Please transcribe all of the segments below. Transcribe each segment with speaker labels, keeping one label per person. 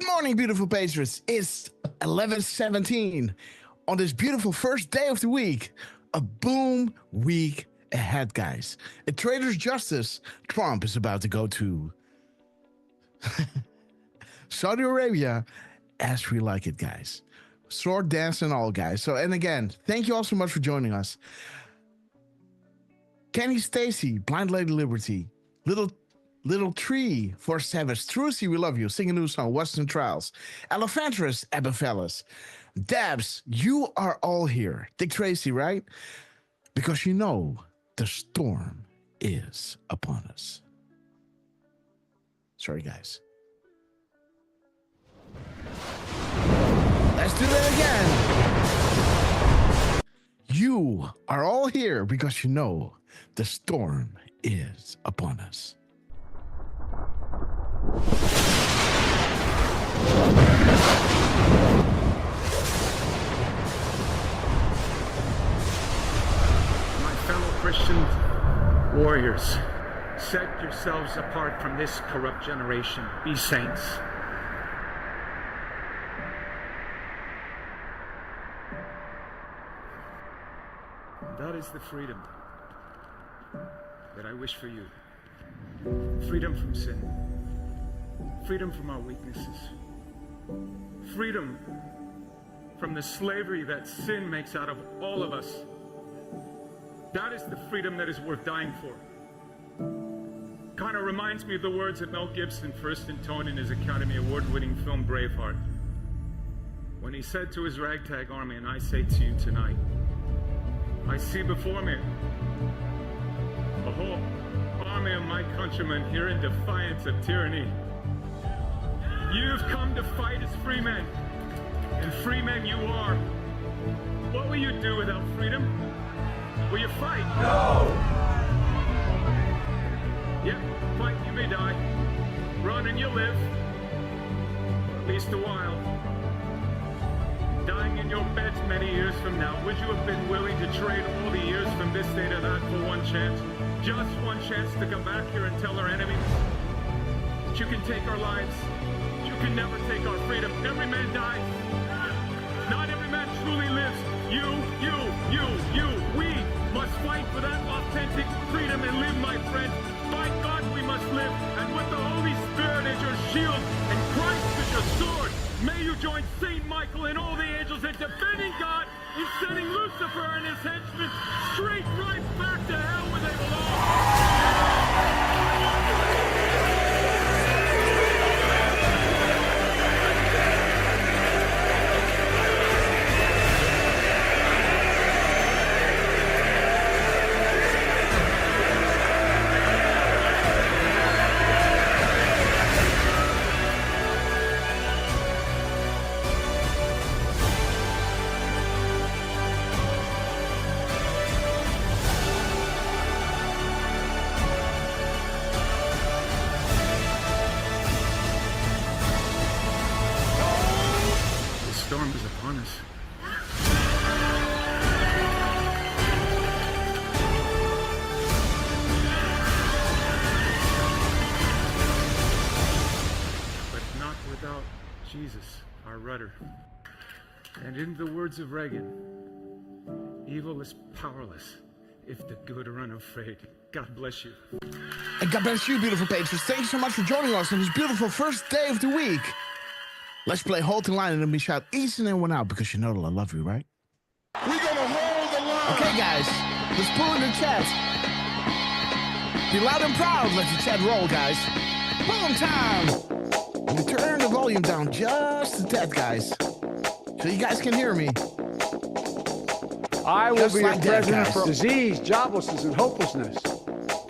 Speaker 1: Good morning, beautiful patrons. It's 11:17 on this beautiful first day of the week. A boom week ahead, guys. A trader's justice. Trump is about to go to Saudi Arabia as we like it, guys. Sword dance and all, guys. So, and again, thank you all so much for joining us. Kenny Stacy, Blind Lady Liberty, Little Tree for Savage, Trucy, we love you. Sing a new song, Western Trials. Elephantress, Abafellas. Dabs, you are all here. Dick Tracy, right? Because you know the storm is upon us. Sorry, guys. Let's do that again. You are all here because you know the storm is upon us.
Speaker 2: My fellow Christian warriors, set yourselves apart from this corrupt generation. Be saints. That is the freedom that I wish for you. Freedom from sin. Freedom from our weaknesses. Freedom from the slavery that sin makes out of all of us. That is the freedom that is worth dying for. Kind of reminds me of the words that Mel Gibson first intoned in his Academy Award-winning film Braveheart, when he said to his ragtag army, and I say to you tonight, I see before me a whole army of my countrymen here in defiance of tyranny. You've come to fight as free men, and free men you are. What will you do without freedom? Will you fight? No! Yep, fight, you may die. Run and you'll live. For at least a while. Dying in your beds many years from now, would you have been willing to trade all the years from this day to that for one chance? Just one chance to come back here and tell our enemies that you can take our lives, you can never take our freedom. Every man dies. Not every man truly lives. You. We must fight for that authentic freedom and live, my friends. By God we must live, and with the Holy Spirit as your shield and Christ as your sword, may you join Saint Michael and all the angels in defending God and sending Lucifer and his henchmen straight right back to hell where they belong. The storm is upon us. But not without Jesus, our rudder. And in the words of Reagan, evil is powerless if the good are unafraid. God bless you.
Speaker 1: And God bless you, beautiful patrons. Thank you so much for joining us on this beautiful first day of the week. Let's play Hold the Line and then we shout each and every one out because you know that I love you, right?
Speaker 3: We're gonna hold the line.
Speaker 1: Okay, guys, let's pull in the chat. Be loud and proud. Let the chat roll, guys. Boom time. And turn the volume down just a tad, guys, so you guys can hear me.
Speaker 4: I will
Speaker 1: Just
Speaker 4: be
Speaker 1: like
Speaker 4: your
Speaker 1: that,
Speaker 4: president
Speaker 1: guys.
Speaker 4: for disease, joblessness, and hopelessness,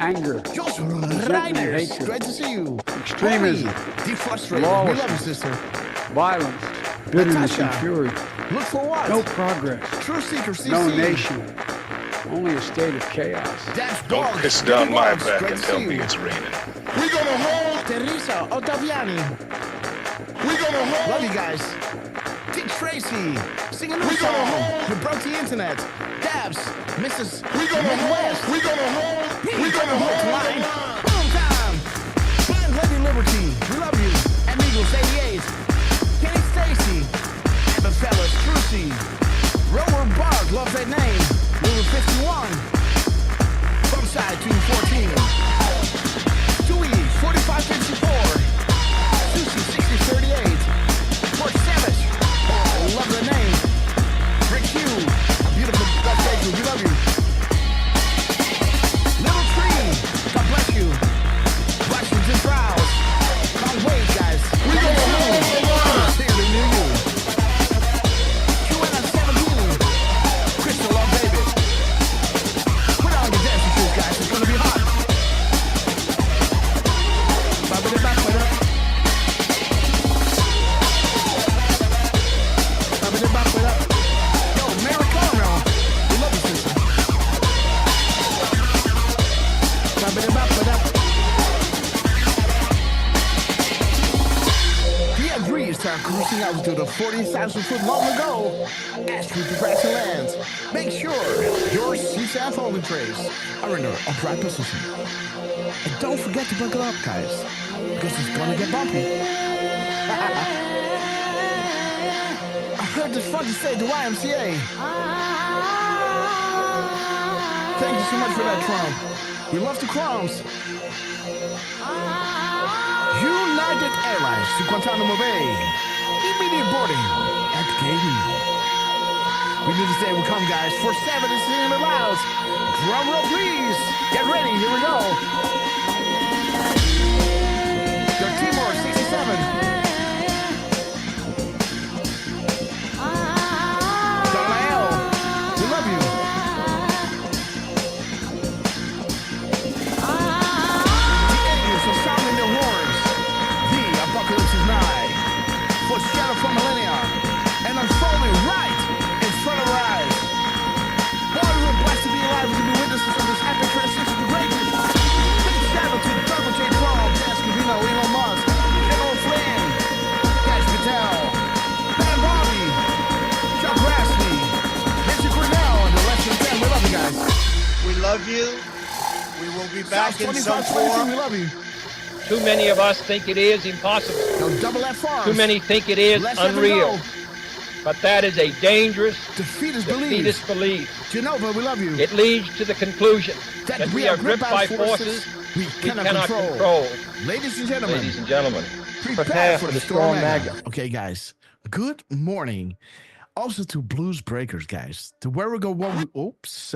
Speaker 4: anger,
Speaker 1: Josh
Speaker 4: resentment,
Speaker 1: Reiners,
Speaker 4: hatred,
Speaker 1: great to see you.
Speaker 4: extremism,
Speaker 1: Deep frustrated. We love you,
Speaker 4: lawlessness,
Speaker 1: sister.
Speaker 4: violence, bitterness,
Speaker 1: Natasha.
Speaker 4: and fury.
Speaker 1: Look for what?
Speaker 4: No progress,
Speaker 1: True Seeker CC.
Speaker 4: no nation, only a state of chaos.
Speaker 1: That's
Speaker 5: Don't
Speaker 1: Dogs.
Speaker 5: piss down my
Speaker 1: Dogs,
Speaker 5: back
Speaker 1: great
Speaker 5: and
Speaker 1: to
Speaker 5: tell
Speaker 1: see
Speaker 5: me
Speaker 1: you.
Speaker 5: it's raining.
Speaker 3: We're gonna hold.
Speaker 1: Teresa Ottaviani.
Speaker 3: We're gonna hold.
Speaker 1: Love you guys. Dick Tracy. Sing a new
Speaker 3: We gonna
Speaker 1: song.
Speaker 3: hold.
Speaker 1: You broke the internet. Dabs. Mrs.
Speaker 3: We're gonna
Speaker 1: Midwest.
Speaker 3: hold. We're gonna hold.
Speaker 1: We're
Speaker 3: We're gonna hold the
Speaker 1: line.
Speaker 3: line.
Speaker 1: Boom time. Blind Lady Liberty. We love you. Amigos 88. 60. Aberfellas, Trucy. Rower Bug, love that name. Number 51. Bumside 214. 2E 4554. Susie 6038. Fort Savage. Oh, love the name. Rick Hugh. A beautiful God bless you. We love you. Little Tree. God bless you. Washington Trials. Can't wait, guys. We go home. Sincerely near you. QN 17. Crystal Love Baby. Put on your dancing shoes, guys. It's gonna be hot. Yo, Mary Cornell. We love you, sister. The agrees to cruising out to the 40,000 foot long ago. Astrid the grassy lands. Make sure your seats and folding trays are in their upright position. And don't forget to buckle up, guys, because it's gonna get bumpy. I heard it's fun to say the YMCA. Thank you so much for that, Trump. We love the crumbs. United Airlines to Guantanamo Bay. Immediate boarding at KD. We knew this day would come, guys. 4-7 is in the loud. Drum roll, please. Get ready. Here we go. Your Timor 67. Damael, we love you. The angels are sounding their horns. The apocalypse is nigh. Foreshadow from millennia. And unfolding right in front of our eyes. Boy, we're blessed to be alive and to be witnesses of this epic transition to greatness. Big shout out to Double J Trump, Dan Scavino, Elon Musk, General Flynn, Cash Patel, Ben Bobby, Chuck Grassley, Richard Cornell, and the Less Than 10. We love you guys.
Speaker 5: We love you. We will be back in some
Speaker 1: 25, 22,
Speaker 5: form.
Speaker 1: we love you.
Speaker 6: Too many of us think it is impossible.
Speaker 1: No double F farms.
Speaker 6: Too many think it is
Speaker 1: Let's have a
Speaker 6: unreal.
Speaker 1: go.
Speaker 6: But that is a dangerous,
Speaker 1: Defeat is belief.
Speaker 6: defeatist belief.
Speaker 1: Genova, we love you.
Speaker 6: It leads to the conclusion
Speaker 1: That
Speaker 6: that
Speaker 1: we
Speaker 6: we
Speaker 1: are
Speaker 6: are gripped by forces
Speaker 1: we
Speaker 6: we
Speaker 1: cannot control. Ladies and gentlemen,
Speaker 6: Ladies and gentlemen,
Speaker 1: prepare for the storm Magna. Okay, guys. Good morning. Also to Blues Breakers, guys. To where we go one we oops.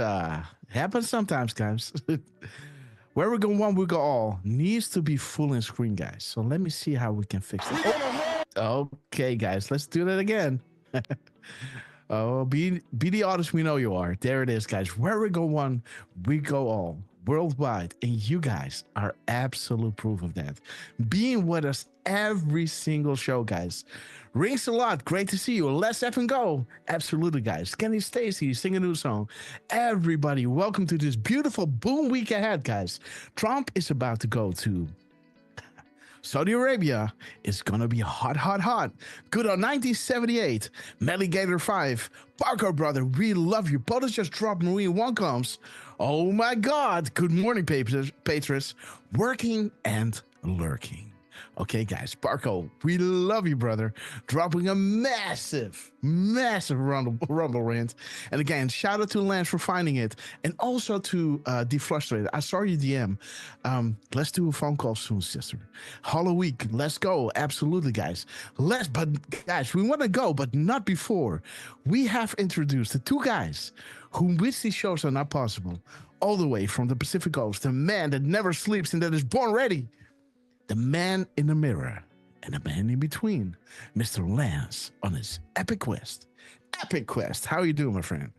Speaker 1: Happens sometimes, guys. Where we go one, we go all. Needs to be full in screen, guys. So let me see how we can fix it. Oh, okay, guys. Let's do that again. Oh, be the artist we know you are. There it is, guys. Where we go one, we go all. Worldwide. And you guys are absolute proof of that. Being with us every single show, guys. Rings a lot. Great to see you. Let's effing go. Absolutely, guys. Kenny Stacy, sing a new song. Everybody, welcome to this beautiful boom week ahead, guys. Trump is about to go to Saudi Arabia. Is gonna be hot, hot, hot. Good on 1978. Melligator 5. Parker brother, we love you. Potus just dropped Marine One comes. Oh my God. Good morning, Patriots. Working and lurking. Okay, guys. Parko, we love you, brother. Dropping a massive rumble rant. And again, shout out to Lance for finding it. And also to Defrustrated. I saw your DM. Let's do a phone call soon, sister. Hollow Week. Let's go. Absolutely, guys. But guys, we want to go, but not before. We have introduced the two guys who with these shows are not possible. All the way from the Pacific Coast. The man that never sleeps and that is born ready. The man in the mirror and the man in between, Mr. Lance on his epic quest. Epic quest. How are you doing, my friend?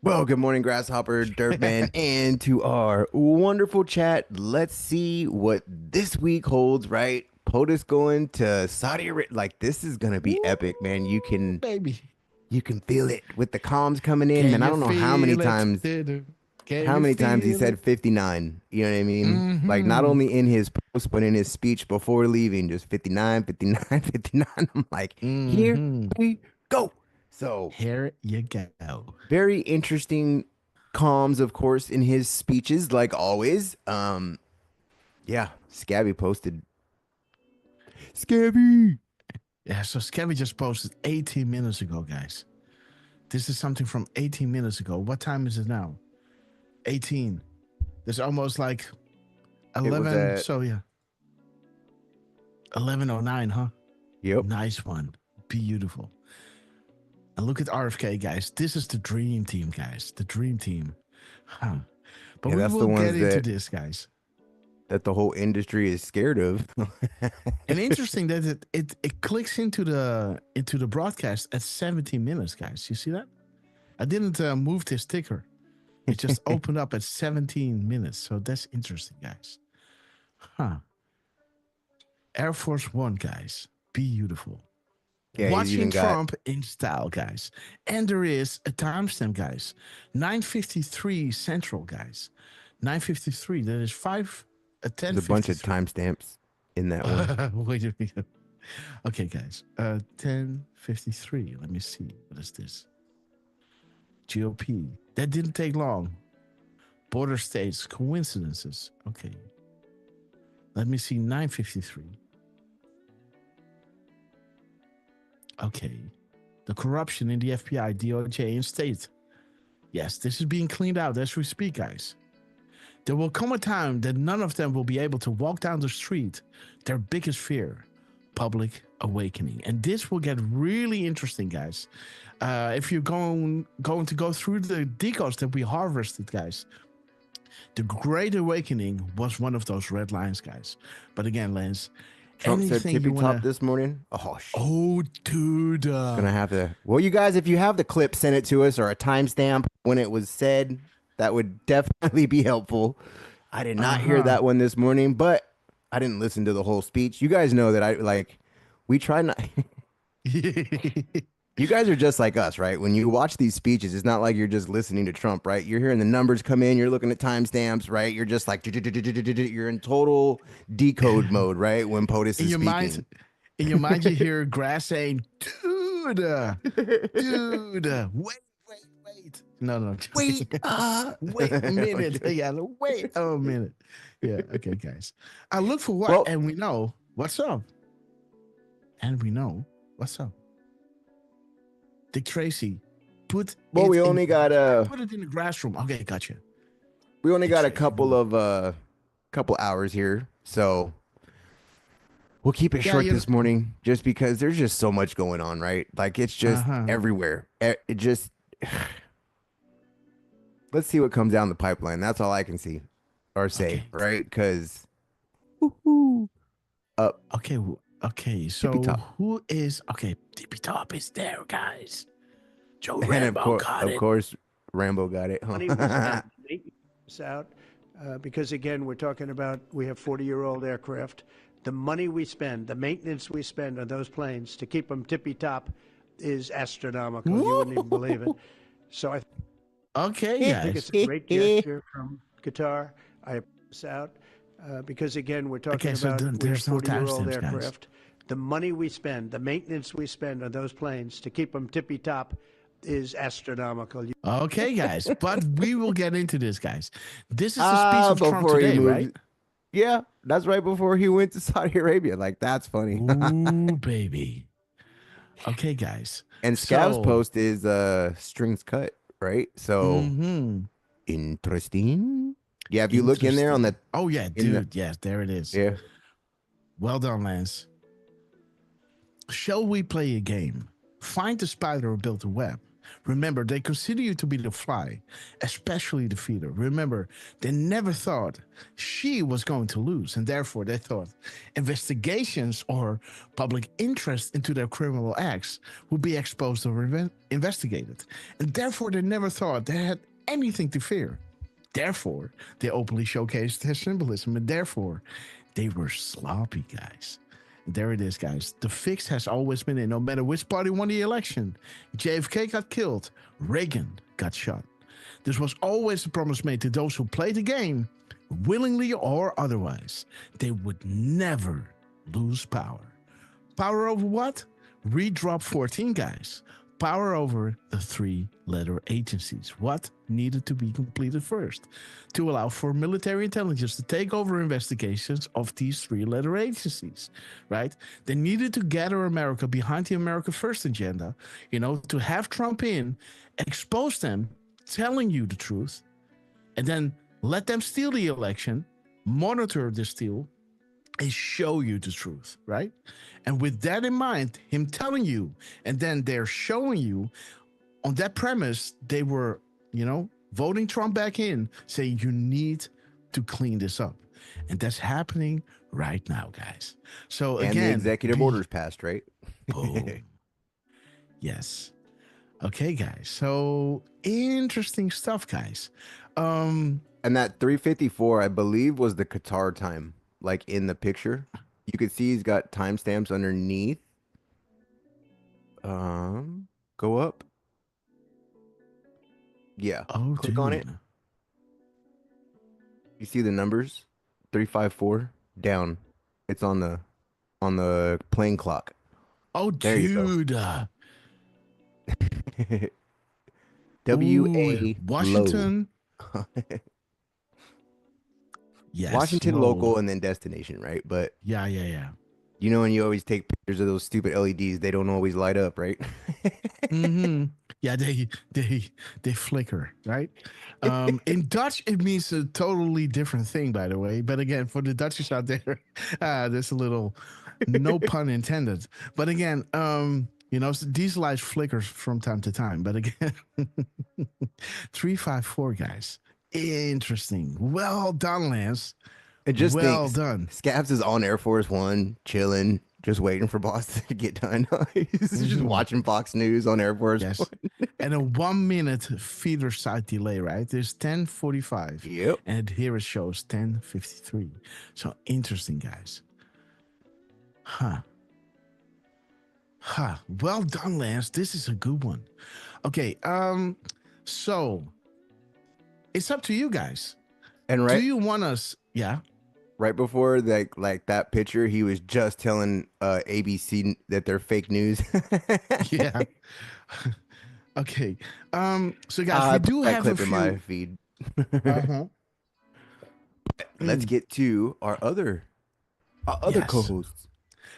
Speaker 7: Well, good morning, Grasshopper, Dirtman, and to our wonderful chat. Let's see what this week holds, right? POTUS going to Saudi Arabia. Like, this is going to be epic, man. You can feel it with the comms coming in. And I don't know how many times. How many times he said 59? You know what I mean? Mm-hmm. Like, not only in his post, but in his speech before leaving, just 59, 59, 59. I'm like, here we go. So
Speaker 1: here you go.
Speaker 7: Very interesting comms, of course, in his speeches, like always. Yeah, Scabby posted. Scabby.
Speaker 1: Yeah, so Scabby just posted 18 minutes ago, guys. This is something from 18 minutes ago. What time is it now? 18. There's almost like
Speaker 7: It was
Speaker 1: 11.
Speaker 7: at
Speaker 1: So, yeah. 11:09, huh?
Speaker 7: yep.
Speaker 1: Nice one. Beautiful. And look at RFK, guys. This is the dream team, guys. The dream team. Huh. But
Speaker 7: Yeah,
Speaker 1: we
Speaker 7: that's the
Speaker 1: will get
Speaker 7: ones
Speaker 1: into
Speaker 7: that
Speaker 1: this, guys.
Speaker 7: that the whole industry is scared of.
Speaker 1: And interesting that it clicks into the broadcast at 17 minutes, guys. You see that? I didn't move this ticker. It just opened up at 17 minutes. So that's interesting, guys. Huh. Air Force One, guys. Beautiful.
Speaker 7: Yeah, he's
Speaker 1: Watching
Speaker 7: even got
Speaker 1: Trump in style, guys. And there is a timestamp, guys. 9:53 Central, guys. 9:53. That is 10.
Speaker 7: there's a bunch of timestamps in that one.
Speaker 1: Wait a minute. Okay, guys. 10:53. Let me see. What is this? GOP. That didn't take long. Border states. Coincidences. Okay. Let me see. 9:53. Okay. The corruption in the FBI, DOJ, and state. Yes, this is being cleaned out as we speak, guys. There will come a time that none of them will be able to walk down the street. Their biggest fear, public awakening. And this will get really interesting, guys. If you're going to go through the decodes that we harvested, guys, the Great Awakening was one of those red lines, guys. But again, Lance,
Speaker 7: Trump said
Speaker 1: anything
Speaker 7: tippy
Speaker 1: you wanna...
Speaker 7: top this morning. Oh, shit.
Speaker 1: Oh, dude.
Speaker 7: Gonna have to. Well, you guys, if you have the clip, send it to us or a timestamp when it was said. That would definitely be helpful. I did not hear that one this morning, but I didn't listen to the whole speech. You guys know that we try not. You guys are just like us, right? When you watch these speeches, it's not like you're just listening to Trump, right? You're hearing the numbers come in, you're looking at timestamps, right? You're just like, you're in total decode mode, right? When POTUS is speaking.
Speaker 1: In your mind, you hear Grass saying, dude, wait. No.
Speaker 7: Wait,
Speaker 1: wait a minute. Yeah, wait a minute. Yeah, okay, guys. I look for what,
Speaker 7: Well,
Speaker 1: and we know what's up. And we know what's up. Dick Tracy, we only got put it in the grass room. Okay, gotcha.
Speaker 7: We only got a couple hours here, so we'll keep it short this morning, just because there's just so much going on, right? Like it's just everywhere. It just let's see what comes down the pipeline. That's all I can see or say, right? Because
Speaker 1: Okay, so who is Tippy Top is there, guys. Joe
Speaker 7: and
Speaker 1: Rambo got it.
Speaker 7: Of course, Rambo got it.
Speaker 4: Money we spend to make this out, because again, we're talking about we have 40-year-old aircraft. The money we spend, the maintenance we spend on those planes to keep them tippy top is astronomical. You wouldn't even believe it. So I think it's a great gesture from Qatar. I appreciate this out because again, we're talking about we have 40-year-old aircraft. The money we spend, the maintenance we spend on those planes to keep them tippy top is astronomical.
Speaker 1: Okay, guys, but we will get into this, guys. This is the speech of Trump today, right?
Speaker 7: Yeah, that's right before he went to Saudi Arabia. Like, that's funny.
Speaker 1: Ooh, baby. Okay, guys.
Speaker 7: And Scav's post is strings cut, right? So interesting. Yeah, if you look in there on the
Speaker 1: dude. Yes, there it is.
Speaker 7: Yeah.
Speaker 1: Well done, Lance. Shall we play a game? Find the spider or build a web. Remember, they consider you to be the fly, especially the feeder. Remember, they never thought she was going to lose, and therefore they thought investigations or public interest into their criminal acts would be exposed or investigated. And therefore, they never thought they had anything to fear. Therefore, they openly showcased their symbolism, and therefore, they were sloppy, guys. There it is, guys. The fix has always been in. No matter which party won the election, JFK got killed, Reagan got shot. This was always the promise made to those who played the game, willingly or otherwise. They would never lose power. Power over what? Read drop 14, guys. power over the three-letter agencies. What needed to be completed first to allow for military intelligence to take over investigations of these three-letter agencies, right? They needed to gather America behind the America First agenda, to have Trump in, expose them, telling you the truth, and then let them steal the election, monitor the steal, and show you the truth, right? And with that in mind, him telling you, and then they're showing you on that premise, they were, voting Trump back in, saying you need to clean this up. And that's happening right now, guys. So
Speaker 7: And
Speaker 1: again,
Speaker 7: the executive orders passed, right?
Speaker 1: boom. Yes. Okay, guys. So interesting stuff, guys.
Speaker 7: And that 354, I believe, was the Qatar time. Like in the picture, you could see he's got timestamps underneath. Go up. Yeah.
Speaker 1: Oh,
Speaker 7: Click on it.
Speaker 1: dude.
Speaker 7: You see the numbers? 354 down. It's on the plane clock.
Speaker 1: Oh,
Speaker 7: There you go.
Speaker 1: dude.
Speaker 7: WA
Speaker 1: Washington. Yes.
Speaker 7: Washington
Speaker 1: low.
Speaker 7: local and then destination, right? But
Speaker 1: Yeah.
Speaker 7: when you always take pictures of those stupid LEDs, they don't always light up, right?
Speaker 1: Mm-hmm. Yeah, they flicker, right? In Dutch, it means a totally different thing, by the way. But again, for the Dutchies out there, there's a little, no pun intended. But again, these lights flickers from time to time. But again, 354, guys. Interesting. Well done, Lance.
Speaker 7: It just
Speaker 1: well
Speaker 7: thinks
Speaker 1: done.
Speaker 7: Scabs is on Air Force One, chilling, just waiting for Boston to get done. He's just watching Fox News on Air Force
Speaker 1: Yes.
Speaker 7: One.
Speaker 1: And a 1 minute feeder side delay, right? There's 10:45.
Speaker 7: Yep.
Speaker 1: And here it shows 10:53. So interesting, guys. Huh. Well done, Lance. This is a good one. Okay. So it's up to you guys.
Speaker 7: And right,
Speaker 1: Do you want us? Yeah.
Speaker 7: right before like that picture, he was just telling ABC that they're fake news.
Speaker 1: Yeah. Okay. So guys,
Speaker 7: I
Speaker 1: we
Speaker 7: put
Speaker 1: do
Speaker 7: that
Speaker 1: have a
Speaker 7: clip in
Speaker 1: few.
Speaker 7: my feed.
Speaker 1: Uh-huh.
Speaker 7: Let's get to our other
Speaker 1: Yes.
Speaker 7: co-hosts.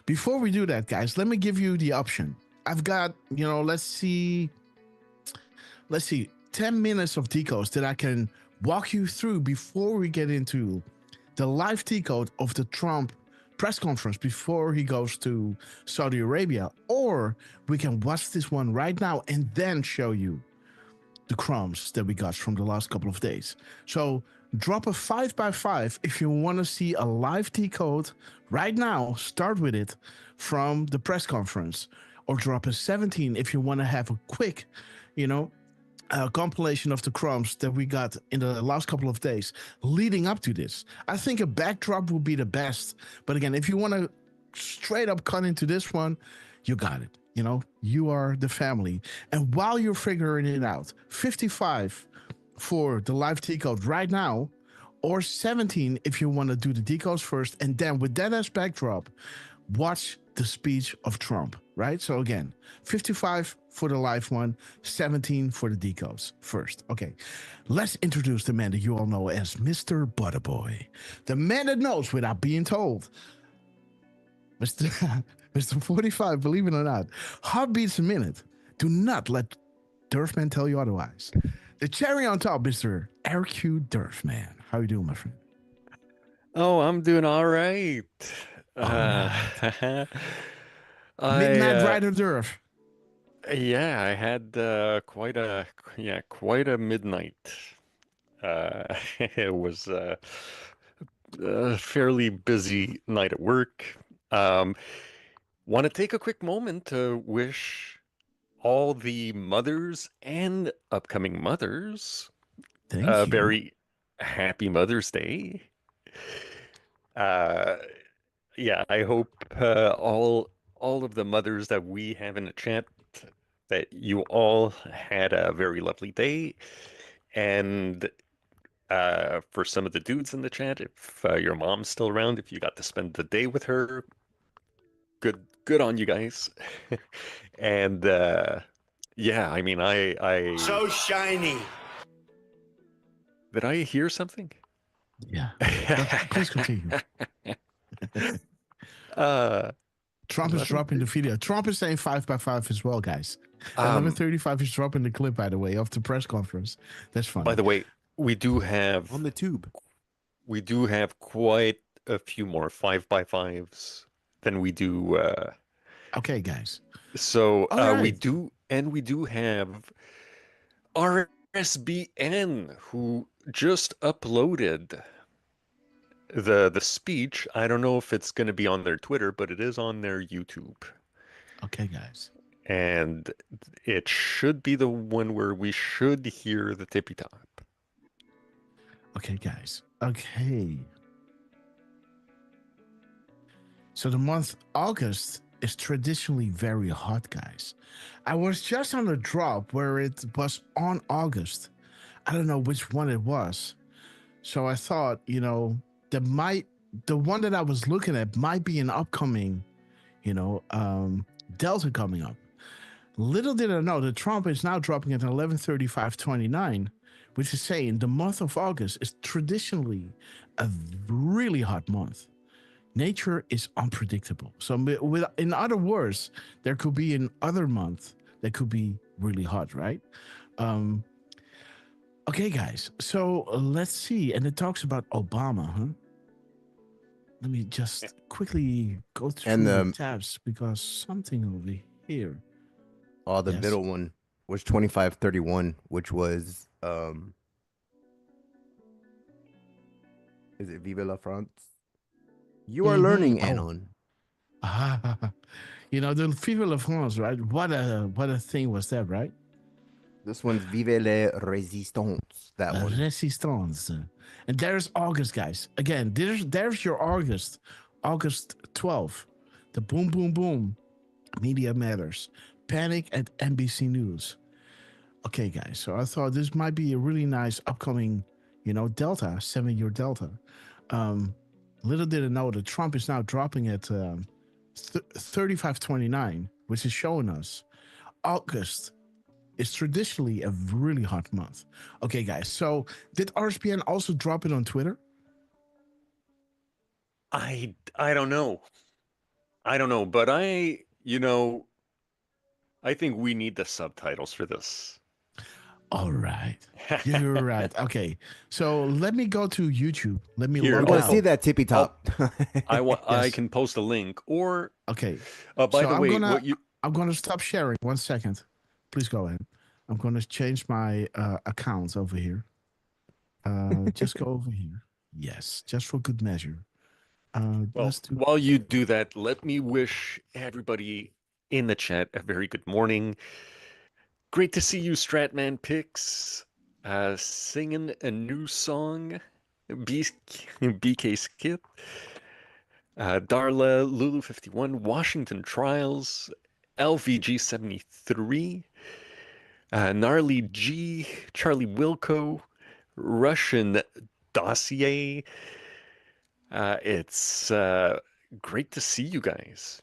Speaker 1: Before we do that, guys, let me give you the option. I've got, let's see, 10 minutes of decodes that I can walk you through before we get into the live decode of the Trump press conference before he goes to Saudi Arabia. Or we can watch this one right now and then show you the crumbs that we got from the last couple of days. So drop a 5x5 if you want to see a live decode right now. Start with it from the press conference, or drop a 17 if you want to have a quick, compilation of the crumbs that we got in the last couple of days leading up to this. I think a backdrop would be the best. But again, if you want to straight up cut into this one, you got it. You are the family. And while you're figuring it out, 55 for the live decode right now, or 17 if you want to do the decodes first. And then with that as backdrop, watch the speech of Trump, right? So again, 55 for the live one, 17 for the decodes first. Okay, let's introduce the man that you all know as Mr. Butterboy, the man that knows without being told. Mr. 45, believe it or not, heartbeats a minute. Do not let Durfman tell you otherwise. The cherry on top, Mr. RQ Durfman. How you doing, my friend?
Speaker 8: Oh, I'm doing all right.
Speaker 1: Midnight
Speaker 8: I
Speaker 1: Rider Durf.
Speaker 8: yeah, I had quite a midnight. It was a fairly busy night at work. Want to take a quick moment to wish all the mothers and upcoming mothers
Speaker 1: Thank
Speaker 8: a
Speaker 1: you.
Speaker 8: very happy Mother's Day. Yeah, I hope all of the mothers that we have in the chat, that you all had a very lovely day. And for some of the dudes in the chat, if your mom's still around, if you got to spend the day with her, good on you guys. And Yeah, I mean, I
Speaker 5: So shiny.
Speaker 8: did I hear something?
Speaker 1: Yeah. Please continue.
Speaker 8: uh,
Speaker 1: Trump is dropping the video. Trump is saying 5x5 as well, guys.
Speaker 8: um,
Speaker 1: 11:35 is dropping the clip, by the way, of the press conference. That's funny.
Speaker 8: by the way, we do have
Speaker 7: On the tube.
Speaker 8: quite a few more 5x5s than we do.
Speaker 1: Okay, guys.
Speaker 8: So
Speaker 1: All right.
Speaker 8: we do have RSBN who just uploaded the speech. I don't know if it's going to be on their Twitter, but it is on their YouTube.
Speaker 1: Okay, guys.
Speaker 8: And it should be the one where we should hear the tippy top.
Speaker 1: Okay, guys. Okay. So the month August is traditionally very hot, guys. I was just on a drop where it was on August. I don't know which one it was. So I thought, the one that I was looking at might be an upcoming, Delta coming up. Little did I know that Trump is now dropping at 11:35:29, which is saying the month of August is traditionally a really hot month. Nature is unpredictable. So, in other words, there could be another month that could be really hot, right? Okay, guys. So let's see. And it talks about Obama, huh? Let me just quickly go through the tabs because something over here.
Speaker 7: Oh, the
Speaker 1: Yes.
Speaker 7: middle one was 2531, which was is it Vive la France? You are learning, Anon.
Speaker 1: The Vive la France, right? What a thing was that, right?
Speaker 7: This one's Vive la Résistance. That one.
Speaker 1: Resistance. And there's August, guys. Again, there's your August 12th. The boom, boom, boom. Media matters. Panic at NBC News. Okay, guys. So I thought this might be a really nice upcoming, Delta, 7-year Delta. Little did I know that Trump is now dropping at 35:29, which is showing us August is traditionally a really hot month. Okay, guys. So did RSPN also drop it on Twitter?
Speaker 8: I don't know. But I think we need the subtitles for this.
Speaker 1: All right. You're right. Okay. So let me go to YouTube. Let me
Speaker 8: Here,
Speaker 1: log
Speaker 7: I want
Speaker 1: out.
Speaker 7: to see that tippy top.
Speaker 8: I can post a link or
Speaker 1: Okay.
Speaker 8: by the way,
Speaker 1: I'm gonna stop sharing. 1 second. Please go ahead. I'm gonna change my accounts over here. Just go over here. Yes, just for good measure.
Speaker 8: Well, while you do that, let me wish everybody in the chat a very good morning. Great to see you, Stratman Picks, singing a new song, BK Skip, Darla, Lulu51, Washington Trials, LVG73, Gnarly G, Charlie Wilco, Russian Dossier. It's great to see you guys.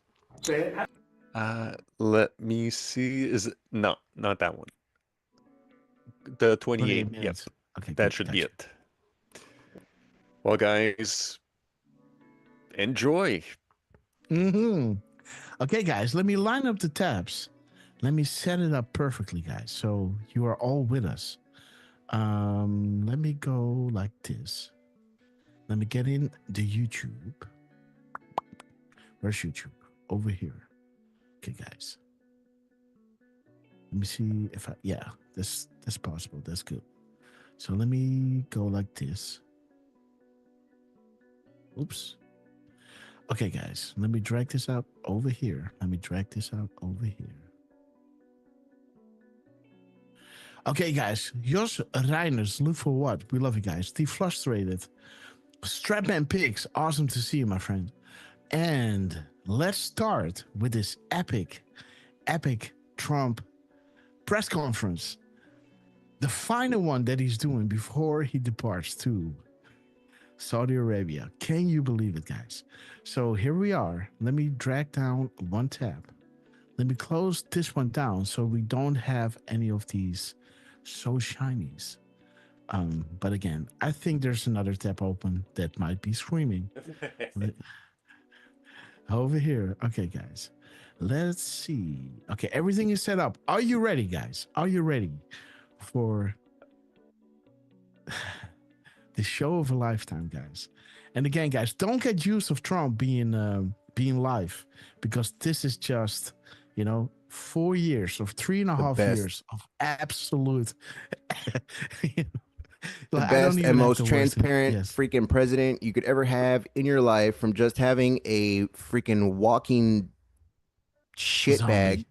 Speaker 8: Let me see. Is it not that one? The 28. Yep.
Speaker 1: Okay,
Speaker 8: that should be it. Well, guys, enjoy.
Speaker 1: Okay, guys, let me line up the tabs. Let me set it up perfectly, guys, so you are all with us. Let me go like this. Let me get in the YouTube. Where's YouTube? Over here. Okay, guys. Let me see if that's possible. That's good. So let me go like this. Oops. Okay, guys. Let me drag this out over here. Okay, guys. Jos Reiners, look for what? We love you guys. Deflustrated. Strapman Pigs. Awesome to see you, my friend. And let's start with this epic Trump press conference. The final one that he's doing before he departs to Saudi Arabia. Can you believe it, guys? So here we are. Let me drag down one tab. Let me close this one down so we don't have any of these so shinies. But again, I think there's another tab open that might be screaming. Over here. Okay, guys. Let's see. Okay, everything is set up. Are you ready, guys? Are you ready for the show of a lifetime, guys? And again, guys, don't get used of Trump being live, because this is just, 4 years of 3.5
Speaker 7: best.
Speaker 1: years of absolute.
Speaker 7: The
Speaker 1: Like, I don't
Speaker 7: best
Speaker 1: even
Speaker 7: and
Speaker 1: have
Speaker 7: most
Speaker 1: the words to-
Speaker 7: transparent
Speaker 1: yes.
Speaker 7: freaking president you could ever have in your life, from just having a freaking walking shit bag.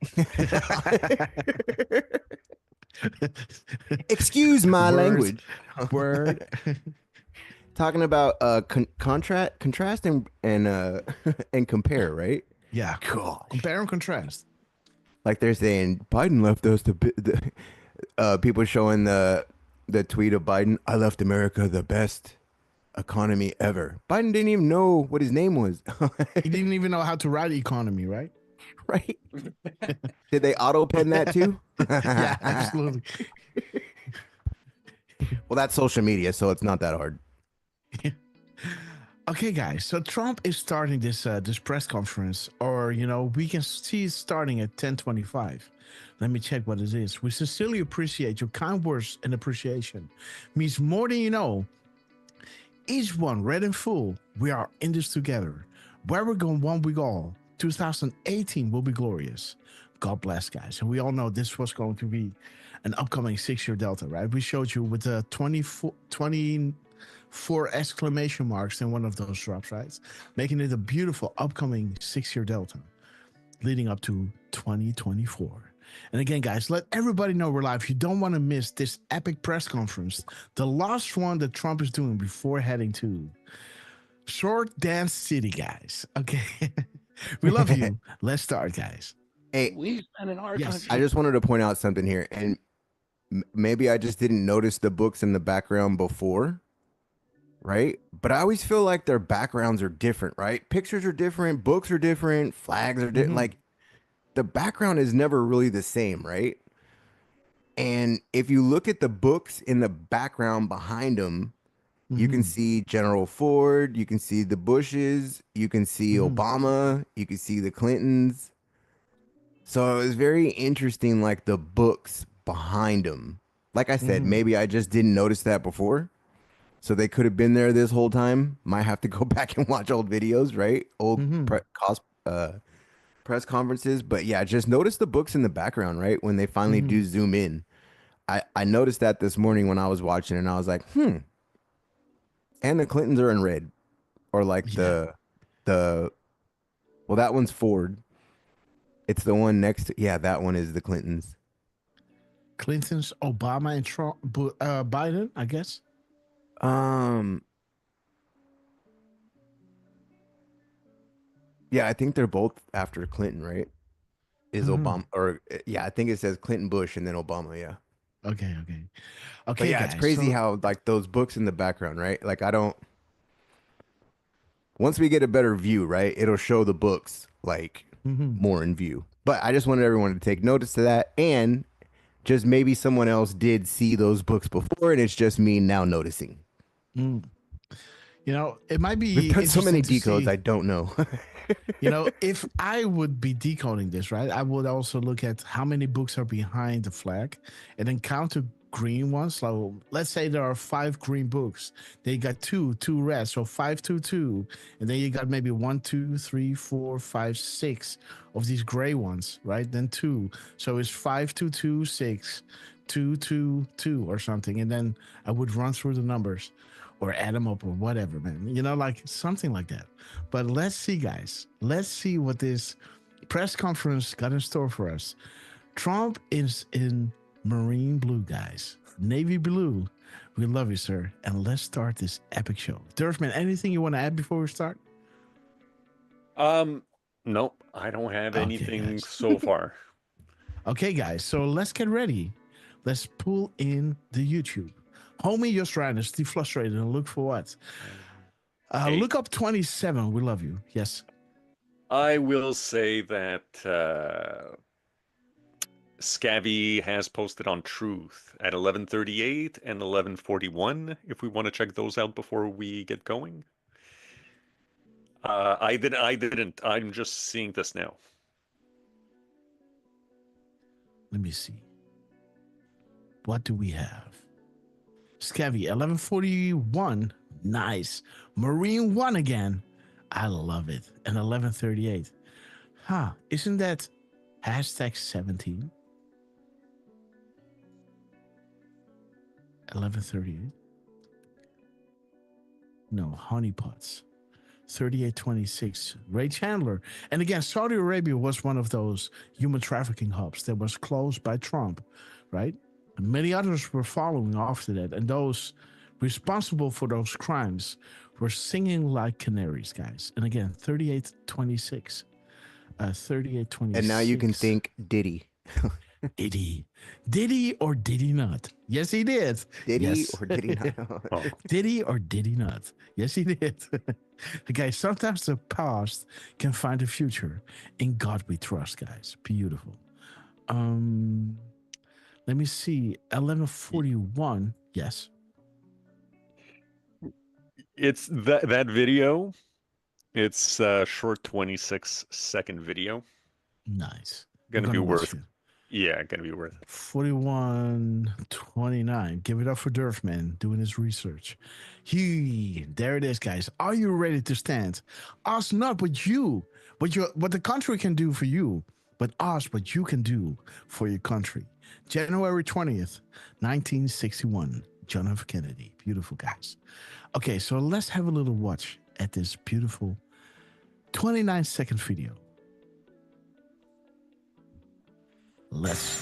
Speaker 7: Excuse my
Speaker 1: Words.
Speaker 7: language.
Speaker 1: Word.
Speaker 7: Talking about contrast and and compare, right?
Speaker 1: Yeah.
Speaker 7: Gosh.
Speaker 1: Compare and contrast.
Speaker 7: Like they're saying Biden left us the people showing the tweet of Biden. I left America the best economy ever. Biden didn't even know what his name was.
Speaker 1: He didn't even know how to write economy, right?
Speaker 7: Right? Did they auto pen that too?
Speaker 1: Yeah, absolutely.
Speaker 7: Well, that's social media, so it's not that hard.
Speaker 1: Okay, guys. So Trump is starting this press conference, or we can see it starting at 10:25. Let me check what it is. We sincerely appreciate your kind words and appreciation. Means more than you know. Each one read in full. We are in this together. Where we're going, one we all. 2018 will be glorious. God bless, guys. And we all know this was going to be an upcoming 6-year delta, right? We showed you with the 24 exclamation marks in one of those drops, right? Making it a beautiful upcoming 6-year delta leading up to 2024. And again, guys, let everybody know we're live. You don't want to miss this epic press conference, the last one that Trump is doing before heading to Short Dance City, guys. Okay. We love you. Let's start, guys.
Speaker 7: Hey,
Speaker 6: We spend in our
Speaker 1: Yes.
Speaker 6: country.
Speaker 7: I just wanted to point out something here, and maybe I just didn't notice the books in the background before, right? But I always feel like their backgrounds are different, right? Pictures are different, books are different, flags are different. Like the background is never really the same, right? And if you look at the books in the background behind them, you can see General Ford, you can see the Bushes, you can see Obama, you can see the Clintons. So it was very interesting, like the books behind them. Like I said, maybe I just didn't notice that before. So they could have been there this whole time. Might have to go back and watch old videos, right? Old press conferences. But yeah, just notice the books in the background, right? When they finally do zoom in. I noticed that this morning when I was watching, and I was like, And the Clintons are in red. Or like well, that one's Ford. It's the one next to, that one is the Clintons.
Speaker 1: Clinton's, Obama, and Trump, Biden, I guess.
Speaker 7: Yeah, I think they're both after Clinton, right? Is Obama, or I think it says Clinton, Bush, and then Obama. Yeah.
Speaker 1: Okay.
Speaker 7: But yeah,
Speaker 1: guys,
Speaker 7: it's crazy
Speaker 1: so-
Speaker 7: how like those books in the background, right? Like once we get a better view, right, it'll show the books like more in view. But I just wanted everyone to take notice of that, and just maybe someone else did see those books before, and it's just me now noticing.
Speaker 1: It might be.
Speaker 7: We've done so many
Speaker 1: interesting to
Speaker 7: decodes,
Speaker 1: see-
Speaker 7: I don't know.
Speaker 1: If I would be decoding this, right, I would also look at how many books are behind the flag and then count the green ones. So let's say there are 5 green books. Then you got two red. So 5, 2, 2. And then you got maybe 1, 2, 3, 4, 5, 6 of these gray ones, right? Then 2. So it's 5, 2, 2, 6, 2, 2, 2 or something. And then I would run through the numbers or add them up or whatever, man. Like something like that. But let's see, guys. Let's see what this press conference got in store for us. Trump is in marine blue, guys. Navy blue. We love you, sir. And let's start this epic show. Durfman, anything you want to add before we start?
Speaker 8: Nope, I don't have
Speaker 1: Okay,
Speaker 8: anything
Speaker 1: guys.
Speaker 8: so far.
Speaker 1: Okay, guys. So let's get ready. Let's pull in the YouTube. Homie, just right. And Steve frustrated and look for what?
Speaker 8: Okay.
Speaker 1: Look up 27. We love you. Yes.
Speaker 8: I will say that Scabby has posted on Truth at 11:38 and 11:41. If we want to check those out before we get going. I didn't. I'm just seeing this now.
Speaker 1: Let me see. What do we have? Scabby, 11:41. Nice. Marine 1 again. I love it. And 11:38. Huh. Isn't that hashtag 17? 11:38. No, honeypots. 3826. Ray Chandler. And again, Saudi Arabia was one of those human trafficking hubs that was closed by Trump, right? And many others were following after that. And those responsible for those crimes were singing like canaries, guys. And again, 3826. 3826.
Speaker 7: And now you can think Diddy.
Speaker 1: Did he or did he not? Yes, he did.
Speaker 7: Did
Speaker 1: Yes.
Speaker 7: he or did he not?
Speaker 8: Oh.
Speaker 1: Did he or did he not? Yes, he did. Guys, sometimes the past can find a future. In God we trust, guys. Beautiful. Let me see. 11:41. Yes.
Speaker 8: It's that video. It's a short 26-second video.
Speaker 1: Nice.
Speaker 8: Gonna
Speaker 1: I'm
Speaker 8: be
Speaker 1: watch
Speaker 8: worth.
Speaker 1: it.
Speaker 8: Yeah, gonna be worth it.
Speaker 1: 41:29. Give it up for Durfman doing his research. There it is, guys. Are you ready to stand? Ask not what the country can do for you, but ask what you can do for your country. January 20th, 1961. John F. Kennedy. Beautiful, guys. Okay, so let's have a little watch at this beautiful 29-second video. Let's.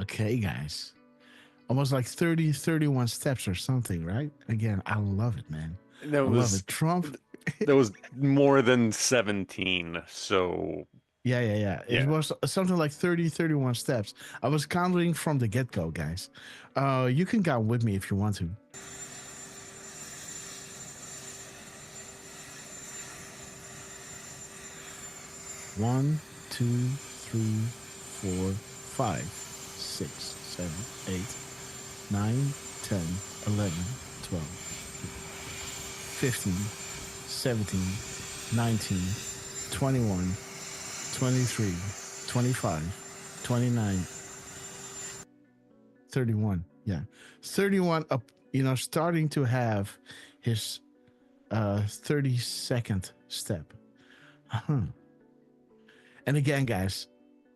Speaker 1: Okay, guys. Almost like 30, 31 steps or something, right? Again, I love it, man.
Speaker 8: That
Speaker 1: I love it. Trump.
Speaker 8: That was more than 17. So
Speaker 1: Yeah. It
Speaker 8: Yeah.
Speaker 1: was something like 30, 31 steps. I was counting from the get-go, guys. You can count with me if you want to. One, two, three, 4, 5, 6, 7, 8, 9, 10, 11, 12, 15, 17, 19, 21, 23, 25, 29, 31. Yeah. 31 up, starting to have his 32nd step. And again, guys,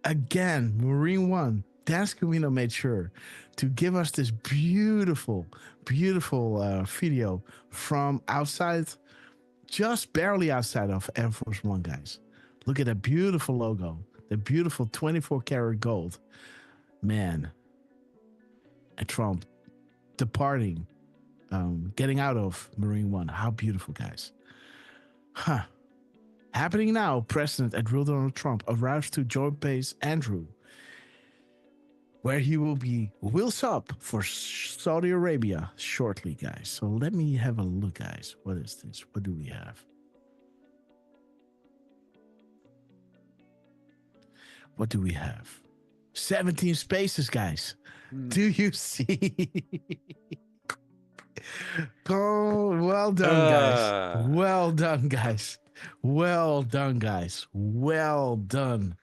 Speaker 1: Marine One, Dan Scavino made sure to give us this beautiful, beautiful video from outside, just barely outside of Air Force One, guys. Look at that beautiful logo, the beautiful 24 karat gold. Man, and Trump departing, getting out of Marine One. How beautiful, guys. Happening now, President and real Donald Trump arrives to Joint Base Andrew, where he will be wheels up for Saudi Arabia shortly, guys. So let me have a look, guys. What is this? What do we have? What do we have? 17 spaces, guys. Do you see? Oh, well done, guys. Well done, guys. Well done, guys. Well done.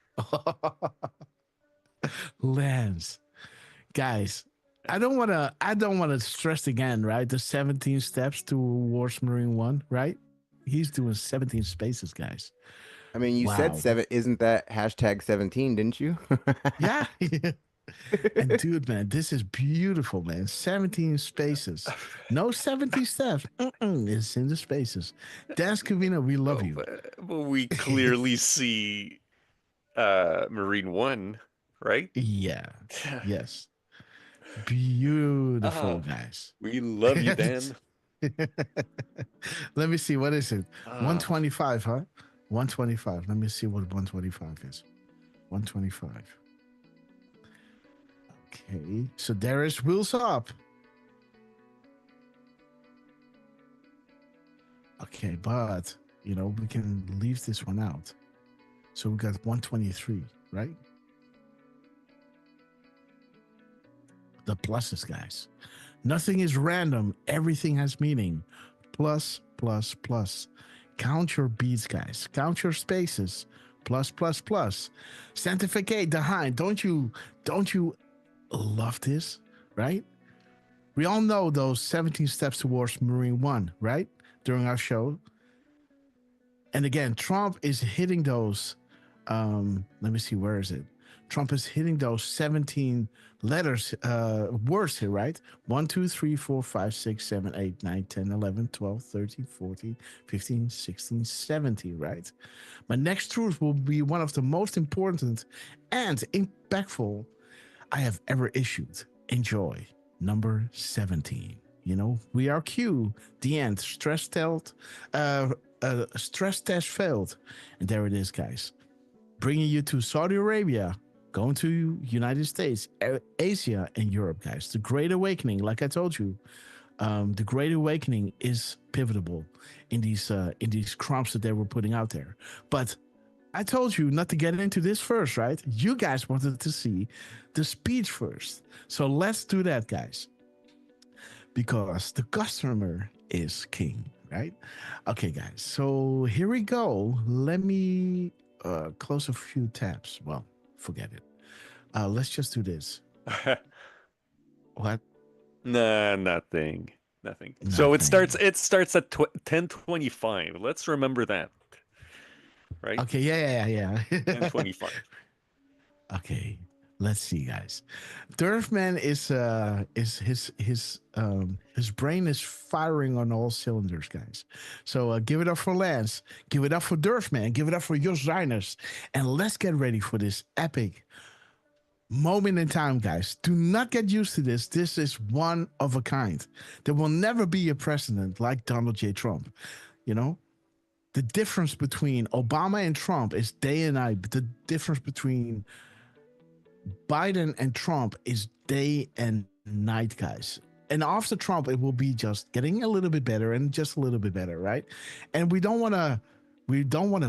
Speaker 1: Lance. Guys, I don't want to stress again, right? The 17 steps towards Marine One, right? He's doing 17 spaces, guys.
Speaker 7: I mean, you said 7. Isn't that hashtag 17, didn't you?
Speaker 1: Yeah. And dude, man, this is beautiful, man. 17 spaces. No 70 steps. It's in the spaces. Dan Scavino, we love you.
Speaker 8: But we clearly see Marine One right?
Speaker 1: Yeah. Yes. Beautiful,
Speaker 8: Ah,
Speaker 1: guys.
Speaker 8: we love you, Dan.
Speaker 1: Let me see. What is it?
Speaker 8: Ah,
Speaker 1: 125, huh? 125. Let me see what 125 is. 125. Okay. So there is wheels up. Okay, but we can leave this one out. So we got 123, right? The pluses, guys. Nothing is random. Everything has meaning. Plus, plus, plus. Count your beats, guys. Count your spaces. Plus, plus, plus. Sanctificate the hind. Don't you love this, right? We all know those 17 steps towards Marine One, right? During our show. And again, Trump is hitting those. Let me see, where is it? Trump is hitting those 17 letters, words here, right? 1, 2, 3, 4, 5, 6, 7, 8, 9, 10, 11, 12, 13, 14, 15, 16, 17, right? My next truth will be one of the most important and impactful I have ever issued. Enjoy. Number 17. We are Q. The end. Stress test failed. And there it is, guys. Bringing you to Saudi Arabia, going to United States, Asia, and Europe, guys. The Great Awakening, like I told you, the Great Awakening is pivotal in these crimes that they were putting out there. But I told you not to get into this first, right? You guys wanted to see the speech first. So let's do that, guys. Because the customer is king, right? Okay, guys. So here we go. Let me close a few tabs. Well, forget it. Let's just do this. What?
Speaker 8: nah, nothing. So it starts at 10:25. Let's remember that. Right?
Speaker 1: Okay, yeah.
Speaker 8: 10:25.
Speaker 1: Okay, let's see, guys. Durfman is his brain is firing on all cylinders, guys. So give it up for Lance, give it up for Durfman, give it up for Jos Reiners, and let's get ready for this epic moment in time, guys. Do not get used to this. This is one of a kind. There will never be a president like Donald J. Trump. The difference between Obama and Trump is day and night. But the difference between Biden and Trump is day and night, guys. And after Trump, it will be just getting a little bit better and just a little bit better, right? And we don't want to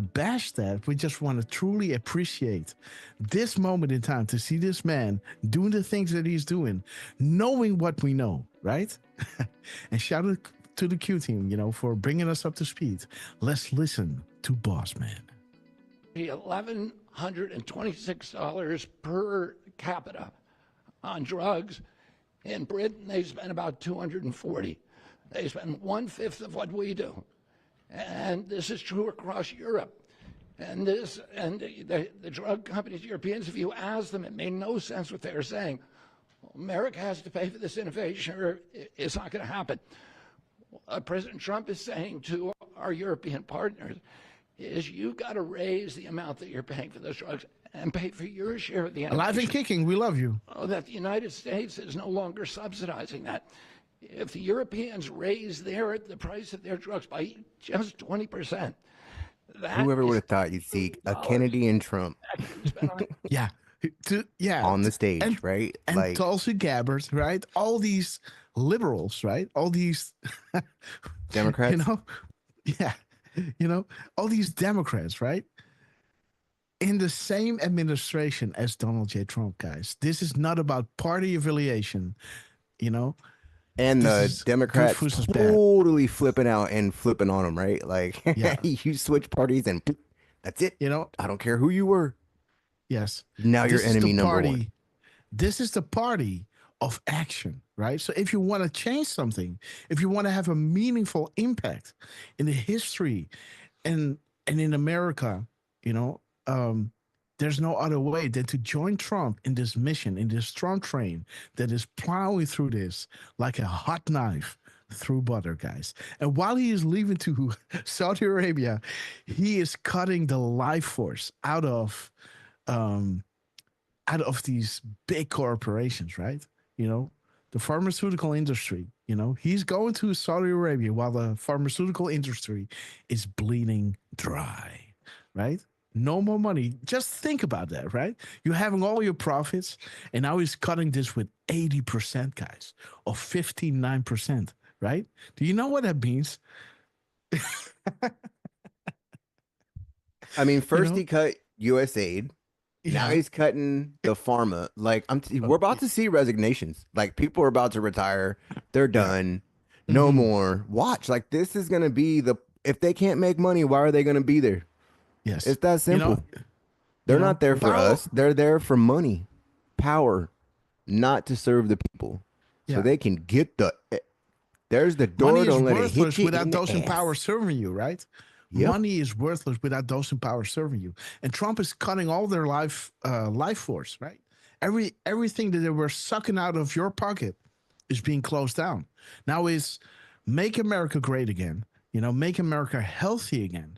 Speaker 1: bash that. We just want to truly appreciate this moment in time to see this man doing the things that he's doing, knowing what we know, right? And shout out to the Q team, for bringing us up to speed. Let's listen to Boss Man.
Speaker 9: $1,126 per capita on drugs. In Britain, they spend about $240. They spend 1/5 of what we do. And this is true across Europe. And the drug companies, Europeans, if you ask them, it made no sense what they were saying. America has to pay for this innovation or it's not going to happen. What President Trump is saying to our European partners is you've got to raise the amount that you're paying for those drugs and pay for your share of the innovation.
Speaker 1: Alive and kicking, we love you.
Speaker 9: That the United States is no longer subsidizing that. If the Europeans raise the price of their drugs by just 20%,
Speaker 7: whoever would have thought you'd see a Kennedy and Trump
Speaker 1: yeah
Speaker 7: on the stage, right?
Speaker 1: And like Tulsi Gabbard, right? All these liberals, right? All these
Speaker 7: Democrats,
Speaker 1: all these Democrats, right? In the same administration as Donald J. Trump, guys. This is not about party affiliation,
Speaker 7: And the Democrats totally flipping out and flipping on them, right? Like, you switch parties and that's it. I don't care who you were.
Speaker 1: Yes.
Speaker 7: Now you're enemy number one.
Speaker 1: This is the party of action, right? So if you want to change something, if you want to have a meaningful impact in the history and in America, there's no other way than to join Trump in this mission, in this Trump train that is plowing through this like a hot knife through butter, guys. And while he is leaving to Saudi Arabia, he is cutting the life force out of out of these big corporations, right? You know, the pharmaceutical industry, you know, he's going to Saudi Arabia while the pharmaceutical industry is bleeding dry, right? No more money. Just think about that, right? You're having all your profits, and now he's cutting this with 80%, guys, or 59%, right? Do you know what that means?
Speaker 7: I mean, first
Speaker 1: know?
Speaker 7: he cut USAID. Now
Speaker 1: Yeah.
Speaker 7: he's cutting the pharma. Like we're about to see resignations. Like people are about to retire. They're done. No
Speaker 1: Mhm.
Speaker 7: more. Watch. Like this is gonna be the if they can't make money, why are they gonna be there?
Speaker 1: Yes.
Speaker 7: It's that
Speaker 1: You know,
Speaker 7: simple. They're not there for
Speaker 1: now,
Speaker 7: us. They're there for money, power, not to serve the people. So
Speaker 1: yeah.
Speaker 7: they can get the there's the
Speaker 1: Money
Speaker 7: door.
Speaker 1: is
Speaker 7: Don't let it hit
Speaker 1: worthless
Speaker 7: you
Speaker 1: without
Speaker 7: in the
Speaker 1: those in power
Speaker 7: ass.
Speaker 1: serving you, right?
Speaker 7: Yep.
Speaker 1: Money is worthless without those in power serving you. And Trump is cutting all their life force, right? Everything that they were sucking out of your pocket is being closed down. Now is make America great again. You know, make America healthy again,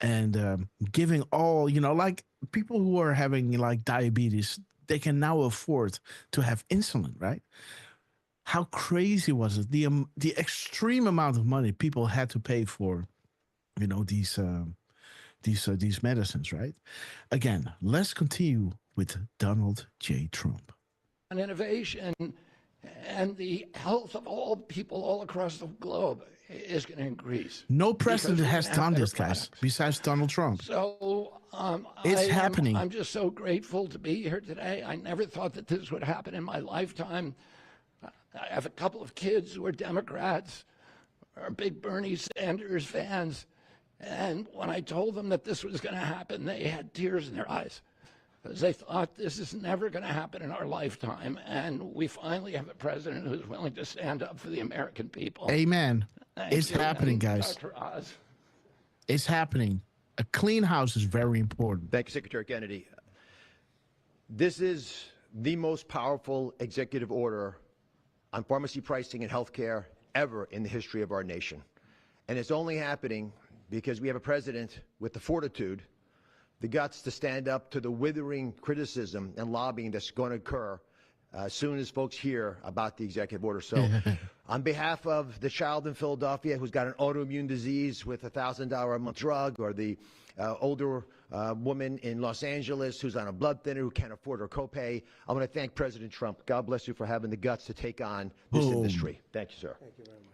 Speaker 1: and giving all, you know, like people who are having like diabetes, they can now afford to have insulin, right? How crazy was it? The extreme amount of money people had to pay for, you know, these medicines, right? Again, let's continue with Donald J. Trump.
Speaker 9: On innovation and the health of all people all across the globe is going to increase.
Speaker 1: No
Speaker 9: because
Speaker 1: precedent
Speaker 9: we're
Speaker 1: has
Speaker 9: gonna have
Speaker 1: done
Speaker 9: better
Speaker 1: this, guys,
Speaker 9: products.
Speaker 1: besides Donald Trump.
Speaker 9: So
Speaker 1: It's happening.
Speaker 9: I'm just so grateful to be here today. I never thought that this would happen in my lifetime. I have a couple of kids who are Democrats, are big Bernie Sanders fans. And when I told them that this was going to happen, they had tears in their eyes because they thought this is never going to happen in our lifetime. And we finally have a president who's willing to stand up for the American people.
Speaker 1: Amen.
Speaker 9: Thank
Speaker 1: It's
Speaker 9: you.
Speaker 1: happening,
Speaker 9: And
Speaker 1: guys.
Speaker 9: Dr. Oz.
Speaker 1: It's happening. A clean house is very important.
Speaker 10: Thank you, Secretary Kennedy. This is the most powerful executive order on pharmacy pricing and healthcare ever in the history of our nation. And it's only happening because we have a president with the fortitude, the guts to stand up to the withering criticism and lobbying that's going to occur as soon as folks hear about the executive order. So on behalf of the child in Philadelphia who's got an autoimmune disease with a $1,000 a month drug, or the older woman in Los Angeles who's on a blood thinner who can't afford her copay, I want to thank President Trump. God bless you for having the guts to take on this industry. Thank you, sir. Thank you very much.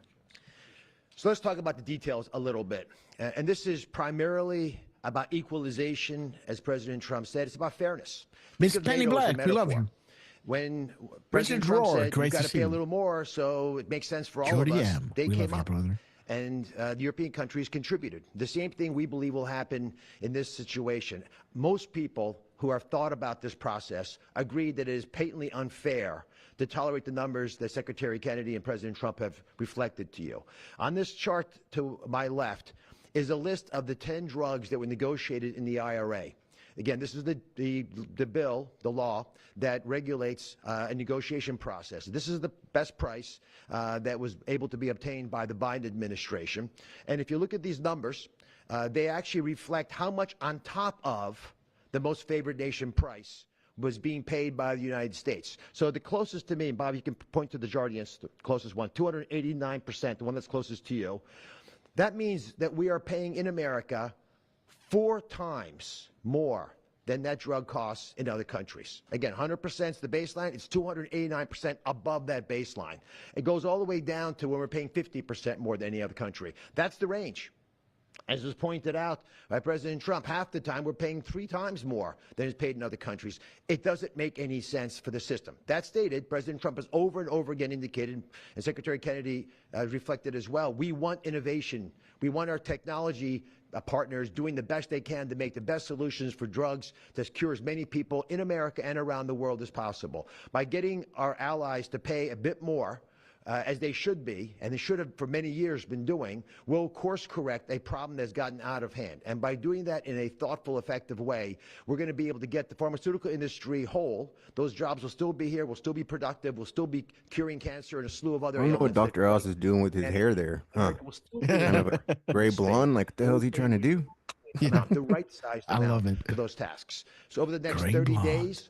Speaker 10: So let's talk about the details a little bit. And this is primarily about equalization, as President Trump said. It's about fairness.
Speaker 1: Miss
Speaker 10: Think of
Speaker 1: Penny
Speaker 10: NATO as a
Speaker 1: Black, we love
Speaker 10: metaphor.
Speaker 1: you.
Speaker 10: When
Speaker 1: President
Speaker 10: President Trump
Speaker 1: Roar,
Speaker 10: said
Speaker 1: great
Speaker 10: you've got
Speaker 1: to
Speaker 10: to
Speaker 1: see
Speaker 10: pay a
Speaker 1: you.
Speaker 10: little more, so it makes sense for all
Speaker 1: Jody
Speaker 10: of us,
Speaker 1: M.
Speaker 10: they
Speaker 1: We
Speaker 10: came
Speaker 1: love you,
Speaker 10: up.
Speaker 1: brother.
Speaker 10: And the European countries contributed. The same thing we believe will happen in this situation. Most people who have thought about this process agree that it is patently unfair to tolerate the numbers that Secretary Kennedy and President Trump have reflected to you. On this chart to my left is a list of the 10 drugs that were negotiated in the IRA. Again, this is the bill, the law, that regulates a negotiation process. This is the best price that was able to be obtained by the Biden administration. And if you look at these numbers, they actually reflect how much on top of the most favored nation price was being paid by the United States. So the closest to me, and Bob, you can point to the Jardians, the closest one, 289%, the one that's closest to you. That means that we are paying in America 4 times more than that drug costs in other countries. Again, 100% is the baseline. It's 289% above that baseline. It goes all the way down to when we're paying 50% more than any other country. That's the range. As was pointed out by President Trump, half the time we're paying 3 times more than is paid in other countries. It doesn't make any sense for the system. That stated, President Trump has over and over again indicated, and Secretary Kennedy reflected as well, we want innovation. We want our technology partners doing the best they can to make the best solutions for drugs that cure as many people in America and around the world as possible. By getting our allies to pay a bit more, as they should be, and they should have for many years been doing, will course correct a problem that's gotten out of hand. And by doing that in a thoughtful, effective way, we're going to be able to get the pharmaceutical industry whole. Those jobs will still be here, will still be productive, will still be curing cancer and a slew of other
Speaker 7: I don't know what
Speaker 10: ailments.
Speaker 7: Dr. Oz is doing with his hair there. Huh?
Speaker 10: Will still be
Speaker 7: Kind of a gray blonde. Like, what the hell is he trying to do?
Speaker 10: the right size
Speaker 1: I love it.
Speaker 10: for those tasks. So over the next
Speaker 1: Gray
Speaker 10: 30
Speaker 1: blonde.
Speaker 10: days,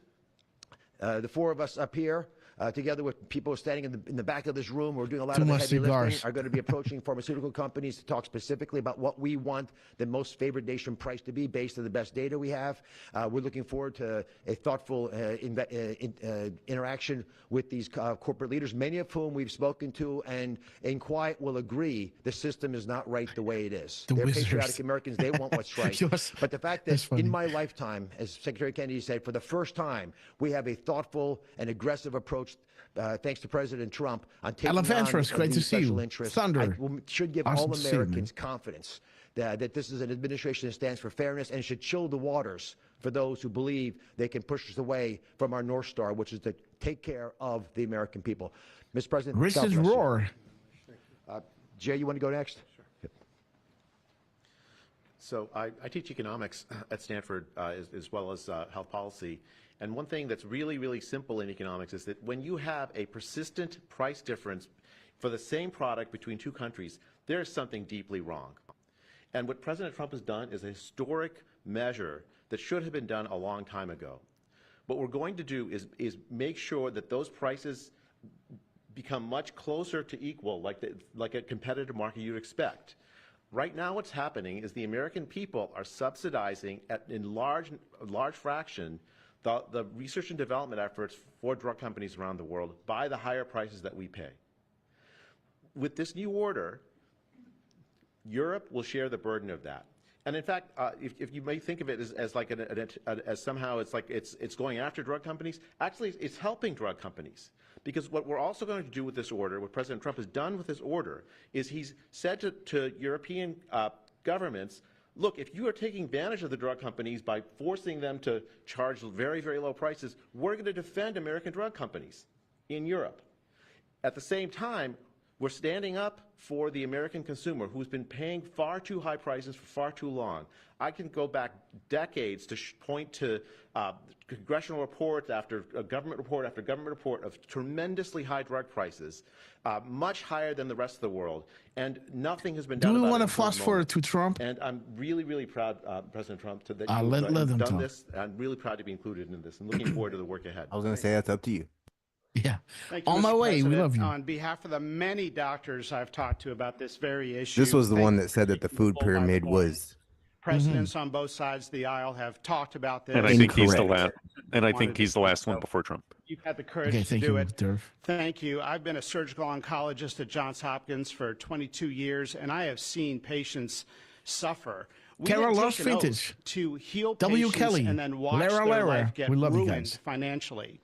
Speaker 10: The four of us up here, together with people standing in the back of this room who are doing a lot
Speaker 1: Too
Speaker 10: of the
Speaker 1: much
Speaker 10: heavy
Speaker 1: cigars.
Speaker 10: lifting, are going to be approaching pharmaceutical companies to talk specifically about what we want the most favored nation price to be based on the best data we have. We're looking forward to a thoughtful interaction with these corporate leaders, many of whom we've spoken to and in quiet will agree the system is not right the way it is.
Speaker 1: The
Speaker 10: They're
Speaker 1: wizards.
Speaker 10: patriotic Americans. They want what's right.
Speaker 1: Yes.
Speaker 10: But the fact
Speaker 1: That's
Speaker 10: that
Speaker 1: funny.
Speaker 10: in my lifetime, as Secretary Kennedy said, for the first time, we have a thoughtful and aggressive approach, thanks to President Trump, on taking
Speaker 1: Elefantrous,
Speaker 10: on
Speaker 1: great to
Speaker 10: these
Speaker 1: see
Speaker 10: special
Speaker 1: you.
Speaker 10: interests.
Speaker 1: Thunder.
Speaker 10: Should give
Speaker 1: Awesome
Speaker 10: all
Speaker 1: to see you, man.
Speaker 10: Americans confidence that this is an administration that stands for fairness and should chill the waters for those who believe they can push us away from our North Star, which is to take care of the American people. Mr. President,
Speaker 1: Richard
Speaker 10: God bless you.
Speaker 1: Roar.
Speaker 10: Jay, you want to go next? Sure.
Speaker 11: So I teach economics at Stanford as well as health policy. And one thing that's really, really simple in economics is that when you have a persistent price difference for the same product between two countries, there is something deeply wrong. And what President Trump has done is a historic measure that should have been done a long time ago. What we're going to do is make sure that those prices become much closer to equal, like a competitive market you'd expect. Right now what's happening is the American people are subsidizing in large fraction the research and development efforts for drug companies around the world by the higher prices that we pay. With this new order, Europe will share the burden of that. And in fact, if you may think of it as like as somehow it's like it's going after drug companies, actually it's helping drug companies. Because what we're also going to do with this order, what President Trump has done with this order, is he's said to European governments, look, if you are taking advantage of the drug companies by forcing them to charge very, very low prices, we're going to defend American drug companies in Europe. At the same time, we're standing up for the American consumer who's been paying far too high prices for far too long. I can go back decades to point to congressional reports after government report after government report of tremendously high drug prices, much higher than the rest of the world, and nothing has been done about it.
Speaker 1: Do we want to
Speaker 11: until the
Speaker 1: fast forward
Speaker 11: moment.
Speaker 1: to Trump?
Speaker 11: And I'm really, really proud, President Trump, that
Speaker 1: let
Speaker 11: you've
Speaker 1: them
Speaker 11: done
Speaker 1: talk.
Speaker 11: this. I'm really proud to be included in this and looking forward to the work ahead.
Speaker 7: I was going to say that's up to you.
Speaker 1: Yeah.
Speaker 12: Thank you,
Speaker 1: On
Speaker 12: Mr.
Speaker 1: my way. We
Speaker 12: President.
Speaker 1: love you.
Speaker 12: On behalf of the many doctors I've talked to about this very issue.
Speaker 7: This was the
Speaker 12: thank
Speaker 7: one
Speaker 12: you
Speaker 7: that
Speaker 12: for
Speaker 7: said that the
Speaker 12: taking
Speaker 7: food
Speaker 12: full by the
Speaker 7: pyramid
Speaker 12: point.
Speaker 7: was.
Speaker 12: Presidents on both sides of the aisle have talked about this.
Speaker 8: And I think he's the
Speaker 7: Incorrect.
Speaker 8: last. And I think he's the last one before Trump.
Speaker 12: You've had the courage
Speaker 1: Okay,
Speaker 12: to
Speaker 1: thank
Speaker 12: do
Speaker 1: you,
Speaker 12: it.
Speaker 1: Durf.
Speaker 12: Thank you. I've been a surgical oncologist at Johns Hopkins for 22 years, and I have seen patients suffer. We
Speaker 1: Carol
Speaker 12: get
Speaker 1: Lost
Speaker 12: taken oath
Speaker 1: Vintage.
Speaker 12: to heal
Speaker 1: W.
Speaker 12: patients
Speaker 1: Kelly.
Speaker 12: and then watch
Speaker 1: Lara
Speaker 12: their
Speaker 1: Lara.
Speaker 12: life get
Speaker 1: We love you
Speaker 12: ruined
Speaker 1: guys.
Speaker 12: financially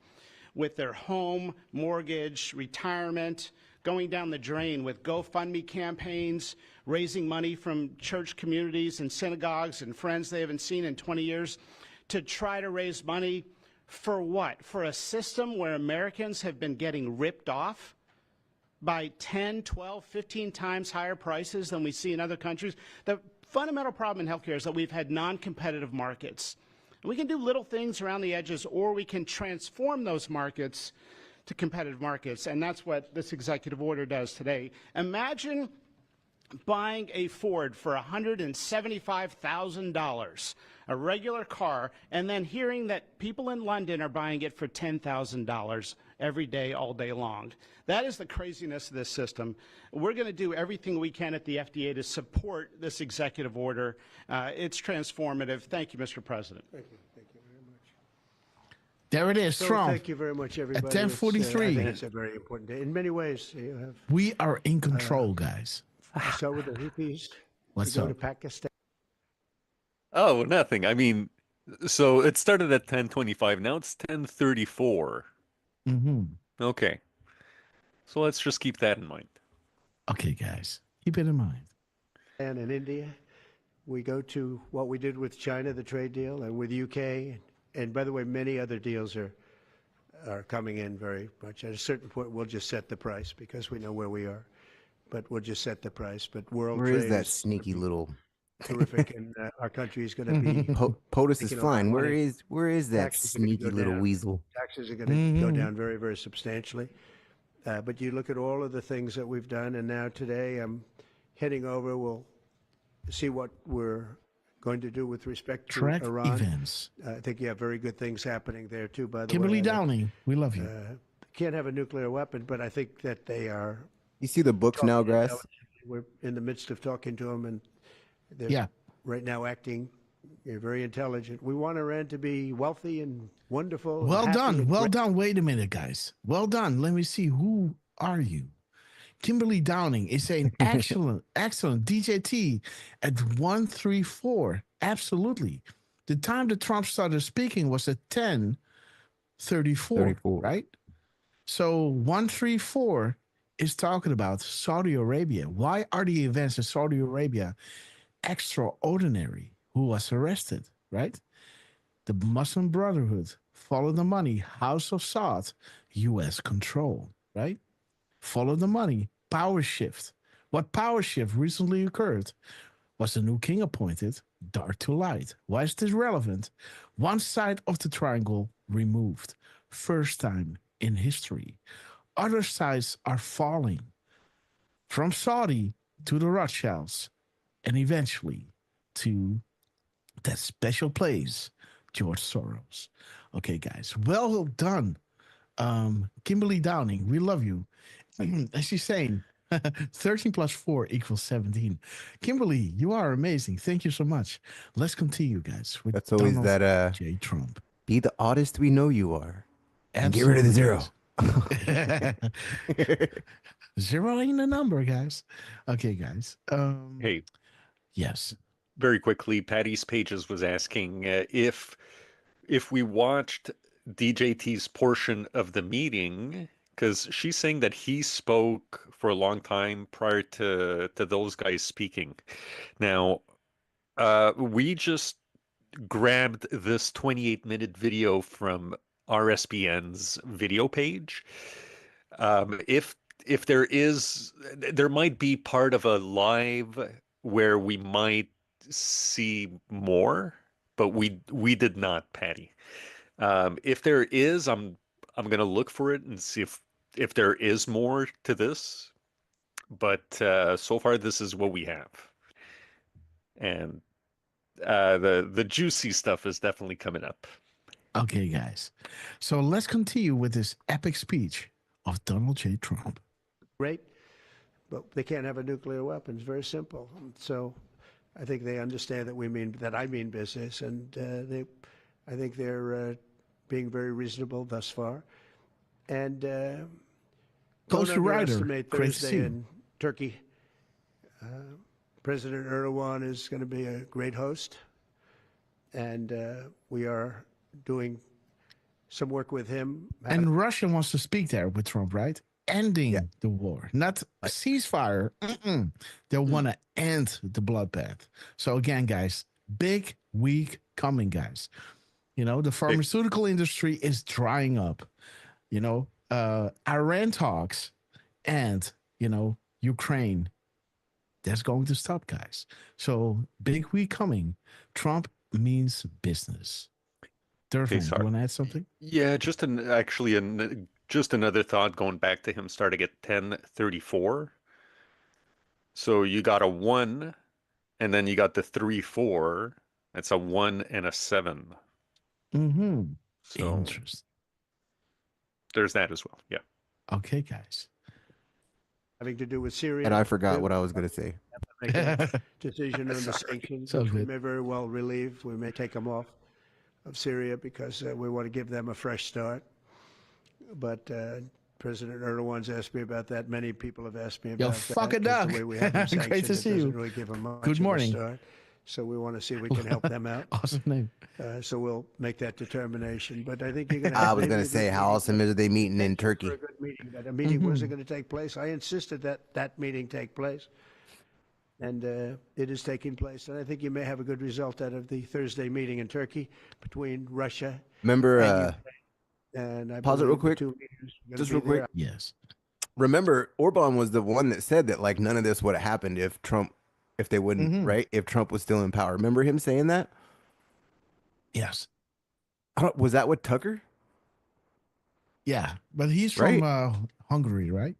Speaker 12: with their home, mortgage, retirement, going down the drain with GoFundMe campaigns, raising money from church communities and synagogues and friends they haven't seen in 20 years to try to raise money for what? For a system where Americans have been getting ripped off by 10, 12, 15 times higher prices than we see in other countries. The fundamental problem in healthcare is that we've had non-competitive markets. And we can do little things around the edges, or we can transform those markets to competitive markets, and that's what this executive order does today. Imagine buying a Ford for $175,000, a regular car, and then hearing that people in London are buying it for $10,000 every day, all day long. That is the craziness of this system. We're going to do everything we can at the FDA to support this executive order. It's transformative. Thank you, Mr. President.
Speaker 4: Thank you. Thank you very much.
Speaker 1: There it is,
Speaker 4: So
Speaker 1: Trump.
Speaker 4: thank you very much, everybody.
Speaker 1: At 10:43.
Speaker 4: I think it's a very important day. In many ways, you have.
Speaker 1: We are in control, guys.
Speaker 4: So with the Houthis,
Speaker 1: What's
Speaker 4: we go
Speaker 1: up?
Speaker 4: to Pakistan.
Speaker 8: Oh, nothing. I mean, so it started at 10:25. Now it's 10:34.
Speaker 1: Mm-hmm.
Speaker 8: Okay. So let's just keep that in mind.
Speaker 1: Okay, guys. Keep it in mind.
Speaker 4: And in India, we go to what we did with China, the trade deal, and with UK. And by the way, many other deals are coming in very much. At a certain point, we'll just set the price because we know where we are. But we'll just set the price. But world
Speaker 7: Where
Speaker 4: trade
Speaker 7: is that sneaky little?
Speaker 4: terrific, and our country is going to be.
Speaker 7: POTUS is
Speaker 4: making a lot of
Speaker 7: flying. Where
Speaker 4: money.
Speaker 7: is that
Speaker 4: Taxes are gonna
Speaker 7: sneaky
Speaker 4: go
Speaker 7: little
Speaker 4: down.
Speaker 7: weasel?
Speaker 4: Taxes are going to go down very, very substantially. But you look at all of the things that we've done, and now today I'm heading over. We'll see what we're going to do with respect to
Speaker 1: Track
Speaker 4: Iran.
Speaker 1: events.
Speaker 4: I think you have very good things happening there too. By the
Speaker 1: Kimberly
Speaker 4: way,
Speaker 1: Downing, we love you.
Speaker 4: can't have a nuclear weapon, but I think that they are.
Speaker 7: You see the books now, Grass?
Speaker 4: We're in the midst of talking to them, and they're right now acting very intelligent. We want Iran to be wealthy and wonderful.
Speaker 1: Well
Speaker 4: and
Speaker 1: done.
Speaker 4: happy
Speaker 1: Well
Speaker 4: and
Speaker 1: done. Wait a minute, guys. Well done. Let me see. Who are you? Kimberly Downing is saying excellent, excellent. DJT at 134. Absolutely. The time that Trump started speaking was at 10:34, right? So 134 is talking about Saudi Arabia. Why are the events in Saudi Arabia extraordinary? Who was arrested, right? The Muslim Brotherhood, follow the money, House of Saud, U.S. control, right? Follow the money, power shift. What power shift recently occurred? Was the new king appointed? Dark to light. Why is this relevant? One side of the triangle removed. First time in history. Other sides are falling. From Saudi to the Rothschilds and eventually to that special place, George Soros. Okay, guys, well done. Kimberly Downing, we love you. As she's saying, 13 plus 4 equals 17. Kimberly, you are amazing. Thank you so much. Let's continue, guys. With
Speaker 7: That's always
Speaker 1: Donald
Speaker 7: that
Speaker 1: J. Trump.
Speaker 7: Be the artist we know you are. And get
Speaker 1: Absolutely,
Speaker 7: rid of the zero.
Speaker 1: Zero ain't a number, guys. Okay, guys.
Speaker 8: Hey.
Speaker 1: Yes.
Speaker 8: Very quickly, Patty's Pages was asking if we watched DJT's portion of the meeting, because she's saying that he spoke for a long time prior to those guys speaking. Now, we just grabbed this 28-minute video from RSBN's video page. If there might be part of a live where we might see more, but we did not, Patty. If there is, I'm gonna look for it and see if there is more to this. But so far, this is what we have, and the juicy stuff is definitely coming up.
Speaker 1: Okay, guys. So let's continue with this epic speech of Donald J. Trump.
Speaker 4: great, but they can't have a nuclear weapon. It's very simple. So I think they understand that I mean business, and I think they're being very reasonable thus far. And don't underestimate Thursday in Turkey. President Erdogan is going to be a great host, and we are doing some work with him.
Speaker 1: And Russia wants to speak there with Trump, right? Ending the war, not a ceasefire. They want to end the bloodbath. So again, guys, big week coming, guys. You know, the pharmaceutical industry is drying up. You know, Iran talks and, you know, Ukraine, that's going to stop, guys. So big week coming. Trump means business.
Speaker 8: Okay,
Speaker 1: you want to add something?
Speaker 8: Yeah, just another thought going back to him starting at 10:34. So you got a 1, and then you got the 3-4. That's a 1 and a 7.
Speaker 1: Mm-hmm.
Speaker 8: So
Speaker 1: interesting.
Speaker 4: There's that as well.
Speaker 8: Yeah.
Speaker 1: Okay, guys.
Speaker 4: Having to do with Syria.
Speaker 7: And I forgot what I was going to say.
Speaker 4: Make a decision on the sanctions,
Speaker 1: So
Speaker 4: which we
Speaker 1: good.
Speaker 4: may very well relieve. We may take them off of Syria because we want to give them a fresh start. But President Erdogan's asked me about that. Many people have asked me about that.
Speaker 1: fuck it
Speaker 4: 'cause
Speaker 1: up.
Speaker 4: The way we have them sanctioned,
Speaker 1: Great to see
Speaker 4: it doesn't
Speaker 1: you.
Speaker 4: really give them much
Speaker 1: Good
Speaker 4: of a
Speaker 1: morning.
Speaker 4: start. So we want to see if we can help them out.
Speaker 1: Awesome name.
Speaker 4: So we'll make that determination. But I think you're going to.
Speaker 7: I was going to say, how awesome is they meeting in Turkey?
Speaker 4: For a good meeting, but a meeting wasn't going to take place. I insisted that that meeting take place, and it is taking place. And I think you may have a good result out of the Thursday meeting in Turkey between Russia.
Speaker 7: Remember,
Speaker 4: and I
Speaker 7: pause it real
Speaker 4: believe the
Speaker 7: quick.
Speaker 4: two leaders are gonna
Speaker 7: Just
Speaker 4: be
Speaker 7: real quick.
Speaker 4: there.
Speaker 1: Yes.
Speaker 7: Remember, Orban was the one that said that like none of this would have happened if they wouldn't, right? If Trump was still in power. Remember him saying that?
Speaker 1: Yes.
Speaker 7: Was that with Tucker?
Speaker 1: Yeah, but he's from Hungary, right?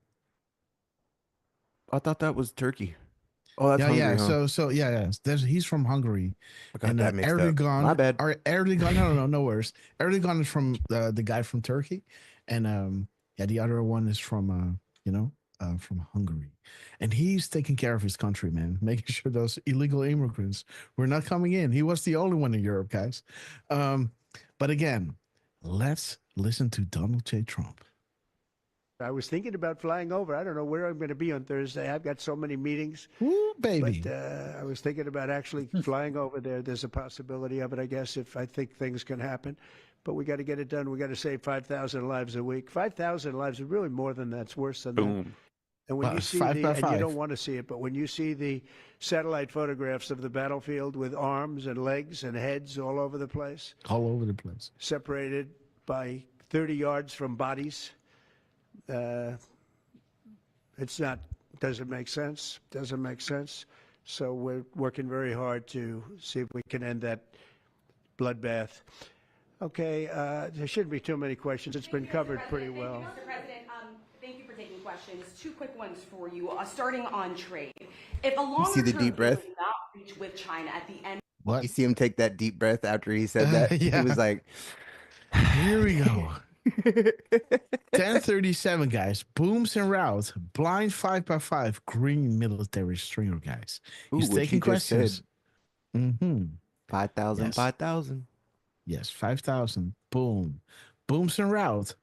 Speaker 7: I thought that was Turkey. Oh, that's
Speaker 1: Yeah,
Speaker 7: Hungary,
Speaker 1: yeah.
Speaker 7: huh?
Speaker 1: He's from Hungary,
Speaker 7: I got
Speaker 1: and
Speaker 7: that mixed up.
Speaker 1: Erdogan.
Speaker 7: My bad.
Speaker 1: Or Erdogan. No, no, no worries. Erdogan is from the guy from Turkey, and yeah, the other one is from from Hungary, and he's taking care of his country, man, making sure those illegal immigrants were not coming in. He was the only one in Europe, guys. But again, let's listen to Donald J. Trump.
Speaker 4: I was thinking about flying over. I don't know where I'm going to be on Thursday. I've got so many meetings.
Speaker 1: Ooh, baby.
Speaker 4: But I was thinking about actually flying over there. There's a possibility of it, I guess, if I think things can happen. But we got to get it done. We got to save 5,000 lives a week. 5,000 lives is really more than that. It's worse than that. And when you see and you don't want to see it, but when you see the satellite photographs of the battlefield with arms and legs and heads all over the place, separated by 30 yards from bodies, doesn't make sense. So we're working very hard to see if we can end that bloodbath. Okay, there shouldn't be too many questions. It's been covered pretty well.
Speaker 13: Mr. President, thank you for taking questions. 2 quick ones for you. Starting on trade. If a longer
Speaker 7: see the
Speaker 13: term
Speaker 7: deep breath?
Speaker 13: deal does not reach with China at the end.
Speaker 7: What? You see him take that deep breath after he said that?
Speaker 1: Yeah.
Speaker 7: He was like,
Speaker 1: here we go. 1037, guys. Booms en route. Blind 5x5. Green military stringer, guys. He's
Speaker 7: what
Speaker 1: taking
Speaker 7: you just said.
Speaker 1: questions.
Speaker 7: 5,000,
Speaker 1: Yes.
Speaker 7: 5,000.
Speaker 1: Yes, 5,000. Boom. Booms en route.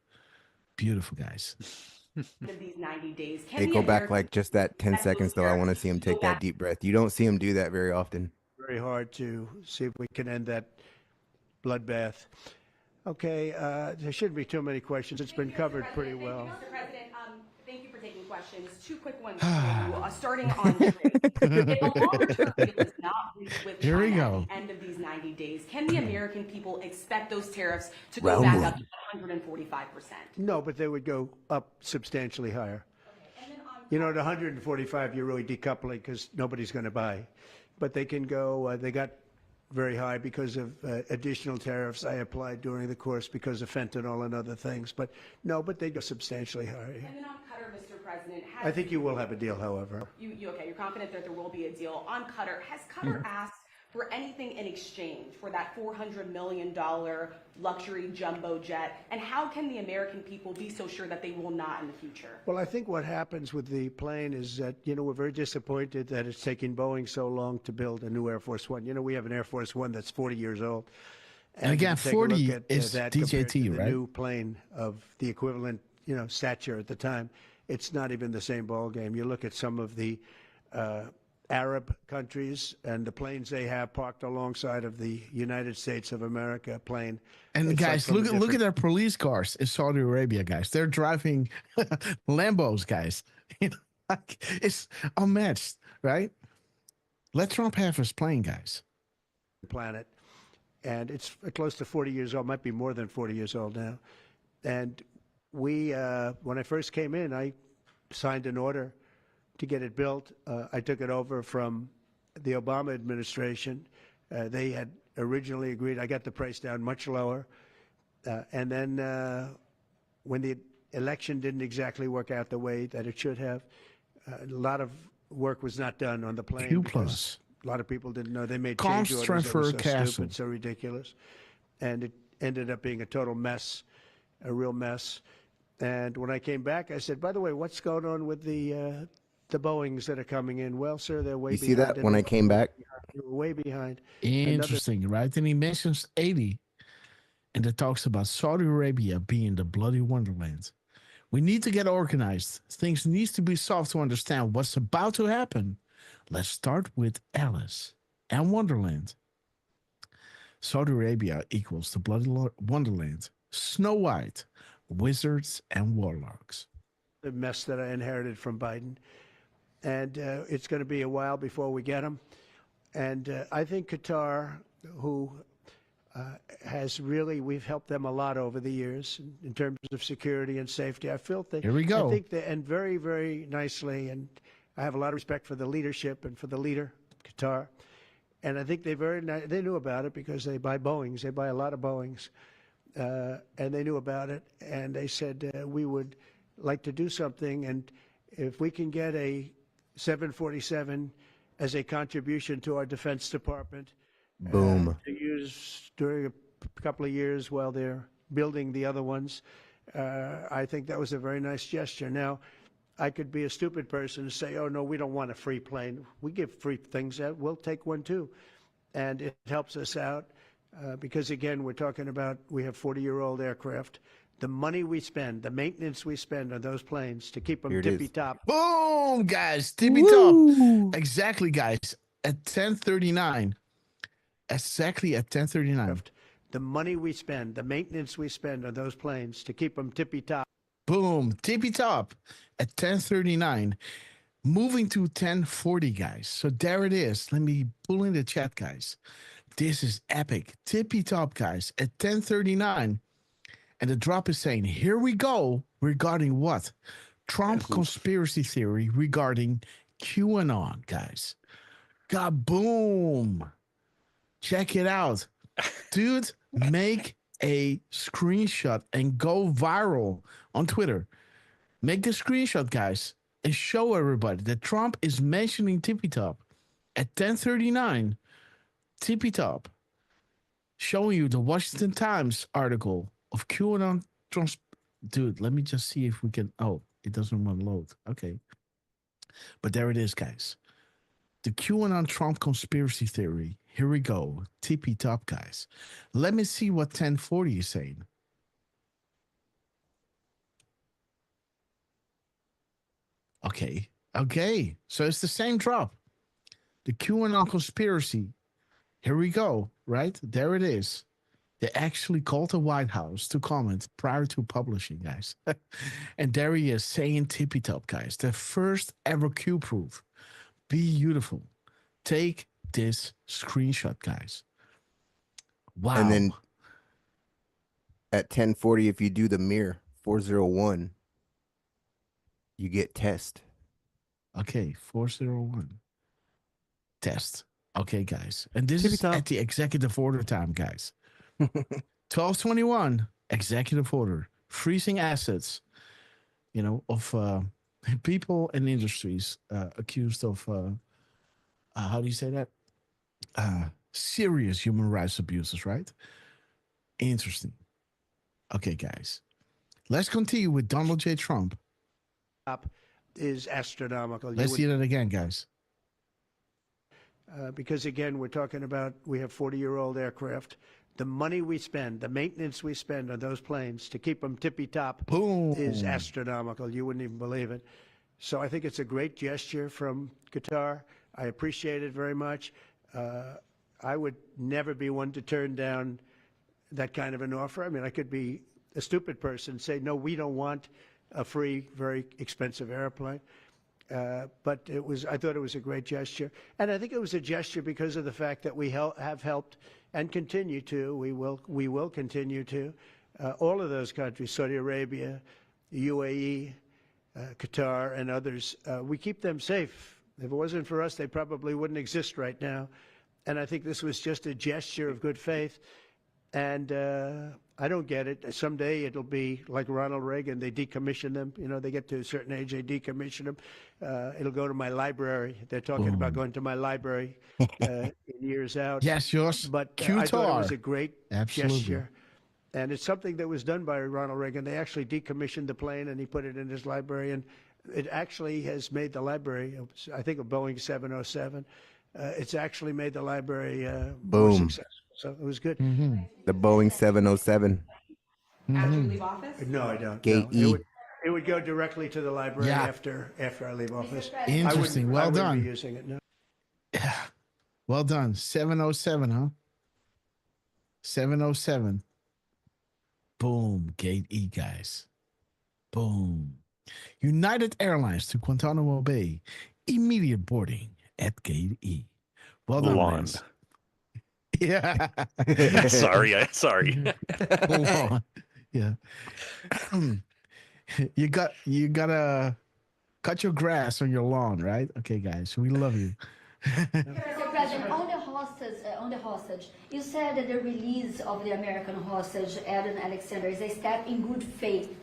Speaker 1: Beautiful, guys.
Speaker 13: Of these 90 days, can
Speaker 7: Hey,
Speaker 13: the
Speaker 7: go back
Speaker 13: American
Speaker 7: like just that 10 seconds though. I want to see him take that deep breath. You don't see him do that very often.
Speaker 4: Very hard to see if we can end that bloodbath. Okay, there shouldn't be too many questions. It's been covered pretty well.
Speaker 13: Mr. President, thank you for taking questions. 2 quick ones for you. Starting on trade. If a longer term deal does not reach with
Speaker 1: Here we
Speaker 13: China
Speaker 1: go.
Speaker 13: at the end of these 90 days, can the American people expect those tariffs to go
Speaker 7: Round
Speaker 13: back
Speaker 7: one.
Speaker 13: up to 145%?
Speaker 4: No, but they would go up substantially higher. You know, at 145, you're really decoupling because nobody's going to buy. But they can go, they got very high because of additional tariffs I applied during the course because of fentanyl and other things. But no, but they go substantially higher.
Speaker 13: And then on Qatar, Mr. President,
Speaker 4: I think you will have a deal, however.
Speaker 13: You're confident that there will be a deal on Qatar. Has Qatar asked for anything in exchange for that $400 million luxury jumbo jet? And how can the American people be so sure that they will not in the future?
Speaker 4: Well, I think what happens with the plane is that, we're very disappointed that it's taking Boeing so long to build a new Air Force One. We have an Air Force One that's 40 years old.
Speaker 1: And again,
Speaker 4: if you take a look
Speaker 1: 40
Speaker 4: at,
Speaker 1: is
Speaker 4: that compared
Speaker 1: DJT,
Speaker 4: to the
Speaker 1: right?
Speaker 4: new plane of the equivalent, stature at the time, it's not even the same ball game. You look at some of the Arab countries and the planes they have parked alongside of the United States of America plane.
Speaker 1: And
Speaker 4: It's
Speaker 1: guys,
Speaker 4: like from a
Speaker 1: look at
Speaker 4: different-
Speaker 1: their police cars in Saudi Arabia, guys. They're driving Lambos, guys. It's unmatched, right? Let Trump have his plane, guys.
Speaker 4: planet. And it's close to 40 years old, might be more than 40 years old now. And we, when I first came in, I signed an order to get it built. I took it over from the Obama administration. They had originally agreed. I got the price down much lower. And then when the election didn't exactly work out the way that it should have, a lot of work was not done on the plane.
Speaker 1: Q
Speaker 4: because
Speaker 1: plus.
Speaker 4: A lot of people didn't know. They made
Speaker 1: Comms
Speaker 4: change orders that
Speaker 1: transfer
Speaker 4: were so
Speaker 1: castle.
Speaker 4: stupid, so ridiculous. And it ended up being a total mess, a real mess. And when I came back, I said, by the way, what's going on with the Boeings that are coming in? Well, sir, they're way
Speaker 7: You
Speaker 4: behind.
Speaker 7: see that when I came back?
Speaker 4: They were way behind.
Speaker 1: Interesting, right? And he mentions 80, and it talks about Saudi Arabia being the bloody wonderland. We need to get organized. Things needs to be solved to understand what's about to happen. Let's start with Alice and Wonderland. Saudi Arabia equals the bloody wonderland. Snow White, wizards and warlocks.
Speaker 4: The mess that I inherited from Biden. And it's going to be a while before we get them. And I think Qatar, who has really, we've helped them a lot over the years in terms of security and safety. I feel that.
Speaker 1: Here we go.
Speaker 4: I think they, and very, very nicely, and I have a lot of respect for the leadership and for the leader, Qatar. And I think they they knew about it because they buy Boeings. They buy a lot of Boeings. And they knew about it. And they said, we would like to do something. And if we can get a 747 as a contribution to our Defense Department.
Speaker 7: Boom.
Speaker 4: To use during a couple of years while they're building the other ones. I think that was a very nice gesture. Now, I could be a stupid person and say, oh, no, we don't want a free plane. We give free things out. We'll take one, too. And it helps us out because, again, we're talking about we have 40-year-old aircraft. The money we spend, the maintenance we spend on those planes to keep them tippy-top.
Speaker 1: Boom, guys. Tippy-top. Exactly, guys. At 10:39. Exactly at 10:39.
Speaker 4: The money we spend, the maintenance we spend on those planes to keep them tippy-top.
Speaker 1: Boom, tippy-top at 10:39. Moving to 10:40, guys. So there it is. Let me pull in the chat, guys. This is epic. Tippy-top, guys, at 10:39. And the drop is saying, here we go, regarding what? Trump conspiracy theory regarding QAnon, guys. Kaboom. Check it out. Dude, make a screenshot and go viral on Twitter. Make the screenshot, guys, and show everybody that Trump is mentioning Tippy Top at 10:39. Tippy Top. Showing you the Washington Times article of QAnon. Dude, let me just see if we can. Oh, it doesn't want to load. Okay. But there it is, guys. The QAnon Trump conspiracy theory. Here we go. Tippy Top, guys. Let me see what 1040 is saying. Okay. Okay. So it's the same drop. The QAnon conspiracy. Here we go. Right? There it is. They actually called the White House to comment prior to publishing, guys. And there he is saying Tippy Top, guys. The first ever Q proof. Beautiful. Take this screenshot, guys. Wow.
Speaker 7: And then at 10:40, if you do the mirror 401, you get test.
Speaker 1: Okay, 401. Test. Okay, guys. And this is at the executive order time, guys. 1221, executive order. Freezing assets, you know, of people and industries accused of, how do you say that? Serious human rights abuses, right? Interesting. Okay, guys. Let's continue with Donald J. Trump.
Speaker 4: Is astronomical.
Speaker 1: Let's see that again, guys.
Speaker 4: Because, again, we're talking about we have 40-year-old aircraft. The money we spend, the maintenance we spend on those planes to keep them tippy-top is astronomical. You wouldn't even believe it. So I think it's a great gesture from Qatar. I appreciate it very much. I would never be one to turn down that kind of an offer. I mean, I could be a stupid person and say, no, we don't want a free, very expensive airplane. But I thought it was a great gesture. And I think it was a gesture because of the fact that we have helped and continue to, we will continue to, all of those countries, Saudi Arabia, UAE, Qatar, and others, we keep them safe. If it wasn't for us, they probably wouldn't exist right now. And I think this was just a gesture of good faith. And I don't get it. Someday it'll be like Ronald Reagan. They decommission them. You know, they get to a certain age, they decommission them. It'll go to my library. They're talking about going to my library in years out.
Speaker 1: Yes, yours.
Speaker 4: But I thought it was a great gesture. And it's something that was done by Ronald Reagan. They actually decommissioned the plane and he put it in his library. And it actually has made the library, I think, a Boeing 707. It's actually made the library more successful. So it was good.
Speaker 7: The Boeing 707.
Speaker 13: After you leave office?
Speaker 4: No, I don't.
Speaker 7: Gate E.
Speaker 4: It would go directly to the library after I leave office.
Speaker 1: Interesting. Well done.
Speaker 4: I wouldn't be using it, no.
Speaker 1: Yeah. Well done. 707, huh? 707. Boom. Gate E, guys. Boom. United Airlines to Guantanamo Bay. Immediate boarding at Gate E. Well done, guys. Yeah.
Speaker 8: sorry.
Speaker 1: Yeah. You gotta cut your grass on your lawn, right? Okay, guys. We love you.
Speaker 14: Mr. President, on the hostage, you said that the release of the American hostage, Aaron Alexander, is a step in good faith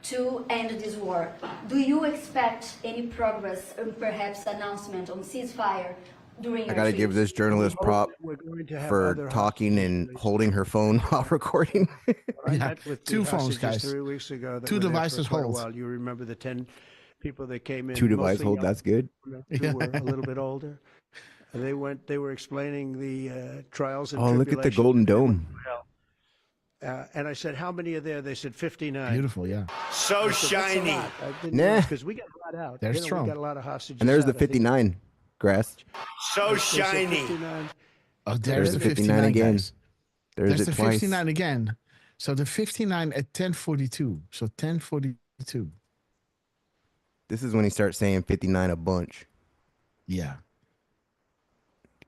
Speaker 14: to end this war. Do you expect any progress or perhaps announcement on ceasefire during
Speaker 7: I
Speaker 14: our
Speaker 7: gotta give
Speaker 14: trips.
Speaker 7: this journalist prop
Speaker 4: We're going to have
Speaker 7: for
Speaker 4: other
Speaker 7: talking and
Speaker 4: hostages
Speaker 7: holding her phone while recording.
Speaker 4: I
Speaker 1: Yeah,
Speaker 4: met with the
Speaker 1: two phones,
Speaker 4: hostages
Speaker 1: guys.
Speaker 4: 3 weeks ago that
Speaker 1: Two
Speaker 4: were there
Speaker 1: devices
Speaker 4: for quite a
Speaker 1: hold.
Speaker 4: while. You remember the 10 people that came in,
Speaker 7: 2 device
Speaker 4: mostly
Speaker 7: hold.
Speaker 4: young
Speaker 7: That's good.
Speaker 4: women who were a little bit older. They were explaining the trials and
Speaker 7: Oh, look at the
Speaker 4: tribulations
Speaker 7: Golden
Speaker 4: that they went
Speaker 7: Dome.
Speaker 4: through. And I said, how many are there? They said 59.
Speaker 1: Beautiful, yeah.
Speaker 5: So
Speaker 4: I said, "That's a
Speaker 5: shiny.
Speaker 4: lot." I didn't
Speaker 7: Nah.
Speaker 4: because we got a lot out.
Speaker 1: There's
Speaker 4: We
Speaker 1: Trump.
Speaker 4: got a lot of hostages.
Speaker 7: And there's the
Speaker 4: out. I think
Speaker 7: 59, Grass.
Speaker 5: So
Speaker 4: they said
Speaker 5: shiny.
Speaker 4: 59.
Speaker 1: Oh,
Speaker 7: There's
Speaker 1: there's
Speaker 7: the
Speaker 1: the
Speaker 7: 59
Speaker 1: 59
Speaker 7: again.
Speaker 1: guys.
Speaker 7: There's
Speaker 1: There's
Speaker 7: it
Speaker 1: the
Speaker 7: twice.
Speaker 1: 59 again. So the 59 at 10:42. So 10:42.
Speaker 7: This is when he starts saying 59 a bunch.
Speaker 1: Yeah.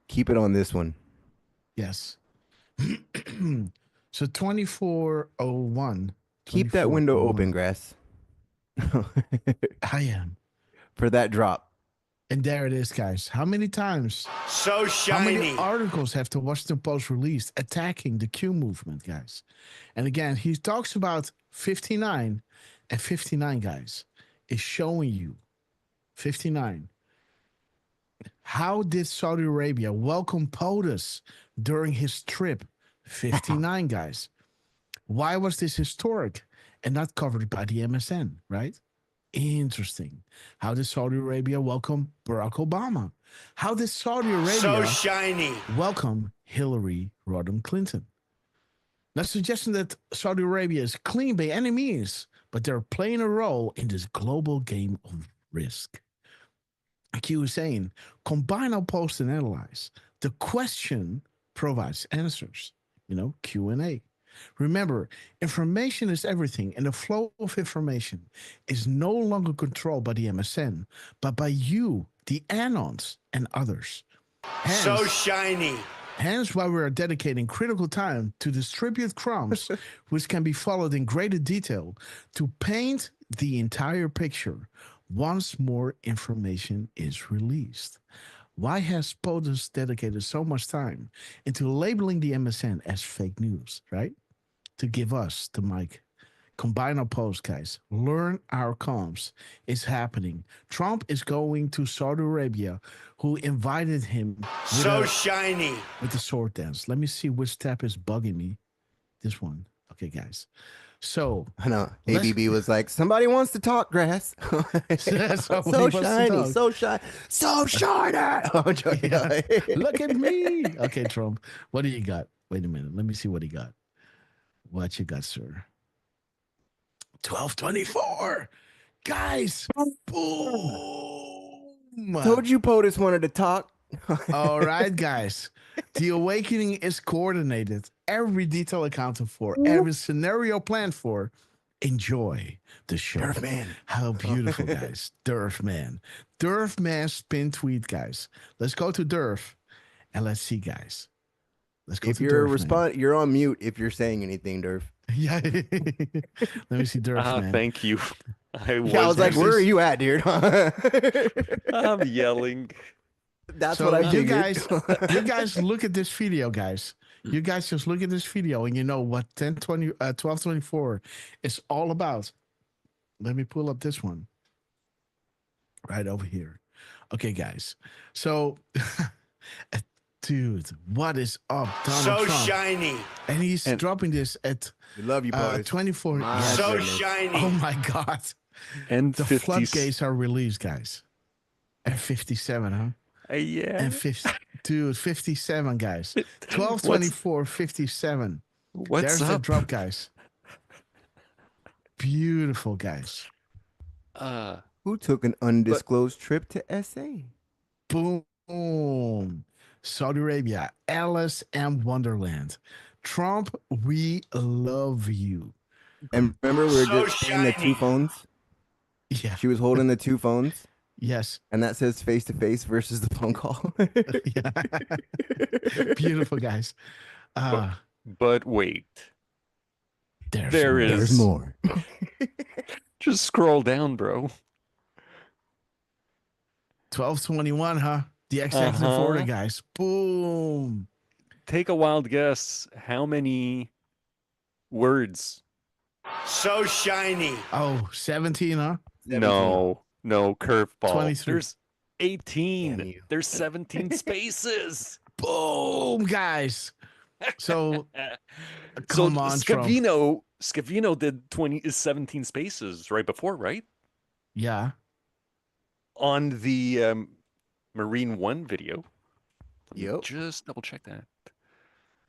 Speaker 7: Keep it on this one.
Speaker 1: Yes. So 24:01.
Speaker 7: Keep that window open, Grass.
Speaker 1: I am.
Speaker 7: For that drop.
Speaker 1: And there it is, guys. How many times?
Speaker 5: So
Speaker 1: How many
Speaker 5: shiny.
Speaker 1: articles have the Washington Post released attacking the Q movement, guys? And again, he talks about 59, and 59, guys, is showing you 59. How did Saudi Arabia welcome POTUS during his trip? 59, guys. Why was this historic and not covered by the MSN, right? Interesting. How did Saudi Arabia welcome Barack Obama? How did Saudi Arabia
Speaker 5: So shiny.
Speaker 1: welcome Hillary Rodham Clinton? Not suggesting that Saudi Arabia is clean by any means, but they're playing a role in this global game of risk. Q is saying, combine our post and analyze. The question provides answers, Q&A. Remember, information is everything, and the flow of information is no longer controlled by the MSN, but by you, the Anons, and others.
Speaker 5: So shiny.
Speaker 1: Hence why we are dedicating critical time to distribute crumbs, which can be followed in greater detail, to paint the entire picture once more information is released. Why has POTUS dedicated so much time into labeling the MSN as fake news, right? To give us the mic. Combine our posts, guys. Learn our comms. It's happening. Trump is going to Saudi Arabia, who invited him
Speaker 5: So shiny.
Speaker 1: with the sword dance. Let me see which tab is bugging me. This one. Okay, guys. So
Speaker 7: I know. ABB was like, somebody wants to talk, Grass. So shiny, so shiny, so shiny. Oh, joking.
Speaker 1: Yeah. Look at me. Okay, Trump. What do you got? Wait a minute. Let me see what he got. What you got, sir? 12:24. Guys. Boom.
Speaker 7: Told you POTUS wanted to talk.
Speaker 1: All right, guys. The awakening is coordinated. Every detail accounted for. Every scenario planned for. Enjoy the show.
Speaker 7: Durfman.
Speaker 1: How beautiful, guys. Durfman. Durfman spin tweet, guys. Let's go to Durf and let's see, guys. Let's go
Speaker 7: If
Speaker 1: to
Speaker 7: you're
Speaker 1: Durfman.
Speaker 7: you're on mute if you're saying anything, Durf.
Speaker 1: Yeah. Let me see Durfman.
Speaker 8: Thank you. I
Speaker 7: was like, where are you at, dude?
Speaker 8: I'm yelling.
Speaker 7: That's
Speaker 1: So
Speaker 7: what I
Speaker 1: you
Speaker 7: figured.
Speaker 1: you guys look at this video, guys. You guys just look at this video and you know what 12:24 is all about. Let me pull up this one right over here. Okay, guys. So, dude, what is up, Donald
Speaker 5: So
Speaker 1: Trump?
Speaker 5: shiny.
Speaker 1: And he's dropping this at
Speaker 7: We love you, POTUS.
Speaker 1: 24.
Speaker 5: So
Speaker 7: goodness.
Speaker 5: shiny.
Speaker 1: Oh my God.
Speaker 8: And
Speaker 1: The
Speaker 8: 50
Speaker 1: floodgates are released, guys. At 57, huh?
Speaker 8: Yeah.
Speaker 1: And 50, dude, 57, guys. 12:24, 57.
Speaker 8: What's
Speaker 1: There's
Speaker 8: up?
Speaker 1: the drop, guys. Beautiful, guys.
Speaker 7: Who took an undisclosed trip to SA?
Speaker 1: Boom. Saudi Arabia, Alice and Wonderland. Trump, we love you.
Speaker 7: And remember, we were
Speaker 5: So
Speaker 7: just saying the two
Speaker 5: shiny.
Speaker 7: phones.
Speaker 1: Yeah.
Speaker 7: She was holding the two phones,
Speaker 1: Yes.
Speaker 7: and that says face to face versus the phone call.
Speaker 1: Yeah. Beautiful, guys.
Speaker 8: But wait.
Speaker 7: There's more.
Speaker 8: Just scroll down, bro.
Speaker 1: 12:21, huh? The executive order, guys. Boom.
Speaker 8: Take a wild guess. How many words?
Speaker 5: So shiny.
Speaker 1: Oh, 17, huh?
Speaker 8: No, curveball.
Speaker 1: 23.
Speaker 8: 18. There's 17 spaces.
Speaker 1: Boom, guys. So
Speaker 8: So
Speaker 1: come on, Trump.
Speaker 8: Scavino did 17 spaces right before, right?
Speaker 1: Yeah.
Speaker 8: On the Marine One video.
Speaker 7: Yep.
Speaker 8: Just double check that.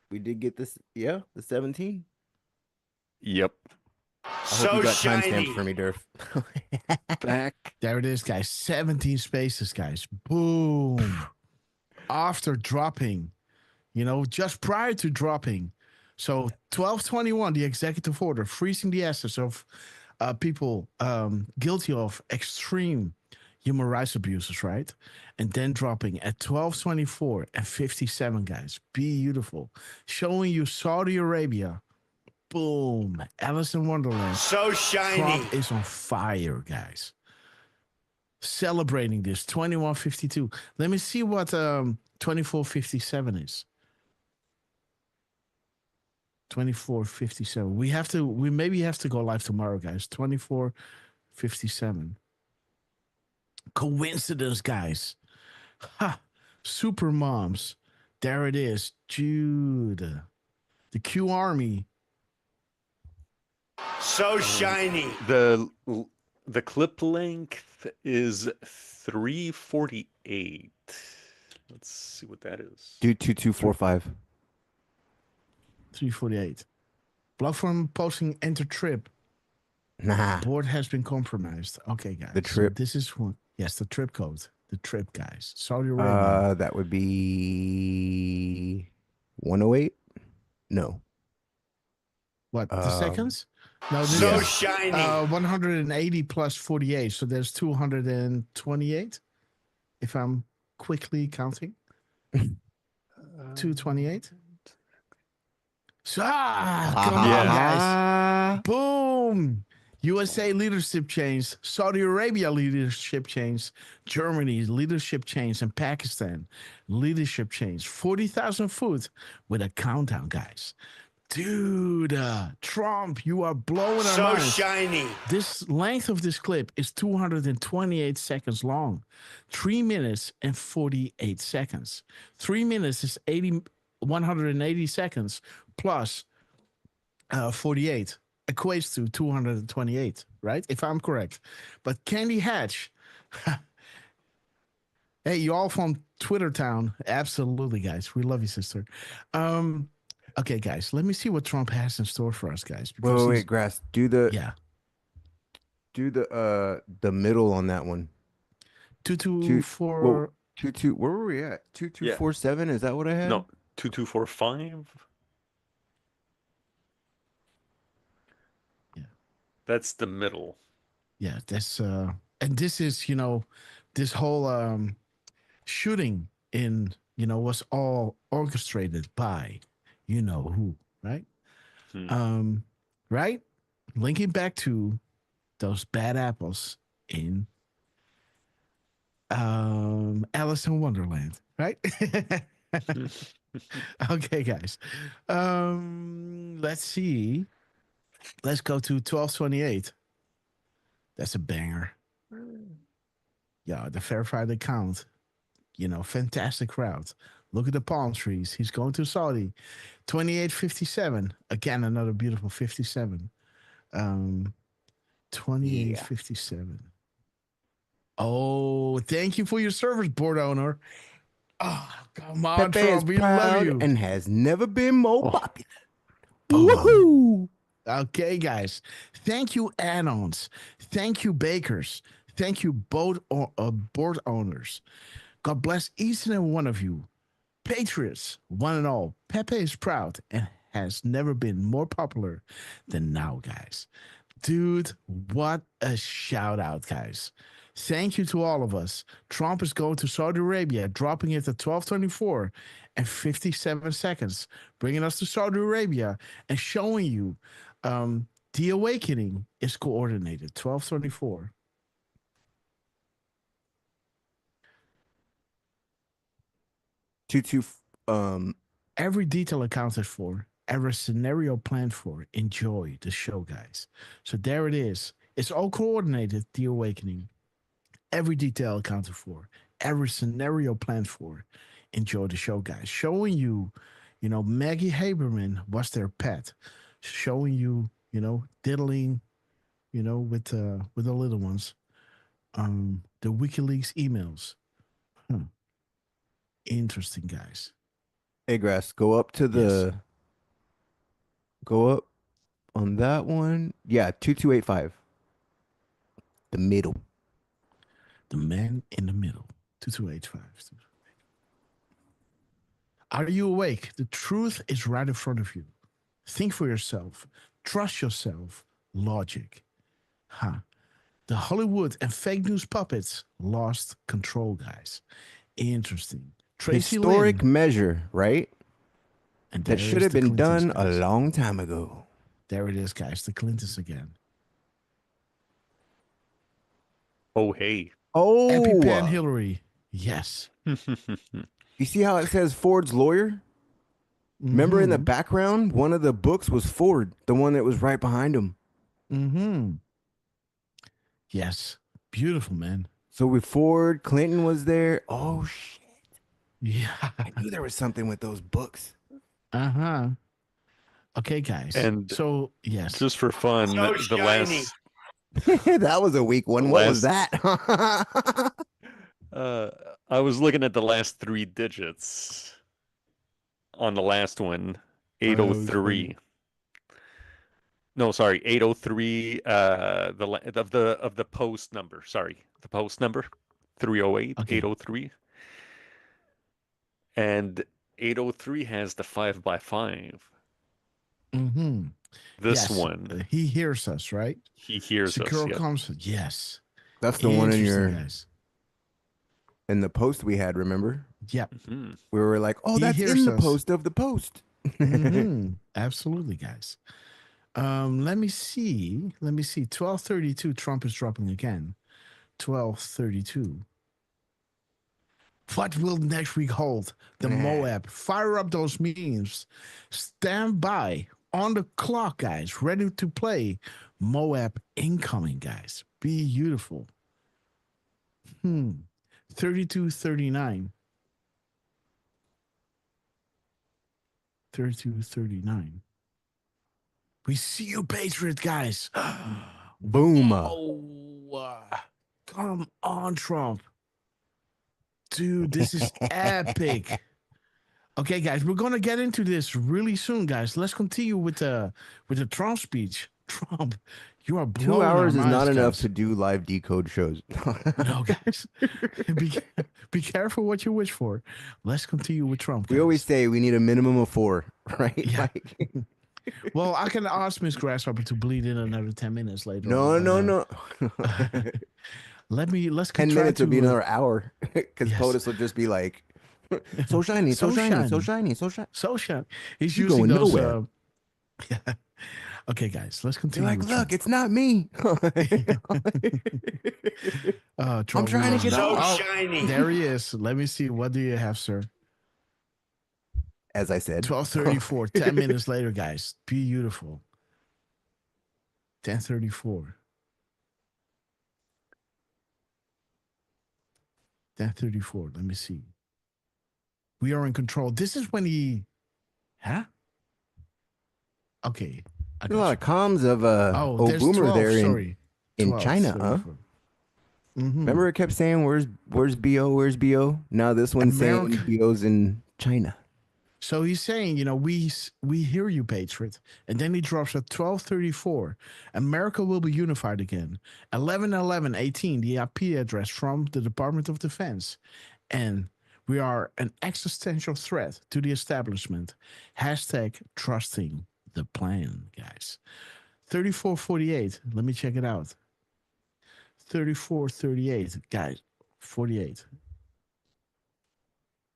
Speaker 7: We did get this. Yeah, the 17.
Speaker 8: Yep.
Speaker 7: I hope you got timestamps for me, Durf.
Speaker 8: Back.
Speaker 1: There it is, guys. 17 spaces, guys. Boom. After dropping, just prior to dropping. So 1221, the executive order, freezing the assets of people guilty of extreme human rights abuses, right? And then dropping at 1224 and 57, guys. Beautiful. Showing you Saudi Arabia. Boom. Alice in Wonderland.
Speaker 5: So shiny.
Speaker 1: Trump is on fire, guys. Celebrating this 2152. Let me see what 2457 is. 2457. We maybe have to go live tomorrow, guys. 2457. Coincidence, guys. Ha. Super moms. There it is. Jude. The Q Army.
Speaker 5: So shiny.
Speaker 8: The clip length is 348. Let's see what that is.
Speaker 7: Do 2245.
Speaker 1: 348. Platform posting enter trip.
Speaker 7: Nah.
Speaker 1: Board has been compromised. Okay, guys.
Speaker 7: The trip.
Speaker 1: So this is one. Yes, the trip code. The trip, guys. Saudi Arabia.
Speaker 7: That would be 108. No.
Speaker 1: What? The seconds? No, this
Speaker 5: So
Speaker 1: is,
Speaker 5: shiny.
Speaker 1: 180 plus 48. So there's 228. If I'm quickly counting. 228. So, come on, guys. Boom. USA leadership change, Saudi Arabia leadership change, Germany leadership change, and Pakistan leadership change. 40,000 foot with a countdown, guys. Dude, Trump, you are blowing our
Speaker 5: So
Speaker 1: minds.
Speaker 5: shiny.
Speaker 1: This length of this clip is 228 seconds long. 3 minutes and 48 seconds. 3 minutes is 180 seconds plus 48. Equates to 228, right? If I'm correct. But Candy Hatch, hey, you all from Twitter Town. Absolutely, guys. We love you, sister. Okay, guys, let me see what Trump has in store for us, guys.
Speaker 7: Wait, Grass. Do the middle on that one.
Speaker 1: 2224.
Speaker 7: 22. Where were we at? 2247. Is that what I had?
Speaker 8: No, 2245. That's the middle.
Speaker 1: Yeah, that's and this is, this whole shooting in, was all orchestrated by who, right? Right? Linking back to those bad apples in Alice in Wonderland, right? Okay, guys. Let's see. Let's go to 1228. That's a banger. Yeah, the verified account. Fantastic crowd. Look at the palm trees. He's going to Saudi. 2857. Again, another beautiful 57. 2857. Oh, thank you for your service, board owner. Oh, come on,
Speaker 7: Pepe is
Speaker 1: Trump. We
Speaker 7: proud
Speaker 1: love you.
Speaker 7: and has never been more popular.
Speaker 1: Woohoo! Okay, guys. Thank you, add-ons. Thank you, bakers. Thank you, board owners. God bless each and every one of you. Patriots, one and all. Pepe is proud and has never been more popular than now, guys. Dude, what a shout out, guys. Thank you to all of us. Trump is going to Saudi Arabia, dropping it at 1224 and 57 seconds, bringing us to Saudi Arabia and showing you the awakening is coordinated. 1224. Every detail accounted for, every scenario planned for. Enjoy the show, guys. So there it is. It's all coordinated, the awakening. Every detail accounted for, every scenario planned for. Enjoy the show, guys. Showing you, Maggie Haberman was their pet. Showing you, diddling, with the little ones. The WikiLeaks emails. Huh. Interesting, guys.
Speaker 7: Hey, Grass, go up to the.
Speaker 1: Yes.
Speaker 7: Go up on that one. Yeah, 2285. The middle.
Speaker 1: The man in the middle. 2285. Are you awake? The truth is right in front of you. Think for yourself. Trust yourself. Logic. The Hollywood and fake news puppets lost control, guys. Interesting. Tracy
Speaker 7: Historic
Speaker 1: Lynn.
Speaker 7: measure, right?
Speaker 1: And
Speaker 7: that should have been done a long time ago.
Speaker 1: There it is, guys. The Clintons again.
Speaker 8: Oh, hey.
Speaker 7: Oh.
Speaker 1: EpiPen Hillary. Yes.
Speaker 7: You see how it says Ford's lawyer? Remember in the background, one of the books was Ford, the one that was right behind him.
Speaker 1: Mm-hmm. Yes. Beautiful, man.
Speaker 7: So with Ford, Clinton was there. Oh, shit.
Speaker 1: Yeah.
Speaker 7: I knew there was something with those books.
Speaker 1: Uh-huh. Okay, guys.
Speaker 8: And
Speaker 1: so, yes.
Speaker 8: Just for fun,
Speaker 5: So
Speaker 8: the
Speaker 5: shiny.
Speaker 8: last...
Speaker 7: That was a weak one. What was that?
Speaker 8: I was looking at the last 3 digits on the last one, 803. No, sorry, 803. Of the post number. Sorry, the post number 308 803, and 803 has the 5x5.
Speaker 1: Mm-hmm.
Speaker 8: This one,
Speaker 1: he hears us, right?
Speaker 8: He hears
Speaker 1: Secure
Speaker 8: us. Yep.
Speaker 1: comes. Yes.
Speaker 7: That's the one in your
Speaker 1: guys.
Speaker 7: In the post we had. Remember?
Speaker 1: Yep.
Speaker 8: Mm-hmm.
Speaker 7: We were like, oh,
Speaker 1: He
Speaker 7: that's
Speaker 1: hears
Speaker 7: in the
Speaker 1: us.
Speaker 7: post of the post.
Speaker 1: Mm-hmm. Absolutely, guys. Let me see. 12:32. Trump is dropping again. 12:32. What will next week hold? The Moab. Fire up those memes. Stand by. On the clock, guys. Ready to play. Moab incoming, guys. Beautiful. 32:39. 32:39. We see you, Patriot, guys.
Speaker 7: Boom.
Speaker 1: Come on, Trump. Dude, this is epic. Okay, guys, we're gonna get into this really soon, guys. Let's continue with the Trump speech. Trump, you are blowing
Speaker 7: 2 hours
Speaker 1: our
Speaker 7: is
Speaker 1: minds,
Speaker 7: not enough
Speaker 1: guys.
Speaker 7: to do live decode shows.
Speaker 1: No, guys. be careful what you wish for. Let's continue with Trump.
Speaker 7: We
Speaker 1: guys.
Speaker 7: always say we need a minimum of 4, right?
Speaker 1: Yeah.
Speaker 7: Like,
Speaker 1: Well, I can ask Miss Grasshopper to bleed in another 10 minutes later.
Speaker 7: no,
Speaker 1: on,
Speaker 7: no,
Speaker 1: but,
Speaker 7: no.
Speaker 1: let's
Speaker 7: 10
Speaker 1: try
Speaker 7: minutes
Speaker 1: to,
Speaker 7: would be another hour because
Speaker 1: yes.
Speaker 7: POTUS will just be like, so shiny, so shiny, so shiny, so shiny.
Speaker 1: So shiny. He's
Speaker 7: You
Speaker 1: using
Speaker 7: going
Speaker 1: those.
Speaker 7: nowhere.
Speaker 1: Yeah. Okay, guys, let's
Speaker 7: You're
Speaker 1: continue.
Speaker 7: like,
Speaker 1: with
Speaker 7: look,
Speaker 1: Trump.
Speaker 7: it's not me.
Speaker 1: Trump,
Speaker 7: I'm trying to get
Speaker 5: So
Speaker 7: off.
Speaker 5: shiny.
Speaker 1: There he is. Let me see. What do you have, sir?
Speaker 7: As I said,
Speaker 1: 12:34. 10 minutes later, guys. Beautiful. 10:34. 10:34. Let me see. We are in control. This is when he, huh? Okay. I
Speaker 7: There's a lot
Speaker 1: got
Speaker 7: of comms of
Speaker 1: there's
Speaker 7: Boomer
Speaker 1: 12,
Speaker 7: there
Speaker 1: sorry.
Speaker 7: in
Speaker 1: 12,
Speaker 7: China, huh?
Speaker 1: 34. Mhm.
Speaker 7: Remember it kept saying, where's BO, where's BO? Now this one's saying
Speaker 1: America-
Speaker 7: BO's in China.
Speaker 1: So he's saying, we hear you, Patriot. And then he drops at 12:34. America will be unified again. 11/11/18, the IP address from the Department of Defense. And we are an existential threat to the establishment. Hashtag trusting the plan, guys. 34:48. Let me check it out. 34:38, guys. 48.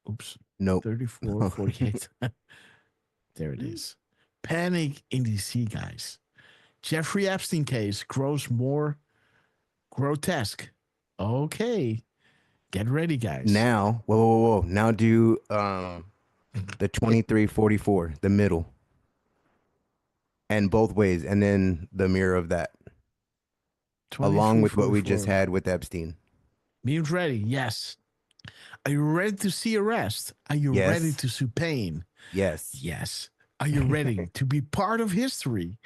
Speaker 1: Oops.
Speaker 7: Nope.
Speaker 1: 34:48. There it is. Panic in DC, guys. Jeffrey Epstein case grows more grotesque. Okay. Get ready, guys.
Speaker 7: Now, whoa. Now do the 2344, the middle. And both ways. And then the mirror of that. Along with what we just
Speaker 1: 23:44.
Speaker 7: had with Epstein.
Speaker 1: Mute ready. Yes. Are you ready to see arrest? Are you ready
Speaker 7: Yes.
Speaker 1: to see pain?
Speaker 7: Yes.
Speaker 1: Yes. Are you ready to be part of history?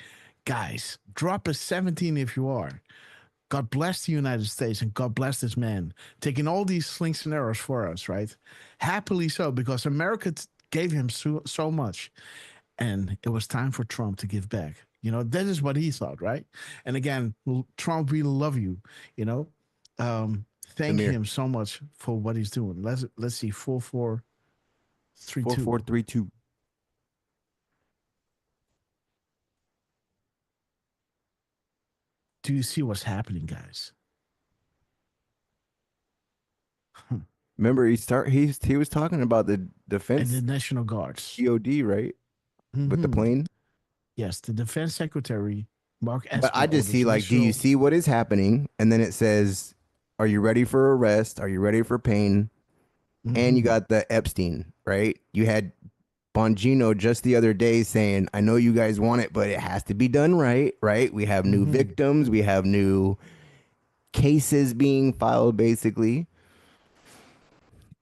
Speaker 1: Guys, drop a 17 if you are. God bless the United States and God bless this man taking all these slings and arrows for us, right? Happily so, because America gave him so much. And it was time for Trump to give back. You know, that is what he thought, right? And again, Trump, we love you. You know, thank
Speaker 7: Amir.
Speaker 1: him so much for what he's doing. Let's see, 4432.
Speaker 7: 4432.
Speaker 1: Do you see what's happening, guys?
Speaker 7: Remember, he was talking about the defense
Speaker 1: And the National Guards.
Speaker 7: DOD, right? With the plane.
Speaker 1: Yes, the Defense Secretary Mark Esper.
Speaker 7: But I just see like, do you see what is happening? And then it says, "Are you ready for arrest? Are you ready for pain?" And you got the Epstein, right? You had Bongino just the other day saying, "I know you guys want it, but it has to be done right, right? We have new victims, we have new cases being filed, basically.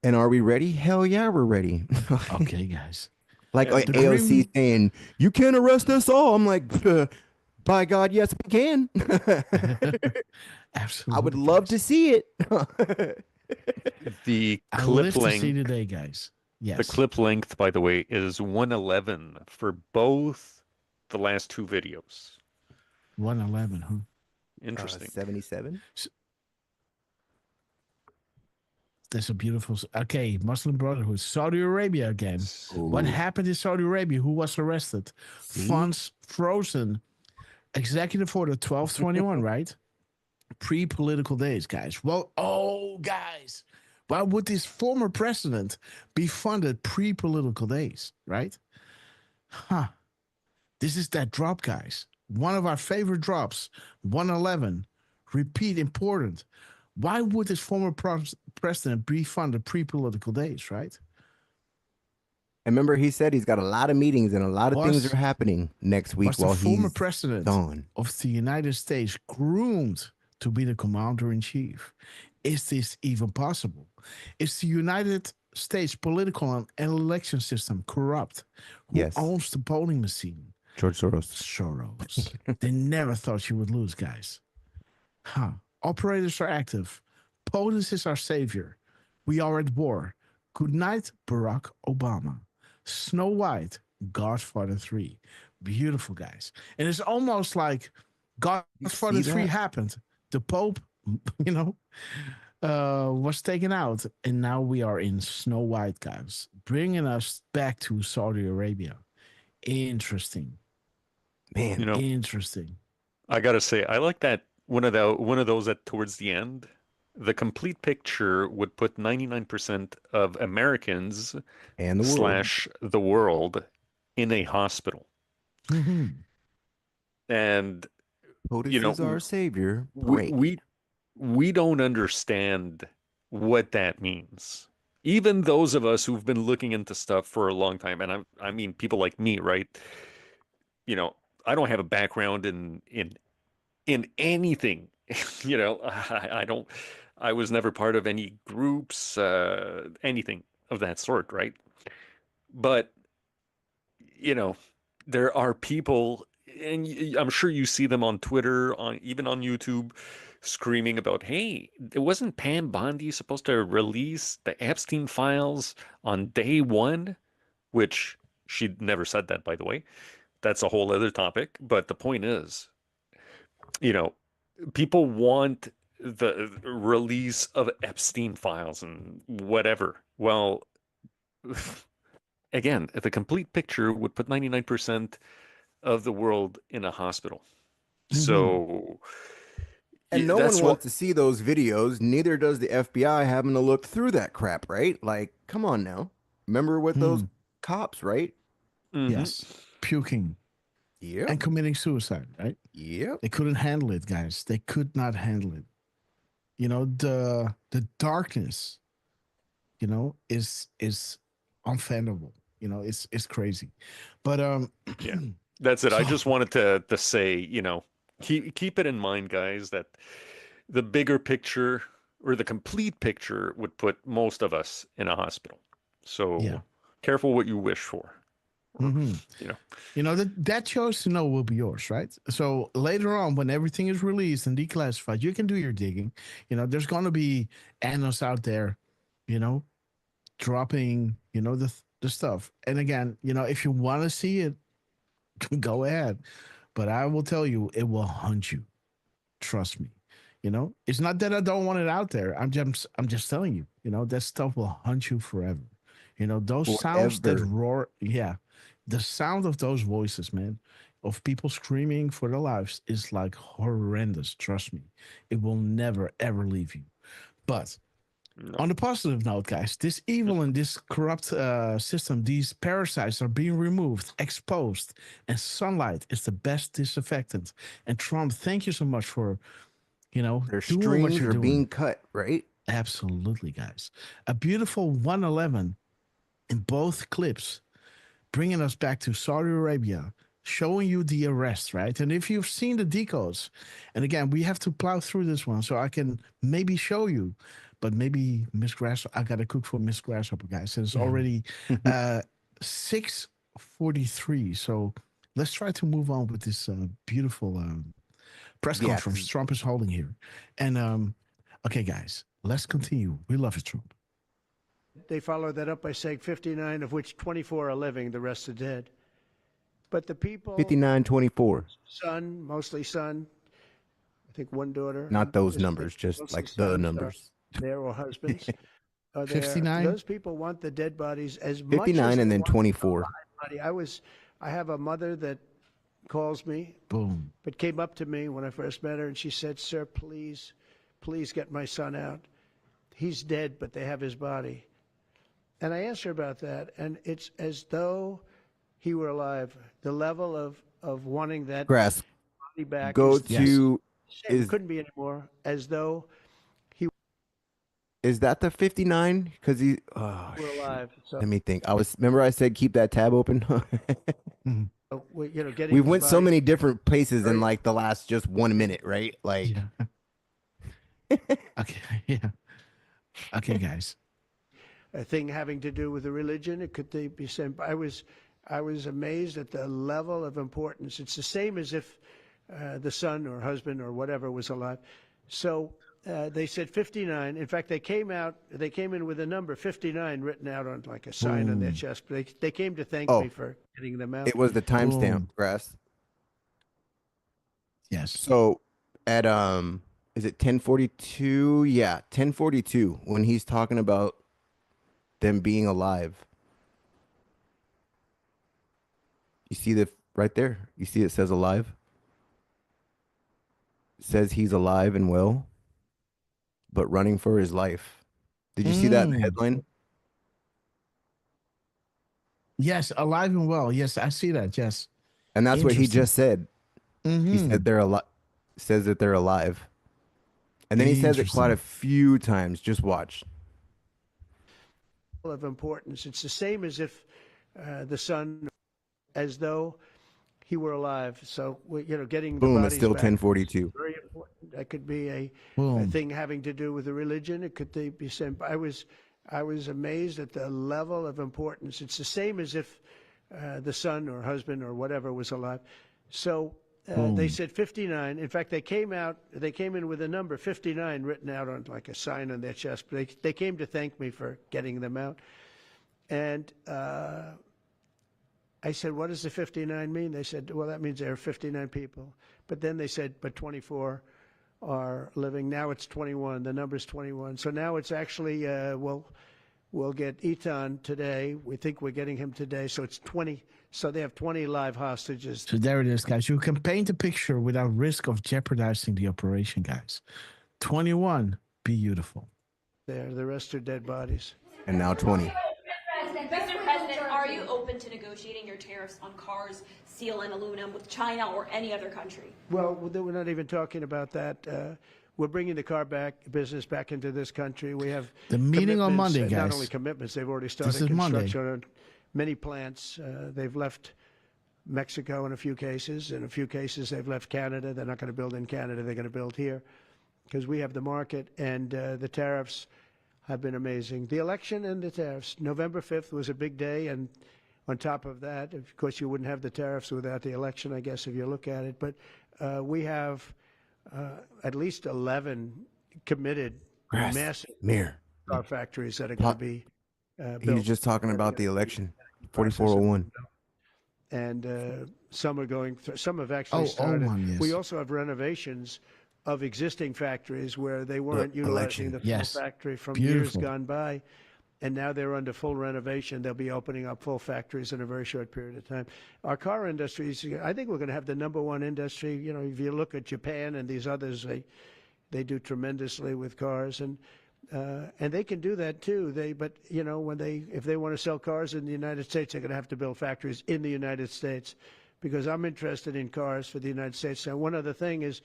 Speaker 7: And are we ready? Hell yeah, we're ready."
Speaker 1: Okay, guys.
Speaker 7: Like AOC saying, "You can't arrest us all." I'm like, by God, yes, we can.
Speaker 1: Absolutely.
Speaker 7: I would love to see it.
Speaker 8: The
Speaker 1: I
Speaker 8: clip
Speaker 1: live to see
Speaker 8: length
Speaker 1: today, guys. Yes.
Speaker 8: The clip length, by the way, is 111 for both the last two videos.
Speaker 1: 111, huh?
Speaker 8: Interesting.
Speaker 7: 77.
Speaker 1: That's a beautiful. Okay, Muslim Brotherhood, Saudi Arabia again. What happened in Saudi Arabia? Who was arrested? Funds frozen. Executive Order 1221, right? Pre-political days, guys. Well, guys, why would this former president be funded pre-political days, right? This is that drop, guys. One of our favorite drops, 111. Repeat, important. Why would this former president be funded pre-political days, right?
Speaker 7: And remember, he said he's got a lot of meetings and a lot of things are happening next week while
Speaker 1: the former
Speaker 7: he's
Speaker 1: president
Speaker 7: gone.
Speaker 1: Of the United States groomed to be the commander-in-chief? Is this even possible? Is the United States political and election system corrupt? Who owns the polling machine?
Speaker 7: George Soros.
Speaker 1: They never thought you would lose, guys. Operators are active. POTUS is our savior. We are at war. Good night, Barack Obama. Snow White, Godfather 3. Beautiful, guys. And it's almost like Godfather 3 happened. The Pope, was taken out. And now we are in Snow White, guys. Bringing us back to Saudi Arabia. Interesting.
Speaker 7: Man,
Speaker 1: interesting.
Speaker 8: I gotta say, I like that one of those that towards the end, the complete picture would put 99% of Americans
Speaker 7: and
Speaker 8: the world in a hospital. And
Speaker 7: POTUS is our savior.
Speaker 8: We don't understand what that means. Even those of us who've been looking into stuff for a long time, and I mean people like me, right? I don't have a background in anything. I was never part of any groups, anything of that sort, right? But there are people, and I'm sure you see them on Twitter, even on YouTube, screaming about, "Hey, it wasn't Pam Bondi supposed to release the Epstein files on day one?" Which she never said that, by the way. That's a whole other topic. But the point is, people want the release of Epstein files and whatever. Well, again, the complete picture would put 99% of the world in a hospital. So,
Speaker 7: and no one wants to see those videos. Neither does the FBI having to look through that crap, right? Like, come on now. Remember with those cops, right?
Speaker 1: Yes. Puking.
Speaker 7: Yeah.
Speaker 1: And committing suicide, right?
Speaker 7: Yeah.
Speaker 1: They couldn't handle it, guys. They could not handle it. The darkness, is unfathomable. It's crazy. But
Speaker 8: yeah. That's it. I just wanted to say, keep it in mind, guys, that the bigger picture or the complete picture would put most of us in a hospital. So
Speaker 1: Yeah.
Speaker 8: careful what you wish for.
Speaker 1: Mm-hmm.
Speaker 8: You know,
Speaker 1: that choice to know will be yours, right? So later on, when everything is released and declassified, you can do your digging. There's going to be analysts out there, dropping, the stuff. And again, if you want to see it, go ahead. But I will tell you, it will hunt you. Trust me. It's not that I don't want it out there. I'm just telling you, that stuff will hunt you forever. Those sounds that
Speaker 7: Forever.
Speaker 1: roar. Yeah. The sound of those voices, man, of people screaming for their lives is like horrendous. Trust me. It will never, ever leave you. But on the positive note, guys, this evil and this corrupt system, these parasites are being removed, exposed, and sunlight is the best disinfectant. And Trump, thank you so much for,
Speaker 7: Their
Speaker 1: doing what
Speaker 7: strings
Speaker 1: you're
Speaker 7: are
Speaker 1: doing.
Speaker 7: being cut, right?
Speaker 1: Absolutely, guys. A beautiful 111 in both clips, bringing us back to Saudi Arabia, showing you the arrest, right? And if you've seen the decodes, and again, we have to plow through this one so I can maybe show you, but maybe Miss Grasshopper, I got to cook for Miss Grasshopper, guys. And it's already 6:43. So let's try to move on with this beautiful press
Speaker 7: Yes.
Speaker 1: conference Trump is holding here. And okay, guys, let's continue. We love you, Trump.
Speaker 4: They followed that up by saying 59, of which 24 are living, the rest are dead. But the people,
Speaker 7: 59-24.
Speaker 4: son, mostly son, I think one daughter.
Speaker 7: Not those
Speaker 4: This-
Speaker 7: numbers, just
Speaker 4: mostly
Speaker 7: like the
Speaker 4: sons are
Speaker 7: numbers.
Speaker 4: There or husbands. Are there.
Speaker 1: 59?
Speaker 4: Those people want the dead bodies as much
Speaker 7: 59
Speaker 4: as
Speaker 7: and
Speaker 4: they
Speaker 7: then
Speaker 4: want the
Speaker 7: 24.
Speaker 4: alive body. I have a mother that calls me,
Speaker 1: Boom.
Speaker 4: but came up to me when I first met her, and she said, "Sir, please get my son out. He's dead, but they have his body." And I asked her about that, and it's as though he were alive. The level of wanting that
Speaker 7: Grass.
Speaker 4: body back
Speaker 7: Go
Speaker 4: is
Speaker 7: to
Speaker 4: it couldn't be anymore. As though
Speaker 7: is that the 59? Because he
Speaker 4: we're
Speaker 7: shoot.
Speaker 4: alive. So
Speaker 7: Let me think. Remember I said keep that tab open.
Speaker 4: we, getting
Speaker 7: We
Speaker 4: his
Speaker 7: went so
Speaker 4: body-
Speaker 7: many different places in like the last just 1 minute, right? Like
Speaker 1: Okay. Yeah. Okay, guys.
Speaker 4: a thing having to do with the religion. It could be sent. I was amazed at the level of importance. It's the same as if the son or husband or whatever was alive. So they said 59. In fact, they came in with a number 59 written out on like a sign on their chest. But they came to thank me for getting them out.
Speaker 7: it was the timestamp, Grass.
Speaker 1: Yes.
Speaker 7: So at is it 10:42? Yeah, 10:42 when he's talking about them being alive. You see the right there? You see it says alive? It says he's alive and well, but running for his life. Did you see that in the headline?
Speaker 1: Yes, alive and well. Yes, I see that. Yes.
Speaker 7: And that's what he
Speaker 1: Interesting.
Speaker 7: just said. He said they're alive. Says that they're alive. And then he says it quite a few times. Just watch.
Speaker 4: Of importance. It's the same as if the son, as though he were alive. So getting the
Speaker 7: Boom,
Speaker 4: bodies
Speaker 7: it's still
Speaker 4: back
Speaker 7: 10:42.
Speaker 4: Very important. That could be a
Speaker 1: Boom.
Speaker 4: thing having to do with the religion. It could be sent. I was amazed at the level of importance. It's the same as if the son or husband or whatever was alive. So they said 59. In fact, they came in with a number 59 written out on like a sign on their chest. But they came to thank me for getting them out. And I said, what does the 59 mean? They said, well, that means there are 59 people. But then they said, but 24 are living. Now it's 21. The number's 21. So now it's actually, we'll get Etan today. We think we're getting him today. So it's 20. So they have 20 live hostages.
Speaker 1: So there it is, guys. You can paint a picture without risk of jeopardizing the operation, guys. 21, beautiful.
Speaker 4: There, the rest are dead bodies.
Speaker 7: And now 20.
Speaker 15: Mr. President, are you open to negotiating your tariffs on cars, steel, and aluminum with China or any other country?
Speaker 4: Well, we're not even talking about that. We're bringing the business back into this country. We have
Speaker 1: the meeting on
Speaker 4: commitments,
Speaker 1: Monday, guys.
Speaker 4: Not only commitments, they've already started
Speaker 1: This is
Speaker 4: construction
Speaker 1: Monday.
Speaker 4: on many plants. They've left Mexico in a few cases. In a few cases, they've left Canada. They're not going to build in Canada. They're going to build here. because we have the market, and the tariffs have been amazing. The election and the tariffs. November 5th was a big day, and on top of that, of course, you wouldn't have the tariffs without the election, I guess, if you look at it. But we have at least 11 committed massive car factories that are going to be built.
Speaker 7: He was just talking about the election, 4401.
Speaker 4: And some are going through, some have actually started.
Speaker 1: Yes.
Speaker 4: We also have renovations of existing factories where they weren't utilizing the full factory from years gone by. And now they're under full renovation. They'll be opening up full factories in a very short period of time. Our car industries, I think we're going to have the #1 industry. You know, if you look at Japan and these others, they do tremendously with cars, and they can do that too. But you know, if they want to sell cars in the United States, they're going to have to build factories in the United States, because I'm interested in cars for the United States. Now, one other thing is,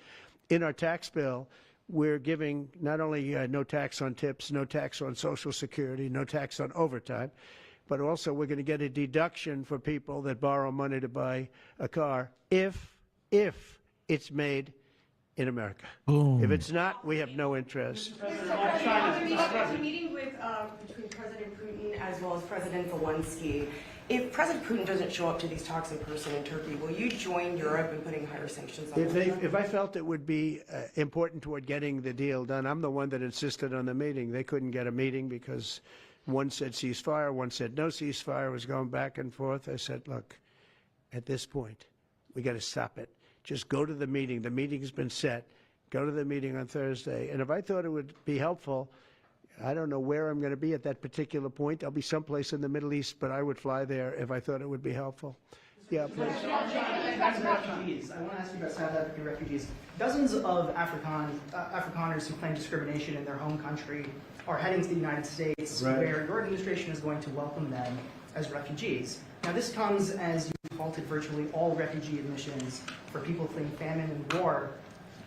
Speaker 4: in our tax bill, we're giving not only no tax on tips, no tax on Social Security, no tax on overtime, but also we're going to get a deduction for people that borrow money to buy a car if it's made in America. If it's not, we have no interest.
Speaker 13: A meeting with between President Putin as well as President Zelensky. If President Putin doesn't show up to these talks in person in Turkey, will you join Europe in putting higher sanctions on Russia?
Speaker 4: If I felt it would be important toward getting the deal done, I'm the one that insisted on the meeting. They couldn't get a meeting because one said ceasefire, one said no ceasefire. It was going back and forth. I said, look, at this point, we got to stop it. Just go to the meeting. The meeting's been set. Go to the meeting on Thursday. And if I thought it would be helpful, I don't know where I'm going to be at that particular point. I'll be someplace in the Middle East, but I would fly there if I thought it would be helpful. Yeah, please.
Speaker 16: Back to refugees. I want to ask you about South African refugees. Dozens of Afrikaners who claim discrimination in their home country are heading to the United States, where your administration is going to welcome them as refugees. Now, this comes as you've halted virtually all refugee admissions for people fleeing famine and war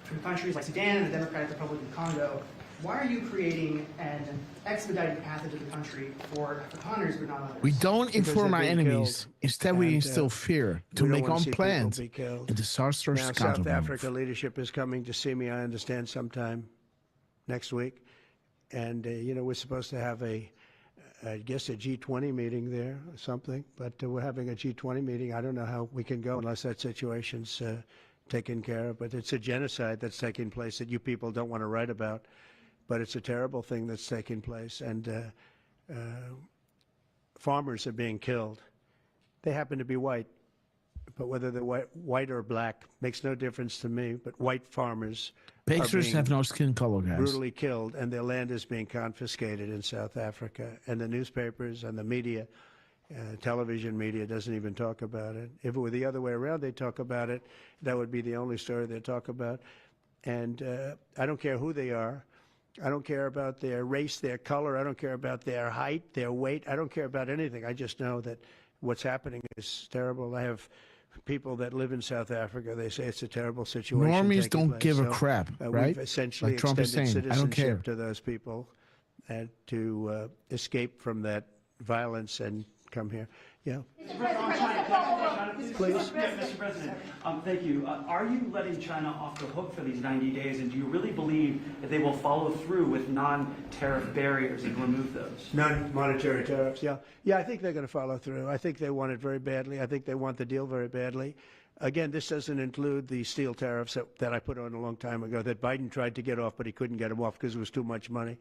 Speaker 16: from countries like Sudan and the Democratic Republic of Congo. Why are you creating an expedited path into the country for Afrikaners but not others?
Speaker 1: We don't inform our enemies. Instead, we instill fear to make on plans and disastrous
Speaker 4: Now, South Africa leadership is coming to see me, I understand, sometime next week. And, you know, we're supposed to have I guess, a G20 meeting there or something. But we're having a G20 meeting. I don't know how we can go unless that situation's taken care of. But it's a genocide that's taking place that you people don't want to write about. But it's a terrible thing that's taking place, and farmers are being killed. They happen to be white, but whether they're white or black makes no difference to me. But white farmers
Speaker 1: Bakers have no skin color, guys.
Speaker 4: Brutally killed, and their land is being confiscated in South Africa. And the newspapers and the media, television media, doesn't even talk about it. If it were the other way around, they'd talk about it. That would be the only story they'd talk about. And I don't care who they are. I don't care about their race, their color. I don't care about their height, their weight. I don't care about anything. I just know that what's happening is terrible. I have people that live in South Africa. They say it's a terrible situation.
Speaker 1: Normies don't give a crap, right?
Speaker 4: We've essentially
Speaker 1: like Trump
Speaker 4: extended
Speaker 1: is saying, I don't care.
Speaker 4: citizenship to those people and to escape from that violence and come here. Yeah.
Speaker 17: Please. Mr. President, thank you. Are you letting China off the hook for these 90 days, and do you really believe that they will follow through with non-tariff barriers and remove those?
Speaker 4: Non-monetary tariffs, yeah. Yeah, I think they're going to follow through. I think they want it very badly. I think they want the deal very badly. Again, this doesn't include the steel tariffs that I put on a long time ago that Biden tried to get off, but he couldn't get them off because it was too much money.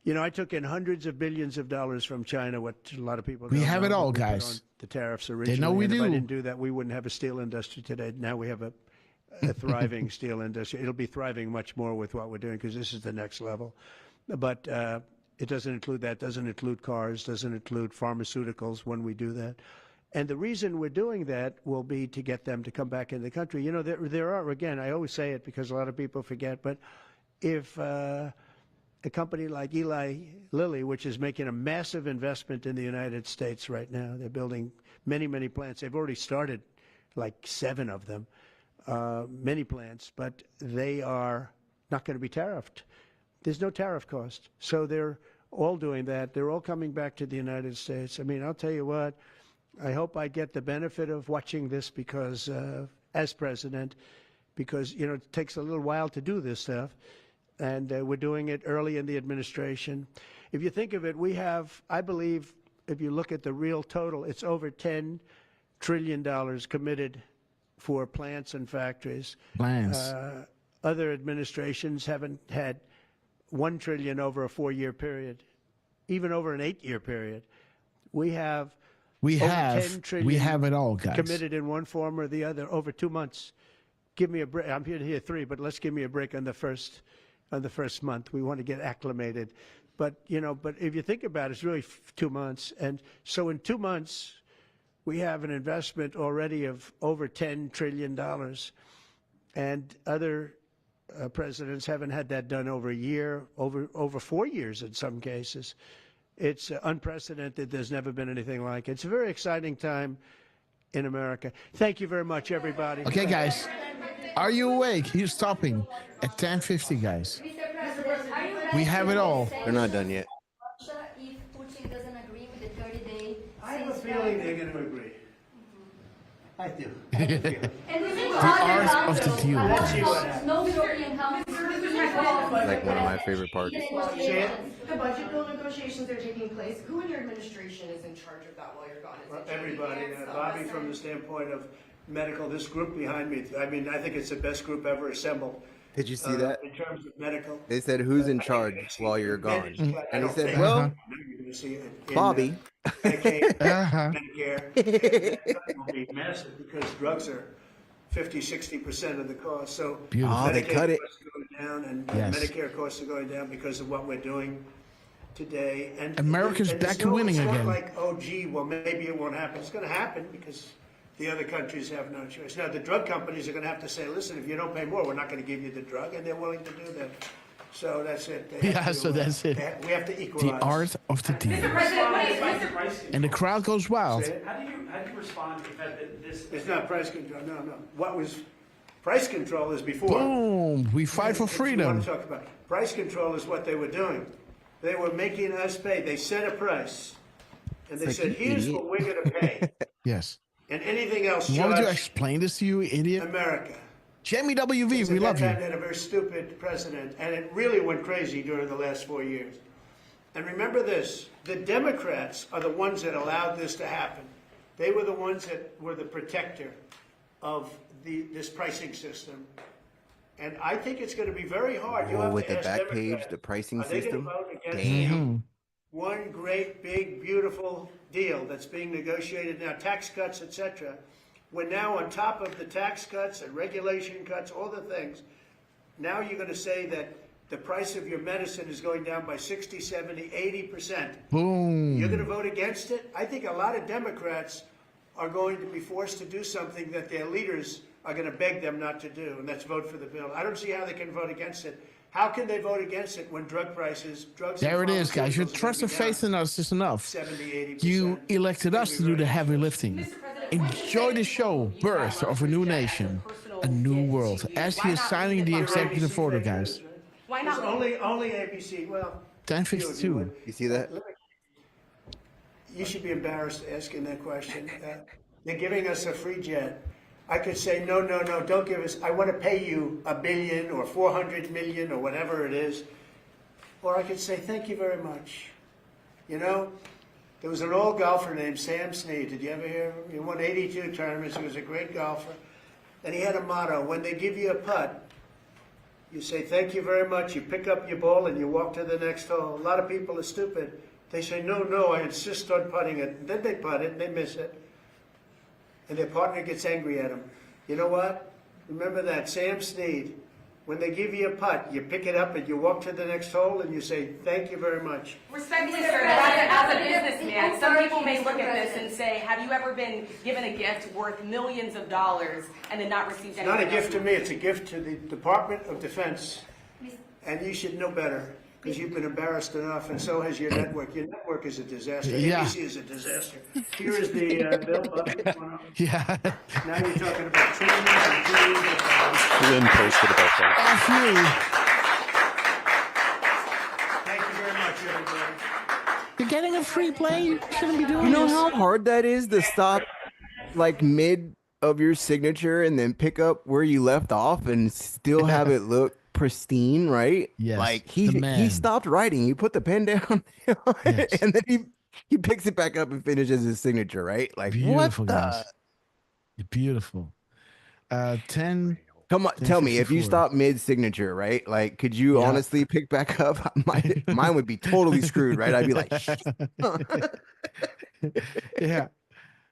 Speaker 4: You know, I took in hundreds of billions of dollars from China, what a lot of people don't
Speaker 1: We have
Speaker 4: know,
Speaker 1: it all,
Speaker 4: we put
Speaker 1: guys.
Speaker 4: on the tariffs originally.
Speaker 1: They know we
Speaker 4: and
Speaker 1: do.
Speaker 4: If I didn't do that, we wouldn't have a steel industry today. Now we have a thriving steel industry. It'll be thriving much more with what we're doing because this is the next level. But it doesn't include that, doesn't include cars, doesn't include pharmaceuticals when we do that. And the reason we're doing that will be to get them to come back in the country. You know, there are, again, I always say it because a lot of people forget, but if a company like Eli Lilly, which is making a massive investment in the United States right now, they're building many, many plants. They've already started like 7 of them, many plants, but they are not going to be tariffed. There's no tariff cost. So they're all doing that. They're all coming back to the United States. I mean, I'll tell you what, I hope I get the benefit of watching this because, as president, because, you know, it takes a little while to do this stuff. and we're doing it early in the administration. If you think of it, we have, I believe, if you look at the real total, it's over $10 trillion committed for plants and factories.
Speaker 1: Plants.
Speaker 4: Other administrations haven't had $1 trillion over a 4-year period, even over an 8-year period. We have over $10 trillion
Speaker 1: it all, guys.
Speaker 4: committed in one form or the other over 2 months. Give me a break. I'm here to hear 3, but let's give me a break on the first month. We want to get acclimated. But but if you think about it, it's really 2 months. And so in 2 months, we have an investment already of over $10 trillion. And other presidents haven't had that done over a year, over 4 years in some cases. It's unprecedented. There's never been anything like it. It's a very exciting time in America. Thank you very much, everybody.
Speaker 1: Okay, guys. Are you awake? He's stopping at 10:50, guys. We have it all.
Speaker 7: They're not done yet.
Speaker 14: If Putin doesn't agree with the 30-day
Speaker 4: I have a feeling they're going to agree. I do.
Speaker 14: The
Speaker 1: art of the deal, guys.
Speaker 14: No European countries.
Speaker 7: Like one of my favorite parts.
Speaker 18: The budget bill negotiations are taking place. Who in your administration is in charge of that while you're gone? Is it
Speaker 4: Everybody.
Speaker 18: Vance,
Speaker 4: Bobby, from the standpoint of medical, this group behind me, I mean, I think it's the best group ever assembled.
Speaker 7: Did you see that?
Speaker 4: In terms of medical.
Speaker 7: They said, who's in charge while you're gone?
Speaker 4: I
Speaker 7: And he
Speaker 4: don't
Speaker 7: said,
Speaker 4: think-
Speaker 7: well,
Speaker 4: Now you're going to see it in,
Speaker 7: Bobby.
Speaker 4: Medicaid, Medicare. Will be massive because drugs are 50-60% of the cost. So
Speaker 1: Beautiful.
Speaker 7: Oh, they
Speaker 4: Medicaid
Speaker 7: cut it.
Speaker 4: costs are going down, and
Speaker 1: Yes.
Speaker 4: Medicare costs are going down because of what we're doing today. And
Speaker 1: America's
Speaker 4: and
Speaker 1: back
Speaker 4: it's
Speaker 1: to winning
Speaker 4: it's not
Speaker 1: again.
Speaker 4: like, oh, gee, well, maybe it won't happen. It's going to happen because the other countries have no choice. Now, the drug companies are going to have to say, listen, if you don't pay more, we're not going to give you the drug, and they're willing to do that. So that's it. They have
Speaker 1: Yeah,
Speaker 4: to,
Speaker 1: so that's it.
Speaker 4: We have to
Speaker 1: The
Speaker 4: equalize.
Speaker 1: art of the deal. And the crowd goes wild.
Speaker 17: How do you respond to the fact that this?
Speaker 4: It's not price control. No. What was price control is before.
Speaker 1: Boom. We fight for
Speaker 4: That's what we want
Speaker 1: freedom.
Speaker 4: to talk about. Price control is what they were doing. They were making us pay. They set a price, and they
Speaker 1: Like,
Speaker 4: said,
Speaker 1: you
Speaker 4: "Here's
Speaker 1: idiot."
Speaker 4: what we're going to pay,
Speaker 1: Yes.
Speaker 4: and anything else,
Speaker 1: You want me to
Speaker 4: charge
Speaker 1: explain this to you, idiot?
Speaker 4: America."
Speaker 1: Jamie WV, we
Speaker 4: At
Speaker 1: love
Speaker 4: that time,
Speaker 1: you.
Speaker 4: they had a very stupid president, and it really went crazy during the last 4 years. And remember this, the Democrats are the ones that allowed this to happen. They were the ones that were the protector of this pricing system. And I think it's going to be very hard. You'll
Speaker 7: Oh,
Speaker 4: have
Speaker 7: with
Speaker 4: to
Speaker 7: the
Speaker 4: ask
Speaker 7: back page,
Speaker 4: Democrats,
Speaker 7: the pricing
Speaker 4: are they gonna
Speaker 7: system.
Speaker 4: vote against
Speaker 7: Damn.
Speaker 4: one great, big, beautiful deal that's being negotiated now, tax cuts, etc. We're now on top of the tax cuts and regulation cuts, all the things. Now you're going to say that the price of your medicine is going down by 60, 70, 80%.
Speaker 1: Boom.
Speaker 4: You're going to vote against it? I think a lot of Democrats are going to be forced to do something that their leaders are going to beg them not to do, and that's vote for the bill. I don't see how they can vote against it. How can they vote against it when drugs
Speaker 1: There
Speaker 4: and
Speaker 1: it is, guys. Your
Speaker 4: pharmaceuticals are
Speaker 1: trust
Speaker 4: gonna
Speaker 1: and
Speaker 4: be
Speaker 1: faith
Speaker 4: down
Speaker 1: in us is enough.
Speaker 4: 70, 80%?
Speaker 1: You elected us to do the heavy lifting. Enjoy the show, Birth of a New Nation, a New World, as he is signing the executive order, guys.
Speaker 13: Why
Speaker 4: It's
Speaker 13: not?
Speaker 4: only ABC. Well,
Speaker 1: 10:52.
Speaker 7: You see that?
Speaker 4: you should be embarrassed asking that question. They're giving us a free jet. I could say, no, don't give us. I want to pay you $1 billion or 400 million or whatever it is. Or I could say, thank you very much. You know, there was an old golfer named Sam Snead. Did you ever hear him? He won 82 tournaments. He was a great golfer. And he had a motto: when they give you a putt, you say, thank you very much. You pick up your ball and you walk to the next hole. A lot of people are stupid. They say, no, I insist on putting it. And then they putt it and they miss it. And their partner gets angry at them. You know what? Remember that, Sam Snead. When they give you a putt, you pick it up and you walk to the next hole and you say, thank you very much.
Speaker 13: Respectfully, sir, as a businessman, some people may look at this and say, have you ever been given a gift worth millions of dollars and then not received
Speaker 4: It's
Speaker 13: anything?
Speaker 4: not a gift to me, it's a gift to the Department of Defense. And you should know better, because you've been embarrassed enough, and so has your network. Your network is a disaster.
Speaker 1: Yeah.
Speaker 4: ABC is a disaster. Here is the bill.
Speaker 1: Yeah.
Speaker 4: Now you're talking about trillions and trillions of dollars.
Speaker 8: Lynn posted about that.
Speaker 4: Thank you very much, everybody.
Speaker 1: You're getting a free play. You shouldn't be doing
Speaker 7: You know
Speaker 1: this.
Speaker 7: how hard that is to stop like mid of your signature and then pick up where you left off and still have it look pristine, right?
Speaker 1: Yes,
Speaker 7: Like
Speaker 1: the
Speaker 7: he
Speaker 1: man.
Speaker 7: stopped writing. He put the pen down,
Speaker 1: Yes.
Speaker 7: and then he picks it back up and finishes his signature, right? Like what
Speaker 1: Beautiful,
Speaker 7: the?
Speaker 1: guys. Beautiful. 10,
Speaker 7: Come on, tell me if you
Speaker 1: 10:54.
Speaker 7: stop mid signature, right? Like, could you
Speaker 1: Yeah.
Speaker 7: honestly pick back up? Mine would be totally screwed, right? I'd be like, shit.
Speaker 1: Yeah.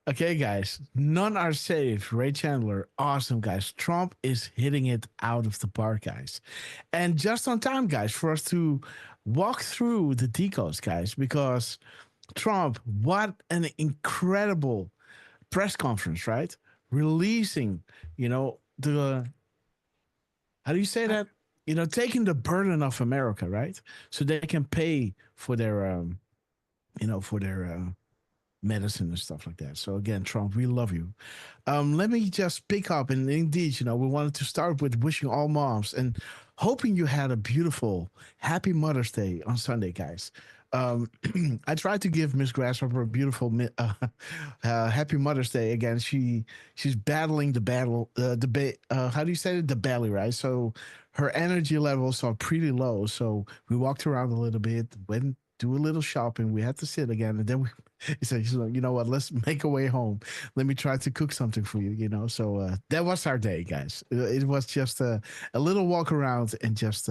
Speaker 1: Okay, guys. None are safe. Ray Chandler. Awesome, guys. Trump is hitting it out of the park, guys. And just on time, guys, for us to walk through the decodes, guys, because Trump, what an incredible press conference, right? Releasing, the how do you say that? Taking the burden of America, right? So they can pay for their medicine and stuff like that. So again, Trump, we love you. Let me just pick up, and indeed, we wanted to start with wishing all moms and hoping you had a beautiful, happy Mother's Day on Sunday, guys. I tried to give Miss Grasshopper a beautiful happy Mother's Day. Again, she's battling the battle, how do you say it? The belly, right? So her energy levels are pretty low. So we walked around a little bit, went do a little shopping. We had to sit again, and then he said, "You know what? Let's make our way home. Let me try to cook something for you." So that was our day, guys. It was just a little walk around and just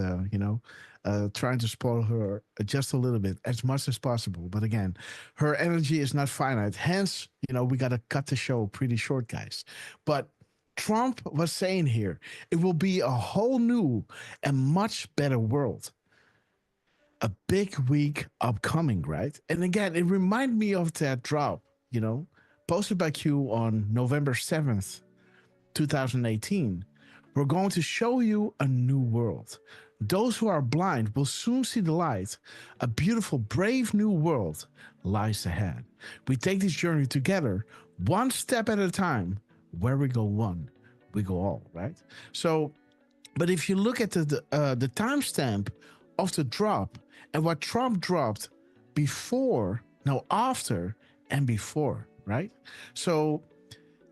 Speaker 1: trying to spoil her just a little bit, as much as possible. But again, her energy is not finite. Hence, we got to cut the show pretty short, guys. But Trump was saying here, it will be a whole new and much better world. A big week upcoming, right? And again, it reminded me of that drop, posted by Q on November 7th, 2018. We're going to show you a new world. Those who are blind will soon see the light. A beautiful, brave new world lies ahead. We take this journey together, one step at a time. Where we go one, we go all, right? So, but if you look at the timestamp of the drop and what Trump dropped after and before, right? So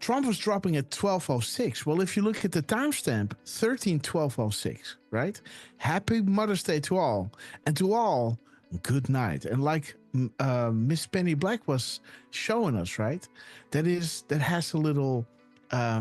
Speaker 1: Trump was dropping at 12:06. Well, if you look at the timestamp, 13/12/06, right? Happy Mother's Day to all, and to all, good night. And like Miss Penny Black was showing us, right? That has a little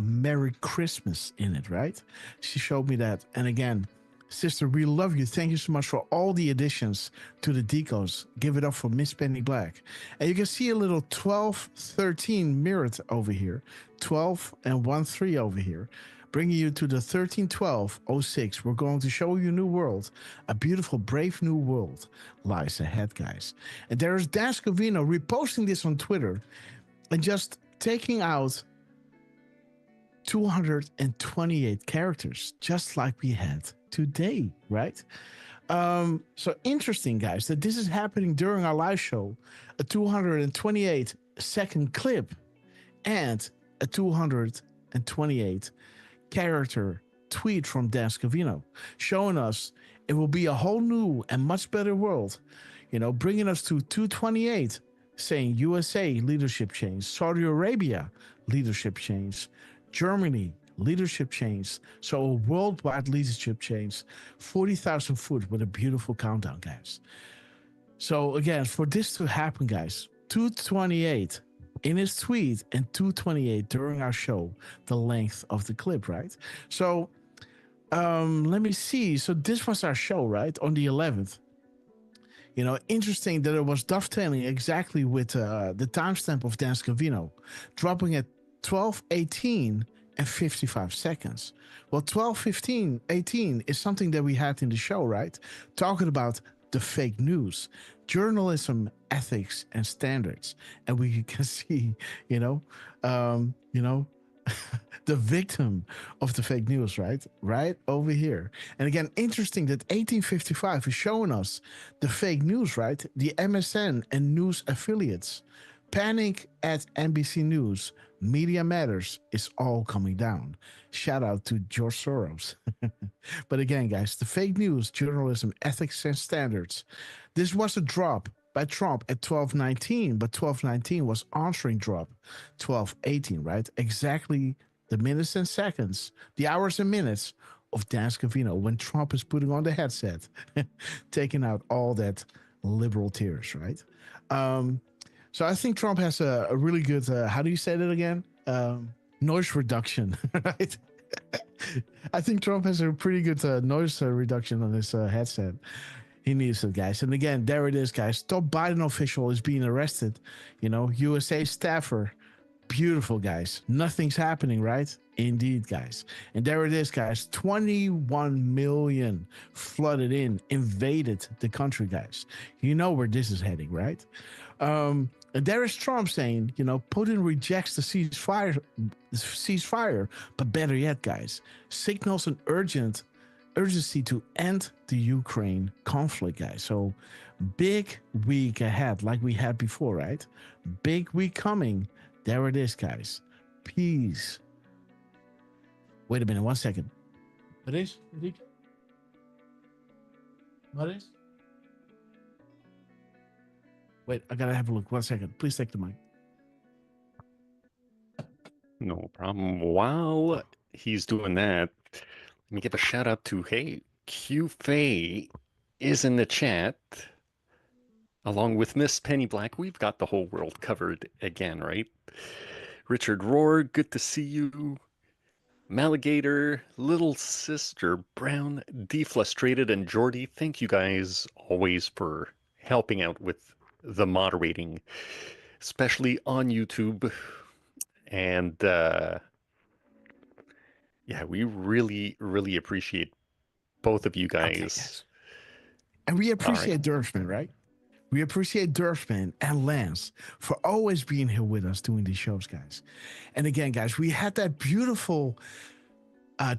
Speaker 1: Merry Christmas in it, right? She showed me that, and again, sister, we love you. Thank you so much for all the additions to the decodes. Give it up for Miss Penny Black. And you can see a little 1213 mirrored over here, 12 and 13 over here, bringing you to the 13/12/06. We're going to show you a new world. A beautiful, brave new world lies ahead, guys. And there's Dan Scavino reposting this on Twitter and just taking out 228 characters, just like we had today, right? So interesting, guys, that this is happening during our live show. A 228-second clip and a 228 character tweet from Dan Scavino showing us it will be a whole new and much better world, bringing us to 228, saying USA leadership change, Saudi Arabia leadership change, Germany leadership change. So a worldwide leadership change, 40,000 foot with a beautiful countdown, guys. So again, for this to happen, guys, 228 in his tweet and 228 during our show, the length of the clip, right? So let me see. So this was our show, right? On the 11th. Interesting that it was dovetailing exactly with the timestamp of Dan Scavino, dropping at 12:18 and 55 seconds. Well, 12:18 is something that we had in the show, right? Talking about the fake news, journalism, ethics, and standards. And we can see, the victim of the fake news, right? Right over here. And again, interesting that 1855 is showing us the fake news, right? The MSN and news affiliates. Panic at NBC News. Media Matters is all coming down. Shout out to George Soros. But again, guys, the fake news, journalism, ethics, and standards. This was a drop by Trump at 12:19, but 12:19 was answering drop 12:18, right? Exactly the minutes and seconds, the hours and minutes of Dan Scavino when Trump is putting on the headset, taking out all that liberal tears, right? So I think Trump has a really good, how do you say that again? Noise reduction, right? I think Trump has a pretty good noise reduction on his headset. He needs it, guys. And again, there it is, guys. Top Biden official is being arrested. You know, USA staffer. Beautiful, guys. Nothing's happening, right? Indeed, guys. And there it is, guys. 21 million flooded in, invaded the country, guys. You know where this is heading, right? And there is Trump saying, you know, Putin rejects the ceasefire, but better yet, guys, signals an urgency to end the Ukraine conflict, guys. So big week ahead, like we had before, right? Big week coming. There it is, guys. Peace. Wait a minute, 1 second. What is? What is? Wait, I gotta have a look. 1 second. Please take the mic.
Speaker 8: No problem. While he's doing that, let me give a shout out to, hey, Q Fay is in the chat. Along with Miss Penny Black, we've got the whole world covered again, right? Richard Rohr, good to see you. Maligator, Little Sister Brown, Deflustrated, and Jordy, thank you guys always for helping out with the moderating, especially on YouTube. And yeah, we really, really appreciate both of you guys.
Speaker 1: Okay, yes. And we appreciate Durfman, right? We appreciate Durfman and Lance for always being here with us doing these shows, guys. And again, guys, we had that beautiful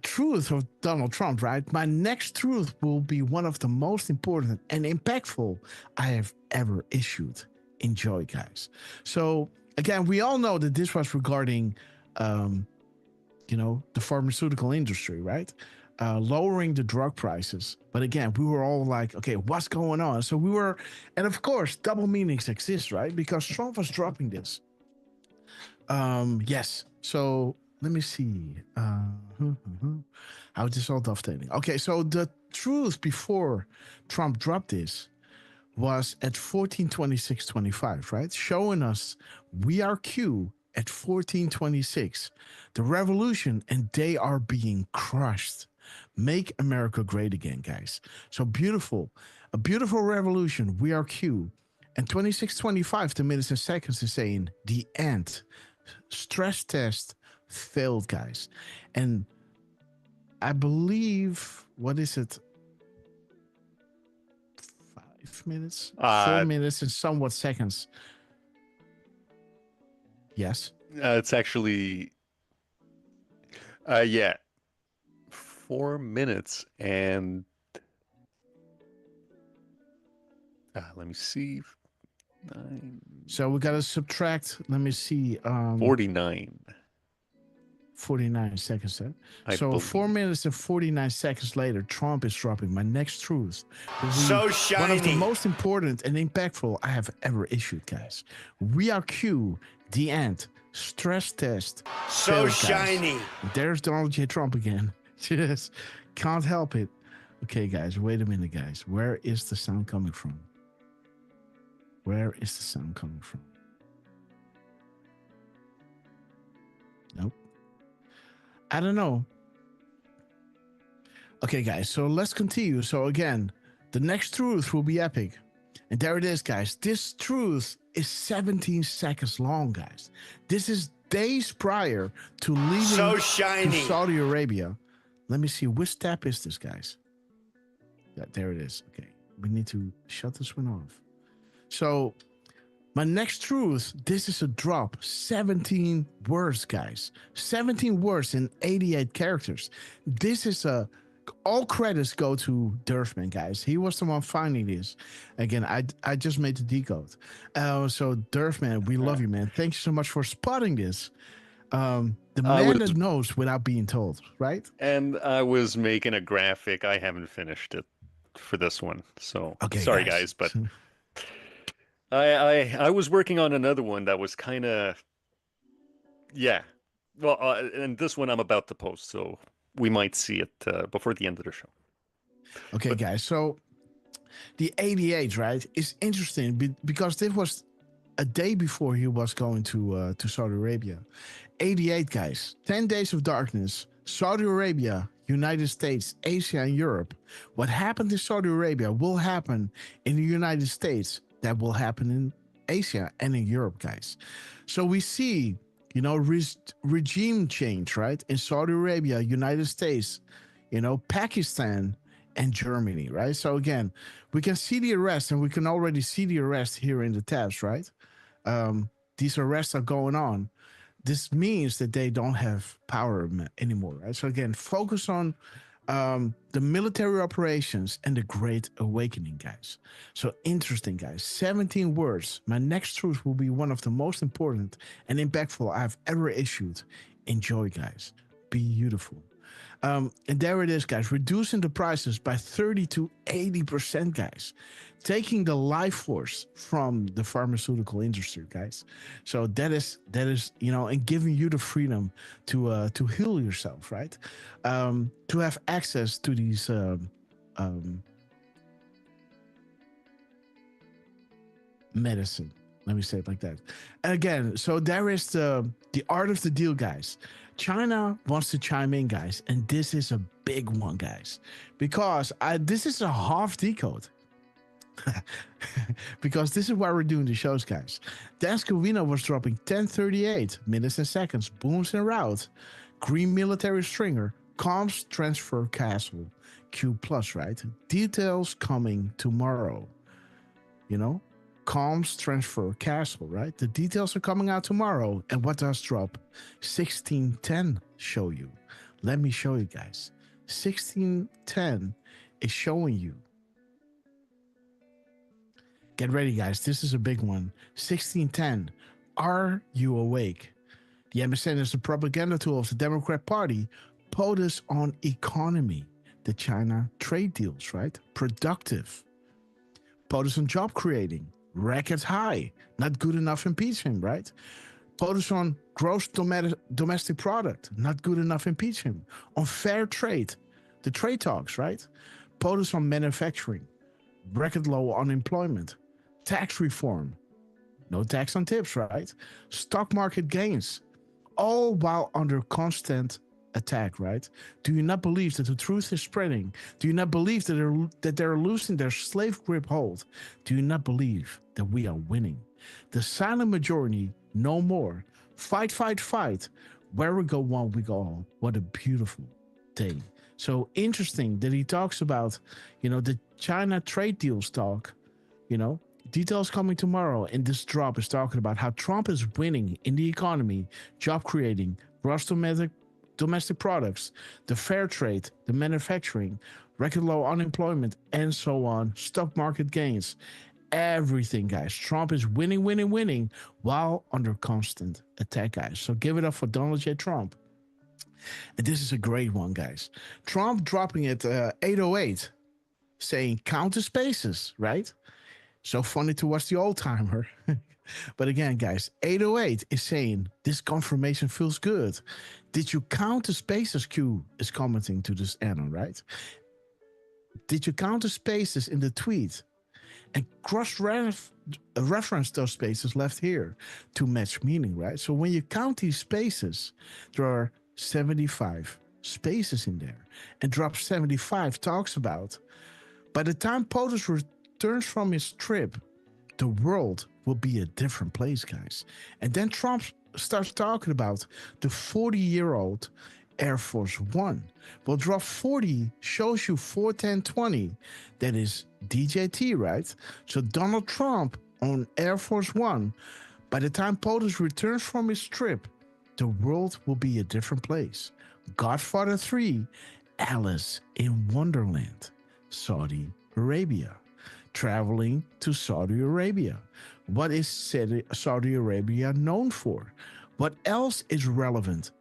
Speaker 1: truth of Donald Trump, right? My next truth will be one of the most important and impactful I have ever issued. Enjoy, guys. So again, we all know that this was regarding, you know, the pharmaceutical industry, right? Lowering the drug prices. But again, we were all like, okay, what's going on? So we were, and of course, double meanings exist, right? Because Trump was dropping this. Yes. So let me see. How is this all dovetailing? Okay, so the truth before Trump dropped this was at 1426.25, right? Showing us we are Q at 1426. The revolution, and they are being crushed. Make America great again, guys. So beautiful. A beautiful revolution. We are Q. And 2625, the minutes and seconds is saying the end. Stress test failed, guys. And I believe, what is it? 5 minutes? 4 minutes and somewhat seconds. Yes.
Speaker 8: It's actually, yeah, 4 minutes and let me see. 9.
Speaker 1: So we got to subtract, let me see.
Speaker 8: 49.
Speaker 1: 49 seconds then.
Speaker 8: I
Speaker 1: So
Speaker 8: believe.
Speaker 1: 4 minutes and 49 seconds later, Trump is dropping my next truth.
Speaker 5: So
Speaker 1: One of the
Speaker 5: shiny.
Speaker 1: most important and impactful I have ever issued, guys. We are Q, the end. Stress test.
Speaker 5: So
Speaker 1: failed, guys.
Speaker 5: shiny.
Speaker 1: There's Donald J. Trump again. Just can't help it. Okay, guys, wait a minute, guys. Where is the sound coming from? Where is the sound coming from? Nope. I don't know. Okay, guys, so let's continue. So again, the next truth will be epic. And there it is, guys. This truth is 17 seconds long, guys. This is days prior to leaving
Speaker 5: So
Speaker 1: to
Speaker 5: shiny.
Speaker 1: Saudi Arabia. Let me see. Which tab is this, guys? Yeah, there it is. Okay. We need to shut this one off. So my next truth, this is a drop. 17 words, guys. 17 words in 88 characters. This is a, all credits go to Durfman, guys. He was the one finding this. Again, I just made the decode. So Durfman, we love you, man. Thank you so much for spotting this. The man that knows without being told, right?
Speaker 8: And I was making a graphic. I haven't finished it for this one. So
Speaker 1: okay,
Speaker 8: sorry, guys, but I was working on another one that was kind of, yeah. Well, and this one I'm about to post. So we might see it before the end of the show.
Speaker 1: Okay, guys. So the 88, right, is interesting because this was a day before he was going to Saudi Arabia. 88, guys. 10 days of darkness. Saudi Arabia, United States, Asia, and Europe. What happened in Saudi Arabia will happen in the United States. That will happen in Asia and in Europe, guys. So we see, you know, regime change, right? In Saudi Arabia, United States, you know, Pakistan, and Germany, right? So again, we can see the arrest, and we can already see the arrest here in the tabs, right? These arrests are going on. This means that they don't have power anymore, right? So again, focus on the military operations and the Great Awakening, guys. So interesting, guys. 17 words. My next truth will be one of the most important and impactful I've ever issued. Enjoy, guys. Beautiful. And there it is, guys. Reducing the prices by 30 to 80%, guys. Taking the life force from the pharmaceutical industry, guys. So that is, you know, and giving you the freedom to heal yourself, right? To have access to these medicine. Let me say it like that. And again, so there is the art of the deal, guys. China wants to chime in, guys, and this is a big one, guys, because this is a half decode. Because this is why we're doing the shows, guys. Dascovina was dropping 1038 minutes and seconds, booms en route, green military stringer, comms transfer castle, Q plus, right? Details coming tomorrow. You know, comms transfer castle, right? The details are coming out tomorrow. And what does drop? 1610 show you. Let me show you, guys. 1610 is showing you. Get ready, guys. This is a big one. 1610. Are you awake? The MSN is the propaganda tool of the Democrat Party. POTUS on economy. The China trade deals, right? Productive. POTUS on job creating. Record high. Not good enough impeachment, right? POTUS on gross domestic product. Not good enough impeachment. On fair trade. The trade talks, right? POTUS on manufacturing. Record low unemployment. Tax reform. No tax on tips, right? Stock market gains. All while under constant attack, right? Do you not believe that the truth is spreading? Do you not believe that they're losing their slave grip hold? Do you not believe that we are winning? The silent majority, no more. Fight, fight, fight. Where we go one, we go all. What a beautiful day. So interesting that he talks about, you know, the China trade deals talk, you know, details coming tomorrow. And this drop is talking about how Trump is winning in the economy, job creating, gross domestic products, the fair trade, the manufacturing, record low unemployment, and so on, stock market gains, everything, guys. Trump is winning, winning, winning while under constant attack, guys. So give it up for Donald J. Trump. And this is a great one, guys. Trump dropping it 808, saying counter spaces, right? So funny to watch the old timer. But again, guys, 808 is saying this confirmation feels good. Did you count the spaces? Q is commenting to this Anna, right? Did you count the spaces in the tweet? And cross-reference those spaces left here to match meaning, right? So when you count these spaces, there are 75 spaces in there. And drop 75 talks about, by the time POTUS returns from his trip, the world will be a different place, guys. And then Trump starts talking about the 40-year-old Air Force One. Well, drop 40 shows you 41020. That is DJT, right? So Donald Trump on Air Force One, by the time POTUS returns from his trip, the world will be a different place. Godfather 3, Alice in Wonderland, Saudi Arabia. Traveling to Saudi Arabia. What is Saudi Arabia known for? What else is relevant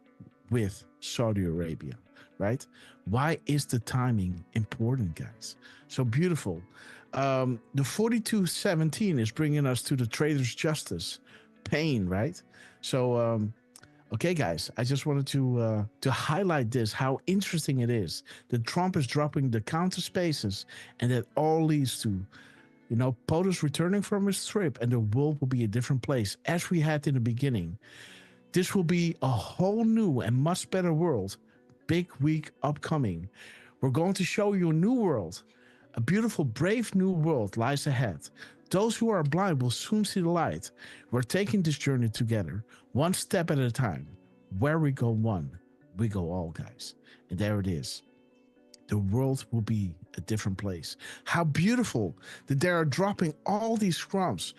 Speaker 1: with Saudi Arabia, right? Why is the timing important, guys? So beautiful. The 4217 is bringing us to the trader's justice, pain, right? So Okay, guys, I just wanted to highlight this, how interesting it is that Trump is dropping the counter spaces, and that all leads to, POTUS returning from his trip, and the world will be a different place, as we had in the beginning. This will be a whole new and much better world. Big week upcoming. We're going to show you a new world. A beautiful, brave new world lies ahead. Those who are blind will soon see the light. We're taking this journey together, one step at a time. Where we go one, we go all, guys. And there it is. The world will be a different place. How beautiful that they are dropping all these crumbs,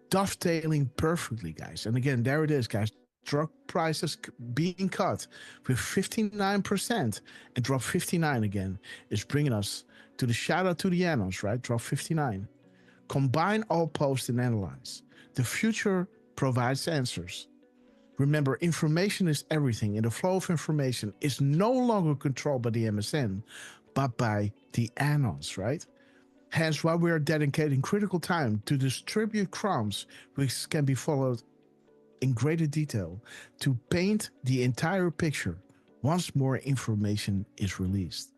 Speaker 1: dovetailing perfectly, guys. And again, there it is, guys. Drug prices being cut with 59% and drop 59 again is bringing us to the shout out to the annals, right? Drop 59. Combine all posts and analyze. The future provides answers. Remember, information is everything, and the flow of information is no longer controlled by the MSN, but by the annals, right? Hence why we are dedicating critical time to distribute crumbs, which can be followed in greater detail to paint the entire picture once more information is released.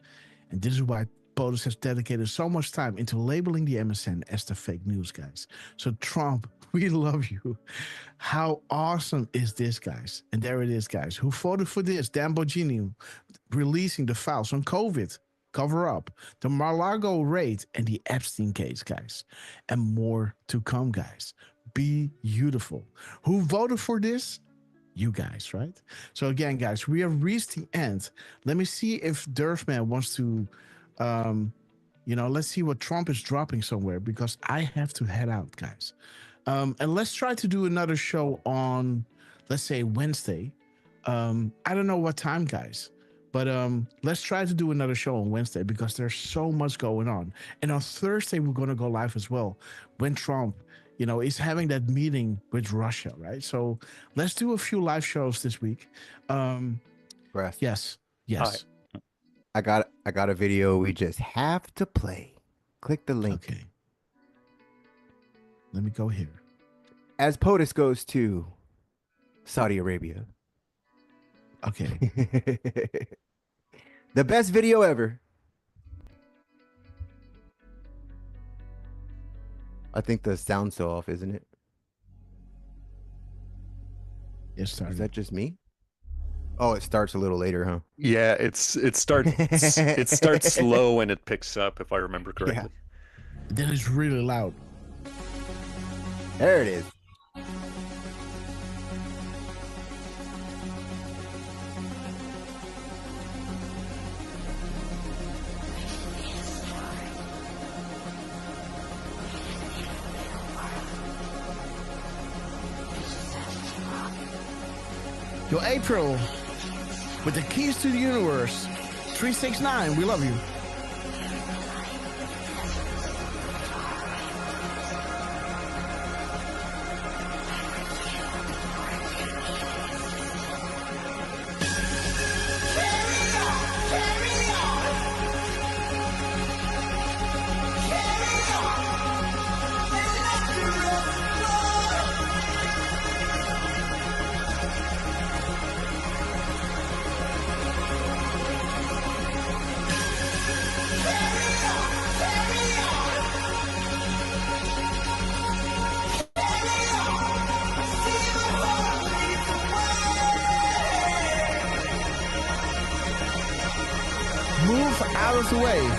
Speaker 1: And this is why POTUS has dedicated so much time into labeling the MSN as the fake news, guys. So Trump, we love you. How awesome is this, guys? And there it is, guys. Who voted for this? Dan Bongino releasing the files on COVID, cover up, the Mar-a-Lago raid, and the Epstein case, guys. And more to come, guys. Be beautiful. Who voted for this? You guys, right? So again, guys, we have reached the end. Let me see if Durfman wants to, let's see what Trump is dropping somewhere, because I have to head out, guys. And let's try to do another show on, let's say, Wednesday. I don't know what time, guys, but let's try to do another show on Wednesday, because there's so much going on. And on Thursday, we're going to go live as well when Trump is having that meeting with Russia, right? So let's do a few live shows this week. Yes.
Speaker 7: Hi. I got a video we just have to play. Click the link.
Speaker 1: Okay. Let me go here.
Speaker 7: As POTUS goes to Saudi Arabia.
Speaker 1: Okay.
Speaker 7: The best video ever. I think the sound's so off, isn't it?
Speaker 1: Yes,
Speaker 7: is that just me? Oh, it starts a little later, huh?
Speaker 8: Yeah, it starts it starts slow and it picks up, if I remember correctly.
Speaker 1: Yeah. Then it's really loud.
Speaker 7: There it is.
Speaker 1: Yo, April, with the keys to the universe. 369, we love you. Move out of the way.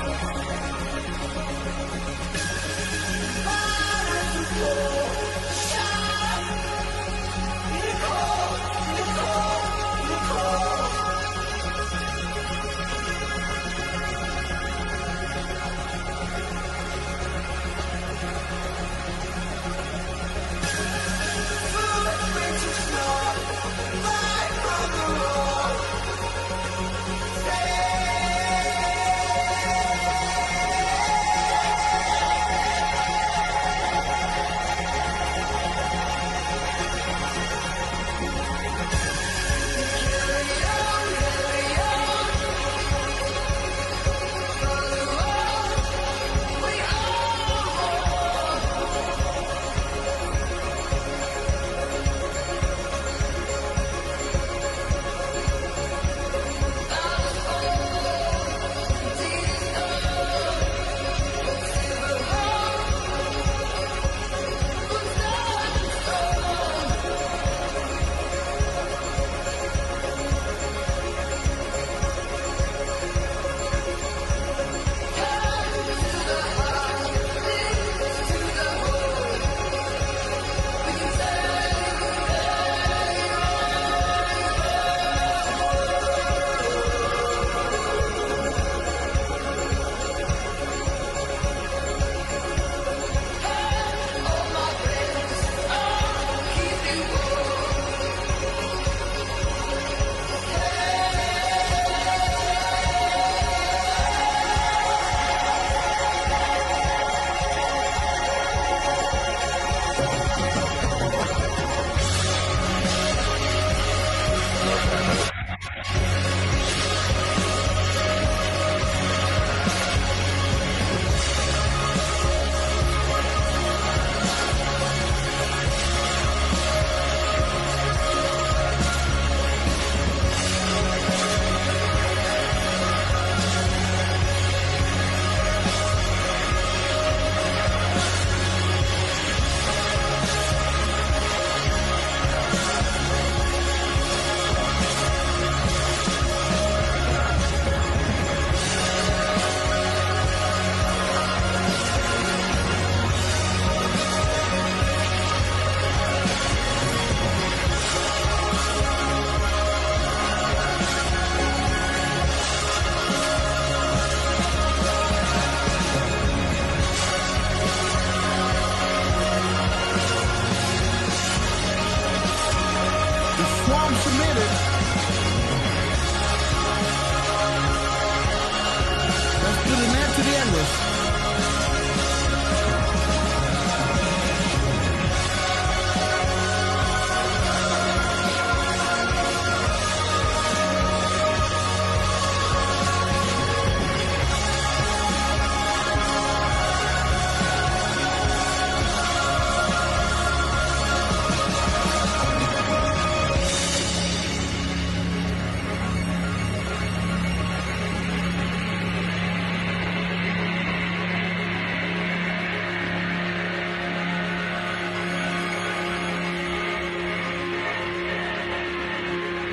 Speaker 1: vienes.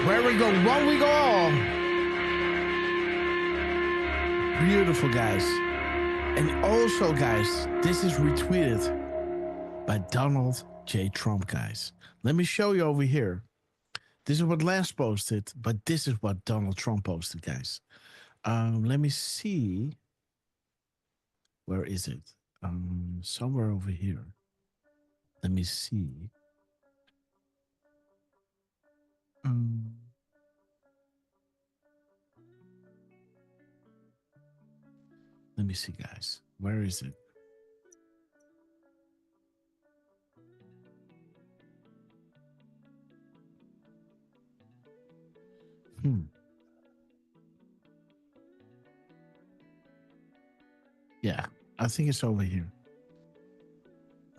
Speaker 1: Where we go, one we go all. Beautiful, guys. And also, guys, this is retweeted by Donald J. Trump, guys. Let me show you over here. This is what Lance posted, but this is what Donald Trump posted, guys. Let me see. Where is it? Somewhere over here. Let me see. Let me see, guys. Where is it? Yeah, I think it's over here.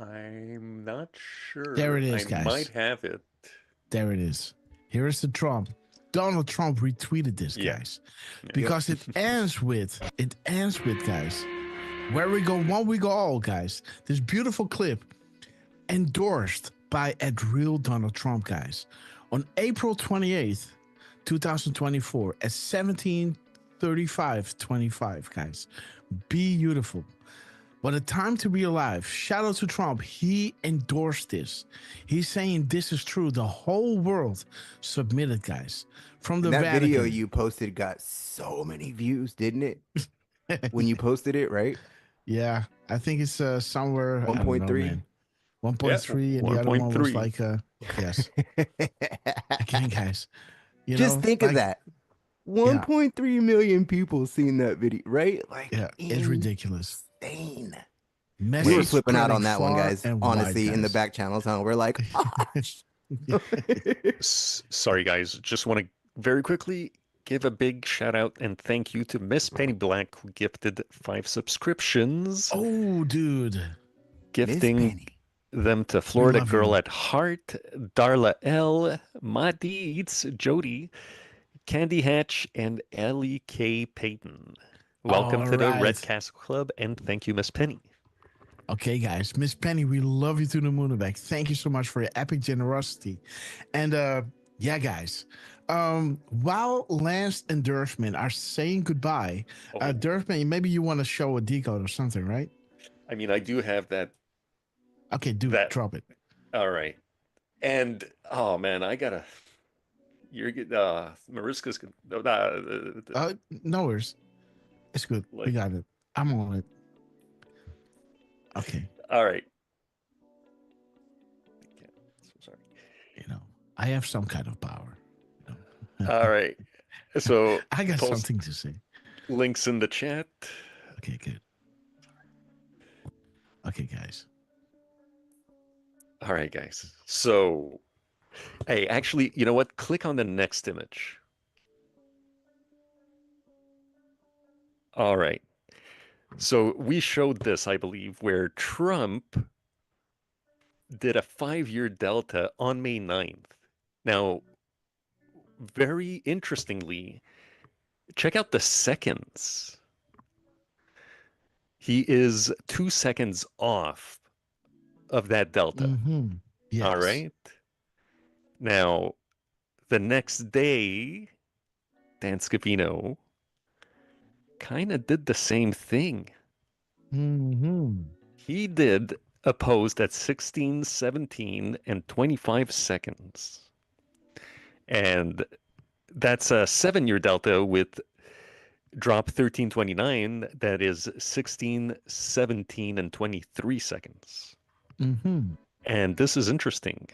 Speaker 8: I'm not sure.
Speaker 1: There it is,
Speaker 8: I
Speaker 1: guys.
Speaker 8: might have it.
Speaker 1: There it is. Here is the Trump. Donald Trump retweeted this, guys, because it ends with, guys, where we go, one we go all, guys. This beautiful clip endorsed by @real Donald Trump, guys, on April 28th, 2024 at 17:35:25, guys. Beautiful. What a time to be alive. Shout out to Trump. He endorsed this. He's saying this is true. The whole world submitted, guys. From the
Speaker 7: that
Speaker 1: Vatican.
Speaker 7: video you posted got so many views, didn't it? When you posted it, right?
Speaker 1: Yeah, I think it's somewhere
Speaker 7: 1.3.
Speaker 1: 1.3, and the other one was like yes. Again, guys,
Speaker 7: just think of that. 1.3 million people seen that video, right? Like,
Speaker 1: yeah, it's ridiculous.
Speaker 7: Insane.
Speaker 1: We
Speaker 7: were flipping out on that one, guys. Honestly, in the back channels, huh? We're like,
Speaker 8: sorry, guys. Just want to very quickly give a big shout out and thank you to Miss Penny Black, who gifted 5 subscriptions.
Speaker 1: Oh, dude.
Speaker 8: Gifting them to Florida Girl at Heart, Darla L, Madi Eats, Jody, Candy Hatch, and Ellie K. Payton. Welcome to the Red Castle Club, and thank you, Miss Penny.
Speaker 1: Okay, guys. Miss Penny, we love you to the moon and back. Thank you so much for your epic generosity. And yeah, guys. While Lance and Durfman are saying goodbye, Durfman, maybe you want to show a decode or something, right?
Speaker 8: I mean, I do have that.
Speaker 1: Okay, drop it.
Speaker 8: All right. And, oh, man, I got to... Mariska's...
Speaker 1: No worries. It's good. We got it. I'm on it. Okay.
Speaker 8: All right. Sorry.
Speaker 1: I have some kind of power.
Speaker 8: All right. So
Speaker 1: I got something to say.
Speaker 8: Links in the chat.
Speaker 1: Okay, good. Okay, guys.
Speaker 8: All right, guys. So, hey, actually, you know what? Click on the next image. All right. So we showed this, I believe, where Trump did a 5-year delta on May 9th. Now, very interestingly, check out the seconds. He is 2 seconds off of that delta.
Speaker 1: Yes.
Speaker 8: All right. Now, the next day, Dan Scavino kind of did the same thing. He did a post at 16, 17, and 25 seconds. And that's a 7-year delta with drop 1329. That is 16, 17, and 23 seconds. And this is interesting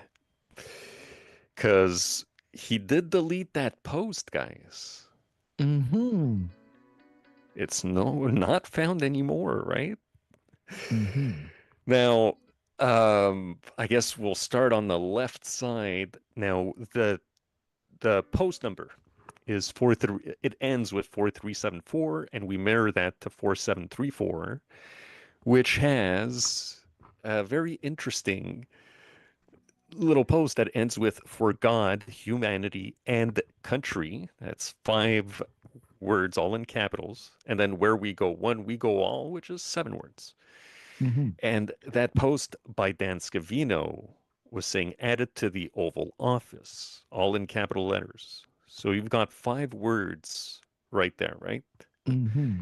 Speaker 8: because he did delete that post, guys. It's not found anymore, right?
Speaker 1: Mm-hmm.
Speaker 8: Now, I guess we'll start on the left side. Now, the post number is 43. It ends with 4374, and we mirror that to 4734, which has a very interesting little post that ends with "for God, humanity, and country." That's 5 words, all in capitals, and then "where we go one, we go all," which is 7 words.
Speaker 1: Mm-hmm.
Speaker 8: And that post by Dan Scavino was saying added to the Oval Office, all in capital letters. So you've got 5 words right there, right?
Speaker 1: Mm-hmm.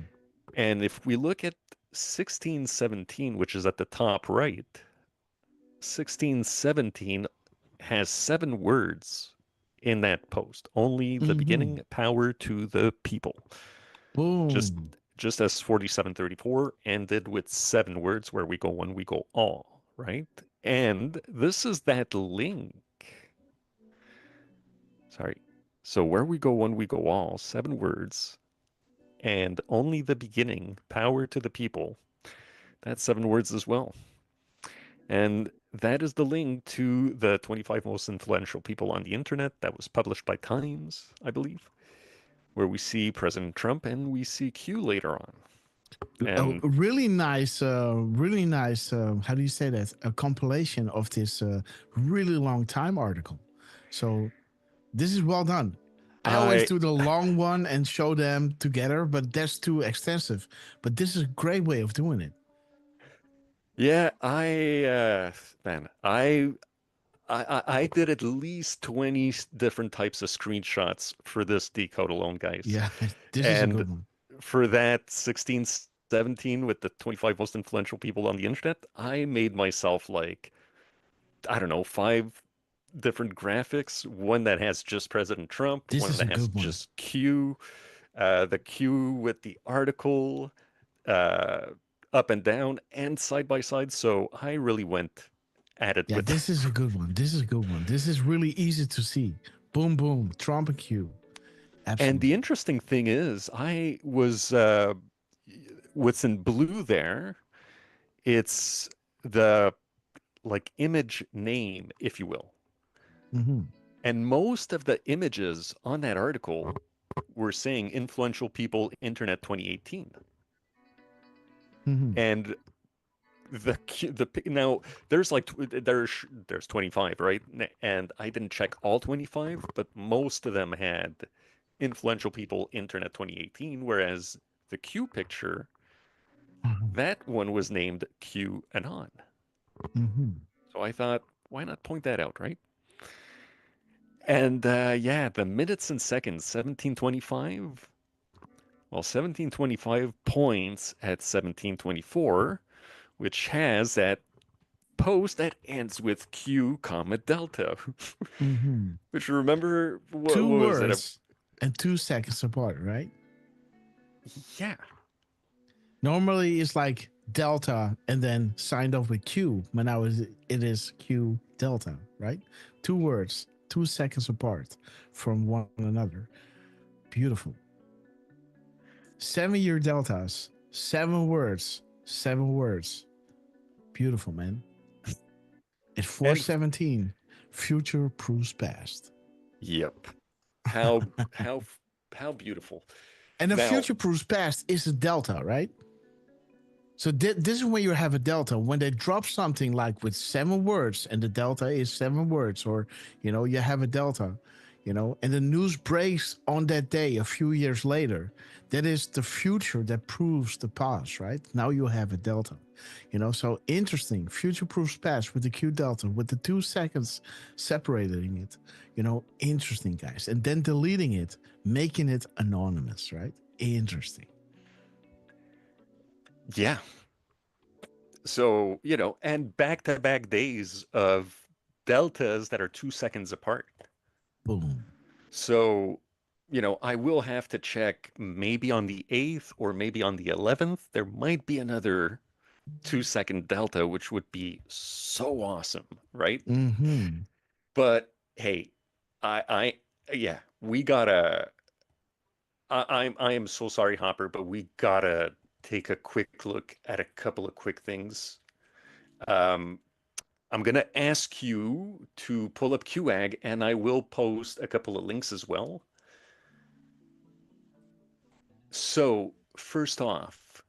Speaker 8: And if we look at 1617, which is at the top right, 1617 has 7 words in that post. Only the
Speaker 1: Mm-hmm.
Speaker 8: beginning, power to the people. Just
Speaker 1: Boom.
Speaker 8: just as 4734 ended with 7 words, where we go one, we go all, right? And this is that link. Sorry. So where we go one, we go all, 7 words, and only the beginning, power to the people. That's 7 words as well. And that is the link to the 25 most influential people on the internet that was published by Times, I believe, where we see President Trump and we see Q later on. And
Speaker 1: Really nice, how do you say that? A compilation of this really long time article. So this is well done. I always do the long one and show them together, but that's too extensive. But this is a great way of doing it.
Speaker 8: yeah, I did at least 20 different types of screenshots for this decode alone, guys.
Speaker 1: Yeah, this is a
Speaker 8: And
Speaker 1: good one.
Speaker 8: for that 1617 with the 25 most influential people on the internet, I made myself like, I don't know, 5 different graphics. One that has just President Trump,
Speaker 1: This
Speaker 8: one
Speaker 1: is a
Speaker 8: that has
Speaker 1: good one.
Speaker 8: just Q, the Q with the article, up and down and side by side. So I really went at it
Speaker 1: Yeah,
Speaker 8: with
Speaker 1: this is a good one. This is a good one. This is really easy to see. Boom, boom, Trump and Q. Absolutely.
Speaker 8: And the interesting thing is, I was what's in blue there. It's the like image name, if you will.
Speaker 1: Mm-hmm.
Speaker 8: And most of the images on that article were saying influential people internet 2018.
Speaker 1: Mm-hmm.
Speaker 8: And now there's like there's 25, right? And I didn't check all 25, but most of them had influential people internet 2018, whereas the Q picture, that one was named Q Anon.
Speaker 1: Mm-hmm.
Speaker 8: So I thought, why not point that out, right? And yeah, the minutes and seconds, 1725. Well, 1725 points at 1724, which has that post that ends with Q comma delta.
Speaker 1: Mm-hmm.
Speaker 8: Which, remember, what
Speaker 1: 2
Speaker 8: was it?
Speaker 1: words and 2 seconds apart, right?
Speaker 8: Yeah.
Speaker 1: Normally it's like delta and then signed off with Q, but now it is Q delta, right? 2 words, 2 seconds apart from one another. Beautiful. 7-year deltas, 7 words, 7 words. Beautiful, man. At 417, future proves past.
Speaker 8: Yep. How beautiful.
Speaker 1: And the
Speaker 8: Now,
Speaker 1: future proves past is a delta, right? So this is when you have a delta. When they drop something like with 7 words and the delta is 7 words, or, you have a delta, and the news breaks on that day a few years later, that is the future that proves the past, right? Now you have a delta, so interesting. Future proves past with the Q delta, with the 2 seconds separating it, interesting, guys. And then deleting it, making it anonymous, right? Interesting.
Speaker 8: yeah. So, and back-to-back days of deltas that are 2 seconds apart.
Speaker 1: Boom.
Speaker 8: So, I will have to check maybe on the 8th or maybe on the 11th. There might be another 2-second delta, which would be so awesome, right?
Speaker 1: Mm-hmm.
Speaker 8: But hey, yeah, we gotta I am so sorry, Hopper, but we gotta take a quick look at a couple of quick things. Um, I'm gonna ask you to pull up QAG, and I will post a couple of links as well. So first off,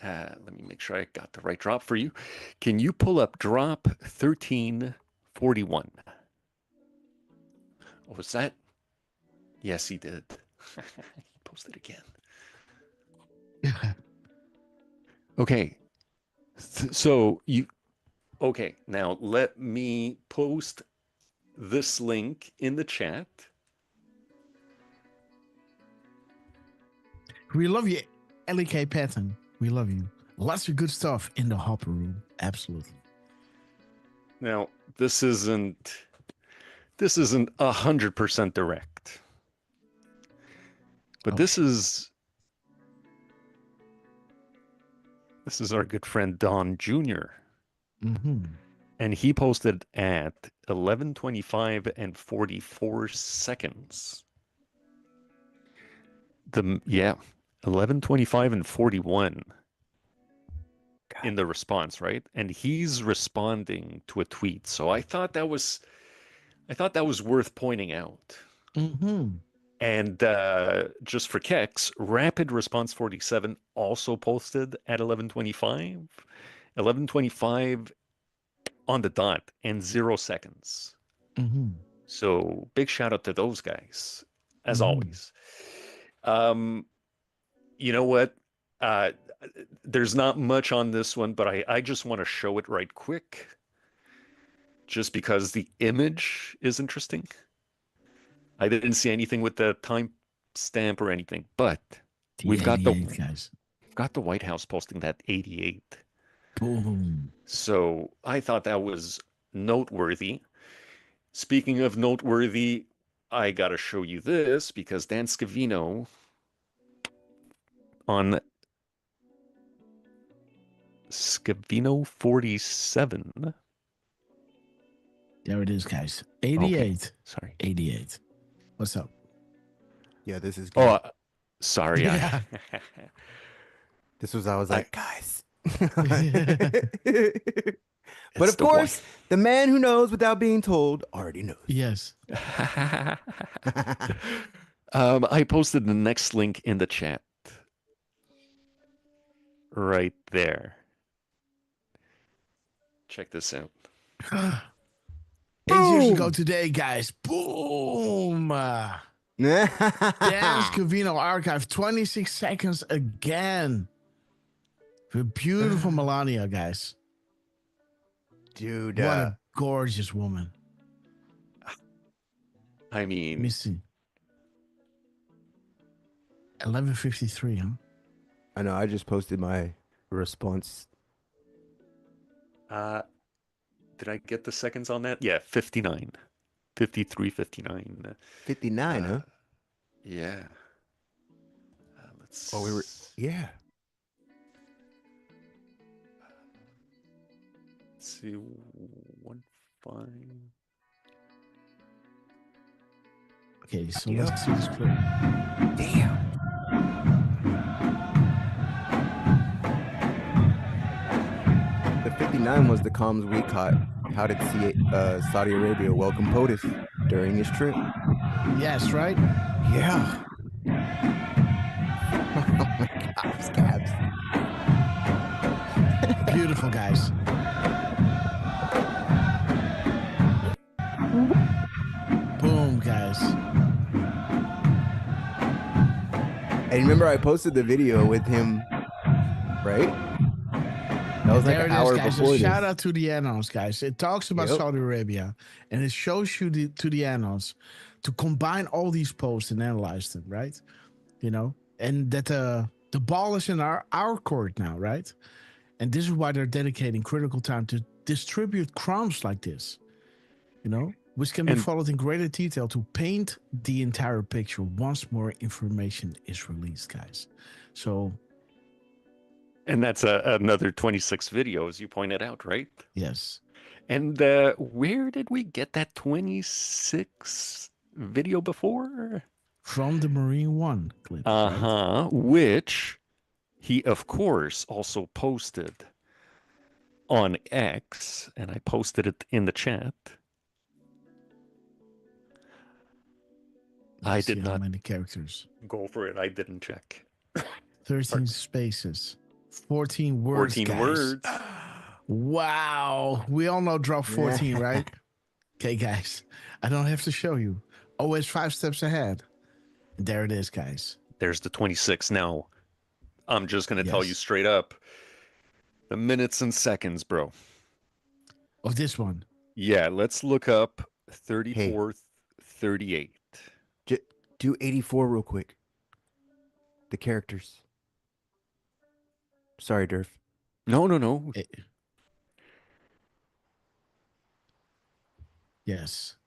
Speaker 8: let me make sure I got the right drop for you. Can you pull up drop 1341? Oh, was that? Yes, he did. He posted again. Okay. So you, okay, now let me post this link in the chat.
Speaker 1: We love you, LK Patton. We love you. Lots of good stuff in the Hopper room. Absolutely.
Speaker 8: Now, this isn't 100% direct, but this is our good friend Don Jr.
Speaker 1: Mm-hmm.
Speaker 8: And he posted at 11:25 and 44 seconds. 11:25 and 41 in the response, right? And he's responding to a tweet. So I thought that was worth pointing out.
Speaker 1: Mm-hmm.
Speaker 8: And just for kicks, Rapid Response 47 also posted at 11:25. 11:25 on the dot and 0 seconds.
Speaker 1: Mm-hmm.
Speaker 8: So big shout out to those guys, as
Speaker 1: Mm-hmm.
Speaker 8: always. You know what? There's not much on this one, but I just want to show it right quick, just because the image is interesting. I didn't see anything with the time stamp or anything, but we've got the White House posting that 88.
Speaker 1: Boom.
Speaker 8: So I thought that was noteworthy. Speaking of noteworthy, I got to show you this because Dan Scavino on Scavino 47.
Speaker 1: There it is, guys. 88.
Speaker 8: Okay. Sorry.
Speaker 1: 88. What's up?
Speaker 7: Yeah, this is
Speaker 8: good. Oh, sorry.
Speaker 1: Yeah.
Speaker 7: This was, I was like, guys.
Speaker 8: But
Speaker 7: But of course, the man who knows without being told already knows.
Speaker 1: Yes.
Speaker 8: I posted the next link in the chat. Right there. Check this out.
Speaker 1: 8 years ago today, guys. Boom. Dan Scavino archive, 26 seconds again. For beautiful Melania, guys.
Speaker 7: Dude.
Speaker 1: What a gorgeous woman.
Speaker 8: I mean.
Speaker 1: Missy. 11:53, huh?
Speaker 7: I know, I just posted my response.
Speaker 8: Did I get the seconds on that? Yeah, 59. 53, 59.
Speaker 7: 59, huh?
Speaker 8: Yeah. Let's
Speaker 7: yeah.
Speaker 8: Let's see. 1-5.
Speaker 1: Okay, so let's see this clip.
Speaker 7: Damn. The 59 was the comms we caught. How did Saudi Arabia welcome POTUS during his trip?
Speaker 1: Yes, right?
Speaker 7: Yeah. Oh my God, scabs.
Speaker 1: Beautiful, guys. Boom, guys.
Speaker 7: And remember, I posted the video with him, right? That was like
Speaker 1: There
Speaker 7: an
Speaker 1: it is,
Speaker 7: hour
Speaker 1: guys.
Speaker 7: before
Speaker 1: A
Speaker 7: this.
Speaker 1: shout out to the annals, guys. It talks about
Speaker 7: Yep.
Speaker 1: Saudi Arabia, and it shows you to the annals to combine all these posts and analyze them, right? You know, and that the ball is in our court now, right? And this is why they're dedicating critical time to distribute crumbs like this, you know, which can be
Speaker 8: And-
Speaker 1: followed in greater detail to paint the entire picture once more information is released, guys. So,
Speaker 8: And that's another 26 videos you pointed out, right?
Speaker 1: yes.
Speaker 8: And where did we get that 26 video before?
Speaker 1: From the Marine One clip.
Speaker 8: Uh-huh. Which he, of course, also posted on X, and I posted it in the chat. I
Speaker 1: Let's see
Speaker 8: did
Speaker 1: how
Speaker 8: not
Speaker 1: many characters.
Speaker 8: go for it. I didn't check.
Speaker 1: 13 spaces. 14 words,
Speaker 8: 14
Speaker 1: guys.
Speaker 8: words.
Speaker 1: Wow. We all know drop 14, right? Okay, guys. I don't have to show you. Always 5 steps ahead. There it is, guys.
Speaker 8: There's the 26 now. I'm just going to tell you
Speaker 1: Yes.
Speaker 8: straight up. The minutes and seconds, bro.
Speaker 1: Oh, this one.
Speaker 8: Yeah, let's look up 34, 38.
Speaker 7: Do 84 real quick. The characters. Sorry, Durf.
Speaker 8: No.
Speaker 1: Yes.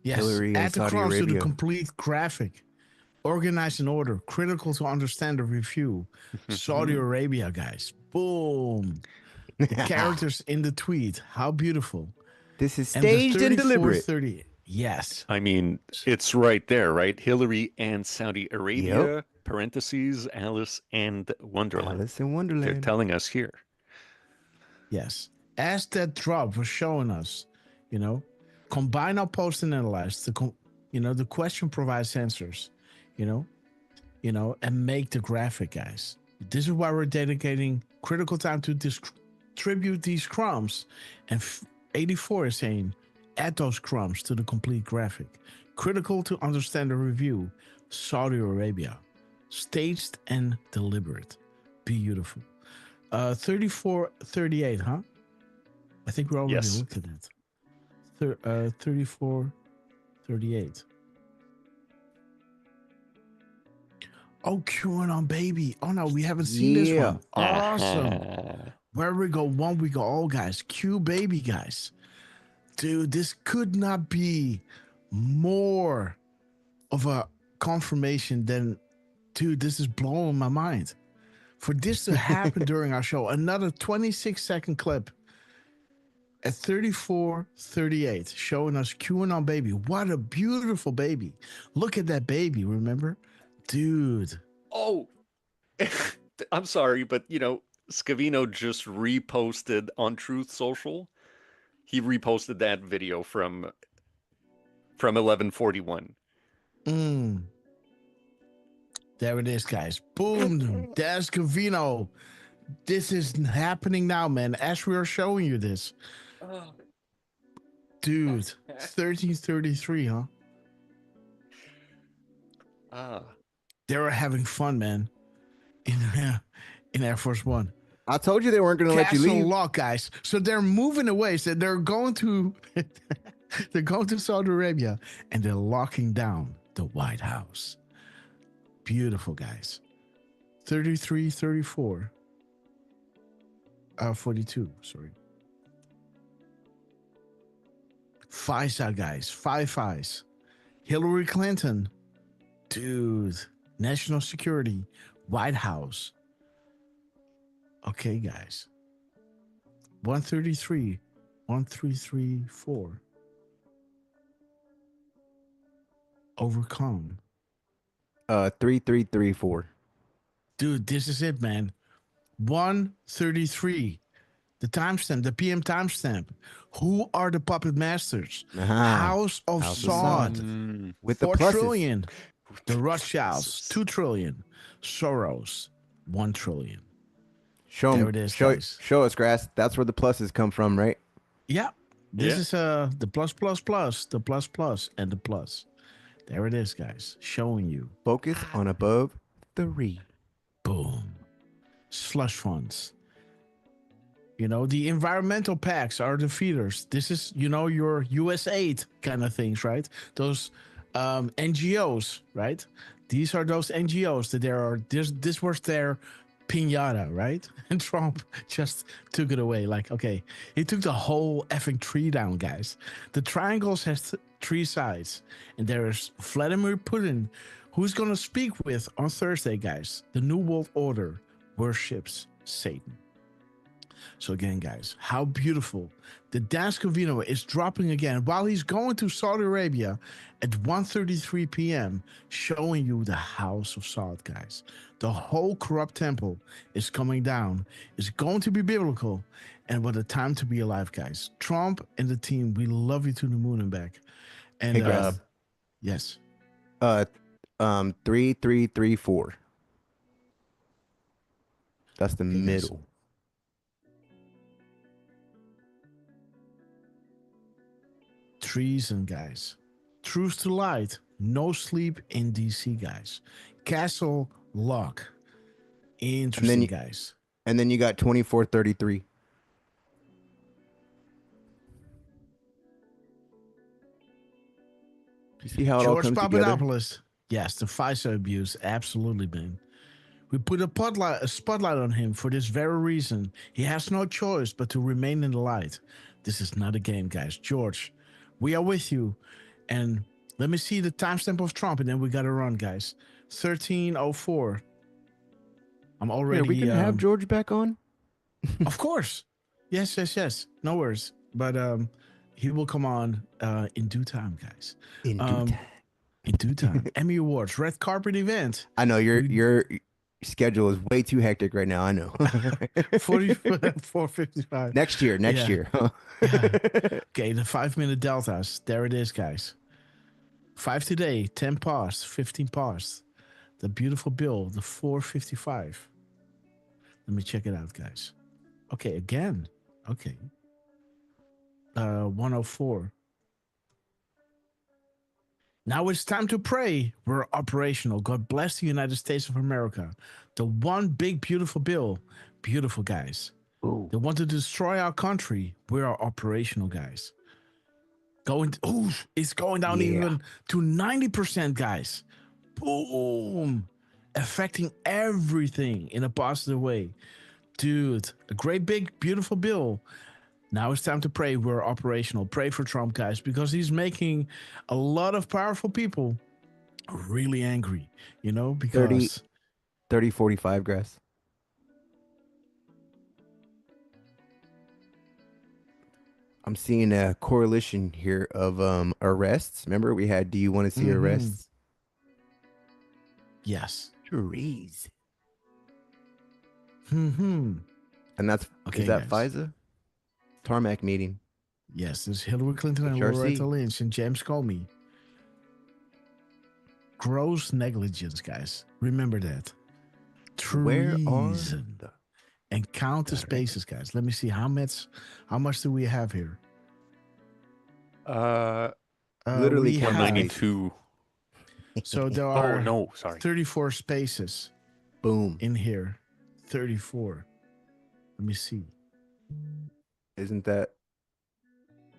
Speaker 1: Yes.
Speaker 7: Hillary and
Speaker 1: Add the
Speaker 7: Saudi
Speaker 1: crumbs to the
Speaker 7: Arabia.
Speaker 1: complete graphic. Organized in order. Critical to understand the review. Saudi Arabia, guys. Boom. The characters in the tweet. How beautiful.
Speaker 7: This is
Speaker 1: And the
Speaker 7: staged and
Speaker 1: 34,
Speaker 7: deliberate.
Speaker 1: 30. Yes.
Speaker 8: I mean, it's right there, right? Hillary and Saudi Arabia, parentheses, Alice and Wonderland.
Speaker 7: Alice in Wonderland.
Speaker 8: They're telling us here.
Speaker 1: Yes. As that drop was showing us, combine our post and analyze. The question provides answers, and make the graphic, guys. This is why we're dedicating critical time to distribute these crumbs. And 84 is saying, add those crumbs to the complete graphic. Critical to understand the review. Saudi Arabia. Staged and deliberate. Beautiful. 34, 38, huh? I think we already looked at it. 34, 38. Oh, QAnon baby. Oh no, we haven't seen this one. Awesome. Where we go one, we go all, guys. Q baby, guys. Dude, this could not be more of a confirmation than, dude, this is blowing my mind. For this to happen during our show, another 26-second clip at 34:38, showing us QAnon baby. What a beautiful baby. Look at that baby, remember? Dude.
Speaker 8: Oh, I'm sorry, but, Scavino just reposted on Truth Social. He reposted that video from 1141.
Speaker 1: There it is, guys. Boom. There's Scavino. This is happening now, man. As we are showing you this. Dude, 1333, huh? They were having fun, man. In Air Force One.
Speaker 7: I told you they weren't going to let you leave.
Speaker 1: Lock, guys. So they're moving away. So they're going to Saudi Arabia, and they're locking down the White House. Beautiful, guys. 33, 34. 42, sorry. FISA, guys. 5 5s. Hillary Clinton. Dude. National Security. White House. Okay, guys. 133. 1334. Overcome.
Speaker 7: 3334.
Speaker 1: Dude, this is it, man. 133. The timestamp, the PM timestamp. Who are the puppet masters? House of Saud.
Speaker 7: With the
Speaker 1: 4
Speaker 7: pluses.
Speaker 1: trillion. The Rothschilds, 2 trillion. Soros, 1 trillion.
Speaker 7: Show
Speaker 1: There
Speaker 7: them.
Speaker 1: it is,
Speaker 7: Show
Speaker 1: guys.
Speaker 7: us, Grass. That's where the pluses come from, right?
Speaker 1: Yeah. This is the plus, the plus, and the plus. There it is, guys. Showing you.
Speaker 7: Focus on above 3.
Speaker 1: Boom. Slush funds. The environmental packs are the feeders. This is, your USAID kind of things, right? Those NGOs, right? These are those NGOs that this was their piñata, right? And Trump just took it away. Like, okay, he took the whole effing tree down, guys. The triangles has 3 sides, and there is Vladimir Putin, who's going to speak with on Thursday, guys. The New World Order worships Satan. So again, guys, how beautiful. The dance Covino is dropping again while he's going to Saudi Arabia at 1:33 p.m., showing you the house of Saud, guys. The whole corrupt temple is coming down. It's going to be biblical. And what a time to be alive, guys. Trump and the team, we love you to the moon and back. And
Speaker 7: Hey, Grass.
Speaker 1: yes.
Speaker 7: 3334. That's the
Speaker 1: Yes.
Speaker 7: middle.
Speaker 1: Treason, guys. Truth to light. No sleep in DC, guys. Castle lock. Interesting, guys.
Speaker 7: And then you got 2433. You see how it all
Speaker 1: George
Speaker 7: comes together?
Speaker 1: Papadopoulos. Yes, the FISA abuse. Absolutely, man. We put a spotlight on him for this very reason. He has no choice but to remain in the light. This is not a game, guys. George, we are with you. And let me see the timestamp of Trump, and then we got to run, guys. 13:04. I'm already.
Speaker 7: Yeah, we can have George back on.
Speaker 1: Of course. Yes. No worries. But he will come on in due time, guys.
Speaker 7: In due time.
Speaker 1: In due time. Emmy Awards, red carpet event.
Speaker 7: I know your schedule is way too hectic right now. I know.
Speaker 1: 4:55.
Speaker 7: Next year.
Speaker 1: Yeah. Okay, the 5-minute deltas. There it is, guys. 5 today, 10 past, 15 past. The beautiful bill, the 4:55. Let me check it out, guys. Okay, again. Okay. 104. Now it's time to pray. We're operational. God bless the United States of America. The one big, beautiful bill. Beautiful, guys.
Speaker 7: Ooh.
Speaker 1: They want to destroy our country. We are operational, guys. It's going down even to 90%, guys. Boom. Affecting everything in a positive way. Dude, a great, big, beautiful bill. Now it's time to pray. We're operational. Pray for Trump, guys, because he's making a lot of powerful people really angry, because
Speaker 7: 3045, Grass. I'm seeing a correlation here of arrests. Remember we had, do you want to see arrests?
Speaker 1: Yes.
Speaker 7: Trees.
Speaker 1: And
Speaker 7: that's,
Speaker 1: okay,
Speaker 7: is that
Speaker 1: guys.
Speaker 7: FISA? Tarmac meeting.
Speaker 1: Yes, there's Hillary Clinton and
Speaker 7: HRC.
Speaker 1: Loretta Lynch and James Comey. Gross negligence, guys. Remember that.
Speaker 7: Where are
Speaker 1: Treason. And count the spaces, guys. Let me see how much do we have here?
Speaker 7: Literally
Speaker 1: we
Speaker 7: count
Speaker 1: have-
Speaker 8: 192.
Speaker 1: So there are 34 spaces.
Speaker 7: Boom.
Speaker 1: In here. 34. Let me see.
Speaker 7: Isn't that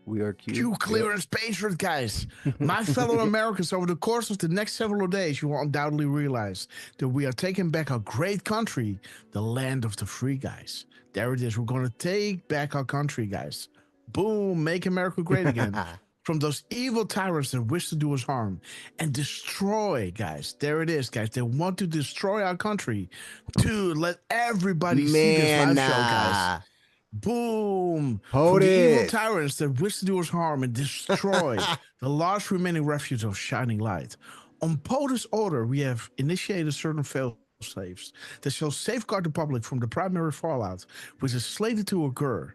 Speaker 7: we are cute?
Speaker 1: You clear and space route, guys. My fellow Americans, over the course of the next several days, you will undoubtedly realize that we are taking back our great country, the land of the free, guys. There it is. We're going to take back our country, guys. Boom. Make America great again. From those evil tyrants that wish to do us harm and destroy, guys. There it is, guys. They want to destroy our country. Dude, let everybody see this live show, guys. Boom.
Speaker 7: Hold
Speaker 1: From the evil
Speaker 7: it.
Speaker 1: tyrants that wish to do us harm and destroy the last remaining refuge of shining light. On POTUS order, we have initiated certain fail-safes that shall safeguard the public from the primary fallout, which is slated to occur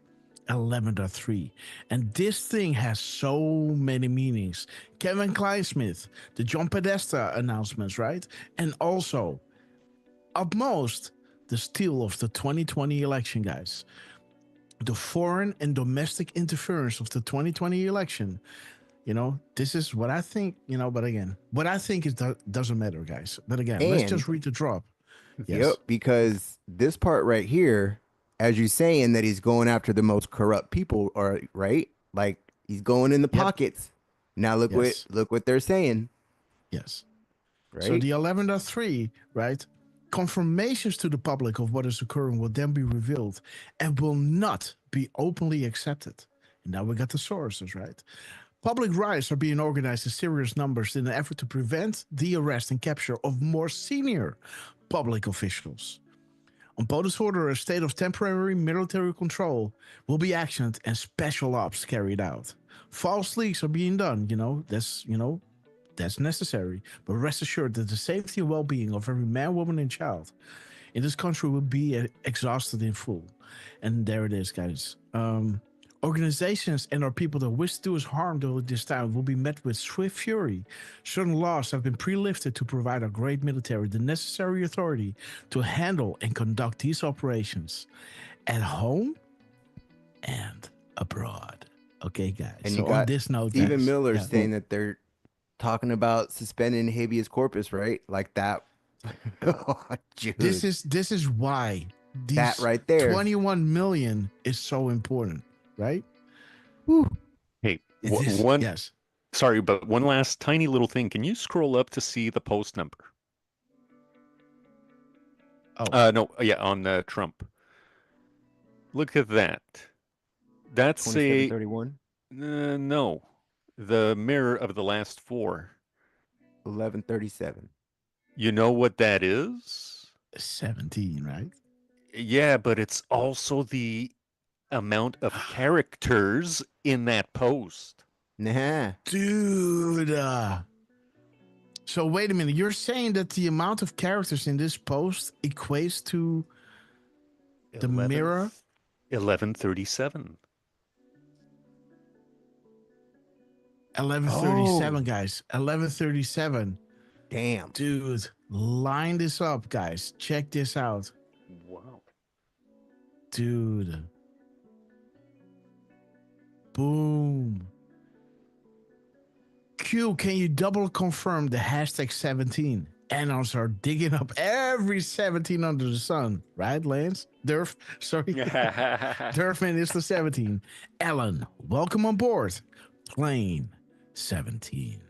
Speaker 1: 11.3. And this thing has so many meanings. Kevin Kleinsmith, the John Podesta announcements, right? And also, at most, the steal of the 2020 election, guys. The foreign and domestic interference of the 2020 election. This is what I think, but again, what I think is doesn't matter, guys. But again, let's just read the drop. Yes.
Speaker 7: Yep, because this part right here, as you're saying that he's going after the most corrupt people, or right? Like he's going in the pockets. Now look what they're saying.
Speaker 1: Yes.
Speaker 7: Right.
Speaker 1: So the 11.3, right? Confirmations to the public of what is occurring will then be revealed and will not be openly accepted. And now we got the sources, right? Public riots are being organized in serious numbers in an effort to prevent the arrest and capture of more senior public officials. On POTUS order, a state of temporary military control will be actioned and special ops carried out. False leaks are being done, that's necessary. But rest assured that the safety and well-being of every man, woman, and child in this country will be exhausted in full. And there it is, guys. Organizations and our people that wish to do us harm during this time will be met with swift fury. Certain laws have been pre-lifted to provide our great military the necessary authority to handle and conduct these operations at home and abroad. Okay, guys.
Speaker 7: And
Speaker 1: so
Speaker 7: you got
Speaker 1: on this note,
Speaker 7: Stephen
Speaker 1: guys,
Speaker 7: Miller
Speaker 1: yeah.
Speaker 7: saying that they're talking about suspending habeas corpus, right? Like that. Oh, dude.
Speaker 1: This is why
Speaker 7: that right there.
Speaker 1: 21 million is so important, right?
Speaker 8: Hey,
Speaker 1: yes.
Speaker 8: Sorry, but one last tiny little thing. Can you scroll up to see the post number?
Speaker 1: Oh.
Speaker 8: No, yeah, on Trump. Look at that. That's
Speaker 7: 2731?
Speaker 8: No, the mirror of the last four.
Speaker 7: 1137.
Speaker 8: You know what that is?
Speaker 1: 17, right?
Speaker 8: Yeah, but it's also the amount of characters in that post.
Speaker 7: Nah.
Speaker 1: Dude. So wait a minute. You're saying that the amount of characters in this post equates to the mirror?
Speaker 8: 1137.
Speaker 1: 1137, guys. 1137.
Speaker 7: Damn.
Speaker 1: Dude, line this up, guys. Check this out.
Speaker 8: Wow.
Speaker 1: Dude. Boom. Q, can you double confirm the hashtag 17? Annals are digging up every 17 under the sun, right, Lance? Durfman is the 17. Ellen, welcome on board. Plane 17.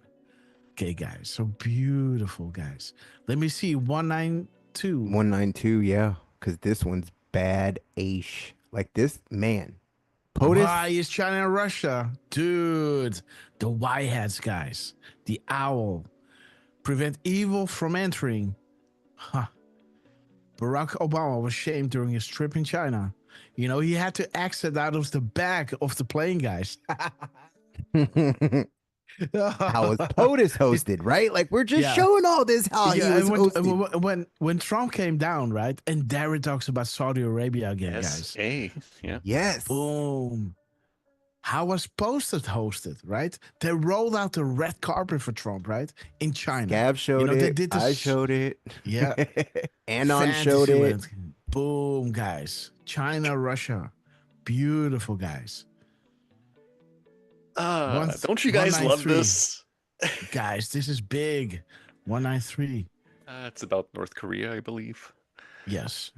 Speaker 1: Okay, guys. So beautiful, guys. Let me see. 192.
Speaker 7: 192, yeah. Because this one's bad-ish. Like this, man. POTUS.
Speaker 1: Why is China and Russia? Dude, the white hats, guys. The owl. Prevent evil from entering. Huh. Barack Obama was shamed during his trip in China. You know, he had to exit out of the back of the plane, guys.
Speaker 7: How was POTUS hosted, right? Like we're just showing all this how he was hosted.
Speaker 1: When Trump came down, right? And Darren talks about Saudi Arabia again, guys.
Speaker 8: Yeah.
Speaker 7: Yes.
Speaker 1: Boom. How was posted hosted, right? They rolled out the red carpet for Trump, right? In China.
Speaker 7: Gav showed
Speaker 1: They
Speaker 7: it.
Speaker 1: did this,
Speaker 7: I showed it.
Speaker 1: Yeah.
Speaker 7: Anon showed it.
Speaker 1: Boom, guys. China, Russia. Beautiful, guys.
Speaker 8: Don't you guys love this?
Speaker 1: Guys, this is big. 193.
Speaker 8: It's about North Korea, I believe.
Speaker 1: Yes.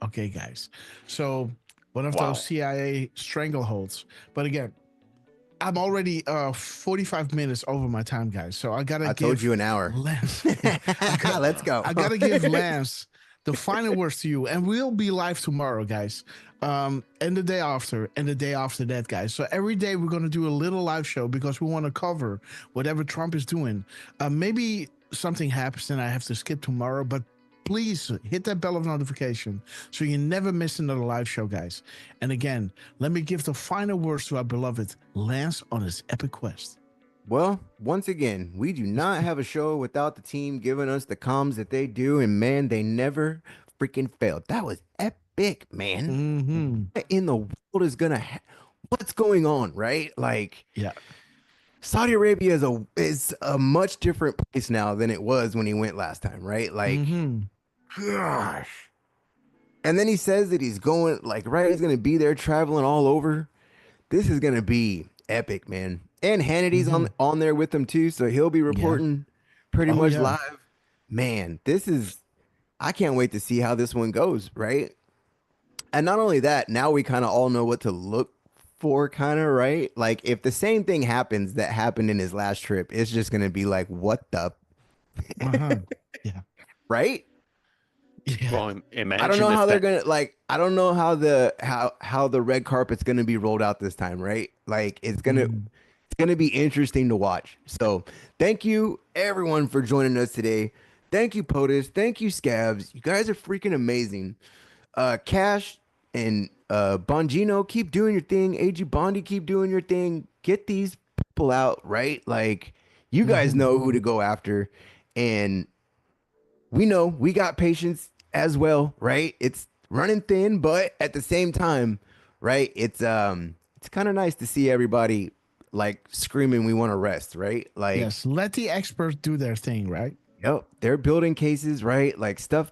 Speaker 1: Okay, guys. So one of those CIA strangleholds. But again, I'm already 45 minutes over my time, guys. So I
Speaker 7: told you an hour.
Speaker 1: Lance,
Speaker 7: let's go.
Speaker 1: I gotta give Lance the final words to you, and we'll be live tomorrow, guys. And the day after, and the day after that, guys. So every day we're gonna do a little live show because we want to cover whatever Trump is doing. Maybe something happens and I have to skip tomorrow, but please hit that bell of notification so you never miss another live show, guys. And again, let me give the final words to our beloved Lance on his epic quest.
Speaker 7: Well, once again, we do not have a show without the team giving us the comms that they do, and man, they never freaking failed. That was epic, man.
Speaker 1: Mm-hmm.
Speaker 7: What in the world is gonna what's going on, right? Like,
Speaker 1: yeah,
Speaker 7: Saudi Arabia is a much different place now than it was when he went last time, right? Like, gosh. And then he says that he's going, like, right, he's gonna be there traveling all over. This is gonna be epic, man. And Hannity's on there with them too, so he'll be reporting pretty much live. Man, I can't wait to see how this one goes, right? And not only that, now we kind of all know what to look for, kind of, right? Like if the same thing happens that happened in his last trip, it's just gonna be like, what the
Speaker 1: yeah,
Speaker 7: right?
Speaker 1: Yeah.
Speaker 8: Well, imagine
Speaker 7: I don't know how they're gonna I don't know how the red carpet's gonna be rolled out this time, right? Like it's gonna be interesting to watch. So thank you everyone for joining us today. Thank you, POTUS. Thank you, Scabs. You guys are freaking amazing. Cash and Bongino, keep doing your thing. AG Bondi, keep doing your thing. Get these people out, right? Like, you guys know who to go after. And we know we got patience as well, right? It's running thin, but at the same time, right? It's kind of nice to see everybody like screaming, we want to rest, right? Like,
Speaker 1: yes, let the experts do their thing, right?
Speaker 7: Yep, they're building cases, right? Like stuff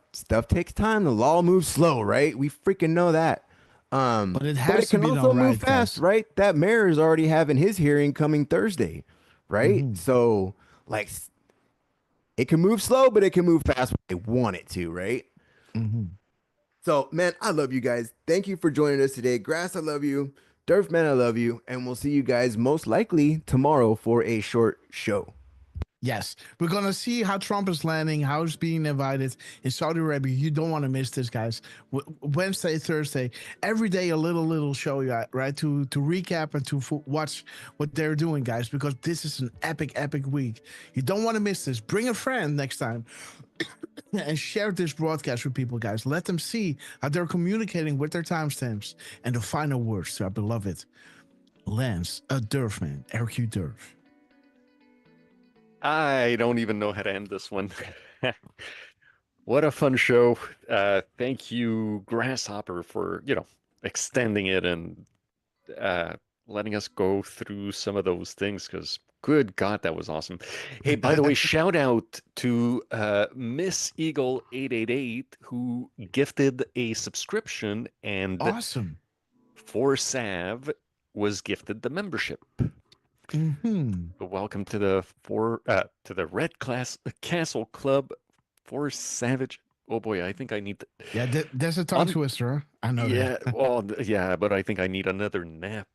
Speaker 7: takes time. The law moves slow, right? We freaking know that.
Speaker 1: But it has to
Speaker 7: can
Speaker 1: be
Speaker 7: also
Speaker 1: done
Speaker 7: move
Speaker 1: right,
Speaker 7: fast,
Speaker 1: guys.
Speaker 7: right? That mayor is already having his hearing coming Thursday, right? So like, it can move slow, but it can move fast when they want it to, right? So, man, I love you guys. Thank you for joining us today. Grass, I love you. Durfman, I love you. And we'll see you guys most likely tomorrow for a short show.
Speaker 1: Yes, we're going to see how Trump is landing, how he's being invited in Saudi Arabia. You don't want to miss this, guys. Wednesday, Thursday, every day a little show, right? To recap and to watch what they're doing, guys, because this is an epic week. You don't want to miss this. Bring a friend next time and share this broadcast with people, guys. Let them see how they're communicating with their timestamps and the final words to our beloved Lance, Durfman, RQ Durf.
Speaker 8: I don't even know how to end this one. What a fun show. Thank you, Grasshopper, for, extending it and letting us go through some of those things, because good God, that was awesome. Hey, by the way, shout out to Miss Eagle 888, who gifted a subscription, and
Speaker 1: awesome.
Speaker 8: For Sav was gifted the membership. Welcome to the Red Castle Club for Savage. Oh boy, I think I need to.
Speaker 1: Yeah, there's a tongue twister. I know.
Speaker 8: Yeah,
Speaker 1: that.
Speaker 8: well, yeah, but I think I need another nap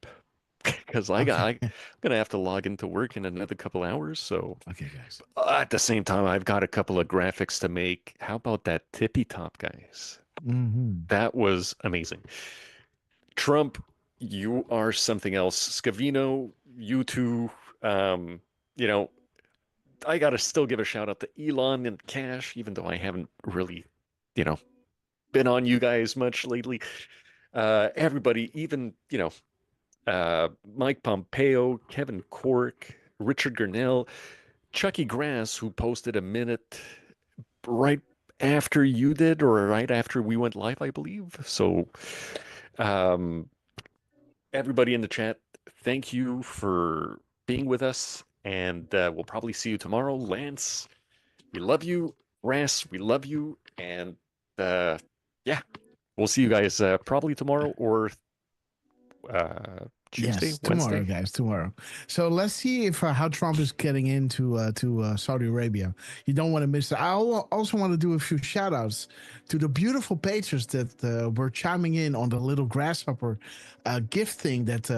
Speaker 8: because I'm gonna have to log into work in another couple hours. So
Speaker 1: okay, guys.
Speaker 8: At the same time, I've got a couple of graphics to make. How about that tippy top, guys? That was amazing. Trump, you are something else. Scavino, you two, I gotta still give a shout out to Elon and Cash, even though I haven't really, been on you guys much lately. Everybody, even, Mike Pompeo, Kevin Cork, Richard Gurnell, Chucky Grass, who posted a minute right after you did, or right after we went live, I believe. So, everybody in the chat, thank you for being with us, and we'll probably see you tomorrow. Lance, we love you. Ras, we love you, and yeah, we'll see you guys probably tomorrow or Tuesday,
Speaker 1: yes,
Speaker 8: Wednesday.
Speaker 1: Tomorrow, guys, tomorrow. So let's see if how Trump is getting into to Saudi Arabia. You don't want to miss it. I also want to do a few shout outs to the beautiful pages that were chiming in on the little Grasshopper gift thing that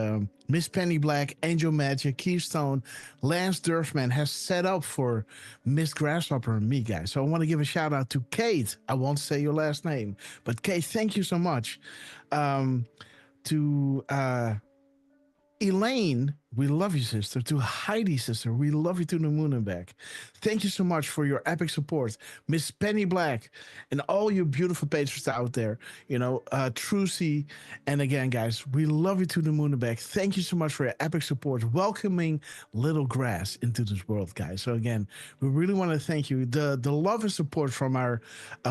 Speaker 1: Miss Penny Black, Angel Magic, Keystone, Lance Durfman has set up for Miss Grasshopper and me, guys. So I want to give a shout out to Kate. I won't say your last name, but Kate, thank you so much. To Elaine, we love you, sister. To Heidi, sister, we love you to the moon and back. Thank you so much for your epic support. Miss Penny Black and all you beautiful patrons out there, Trucy. And again, guys, we love you to the moon and back. Thank you so much for your epic support, welcoming Little Grass into this world, guys. So again, we really want to thank you. The love and support from our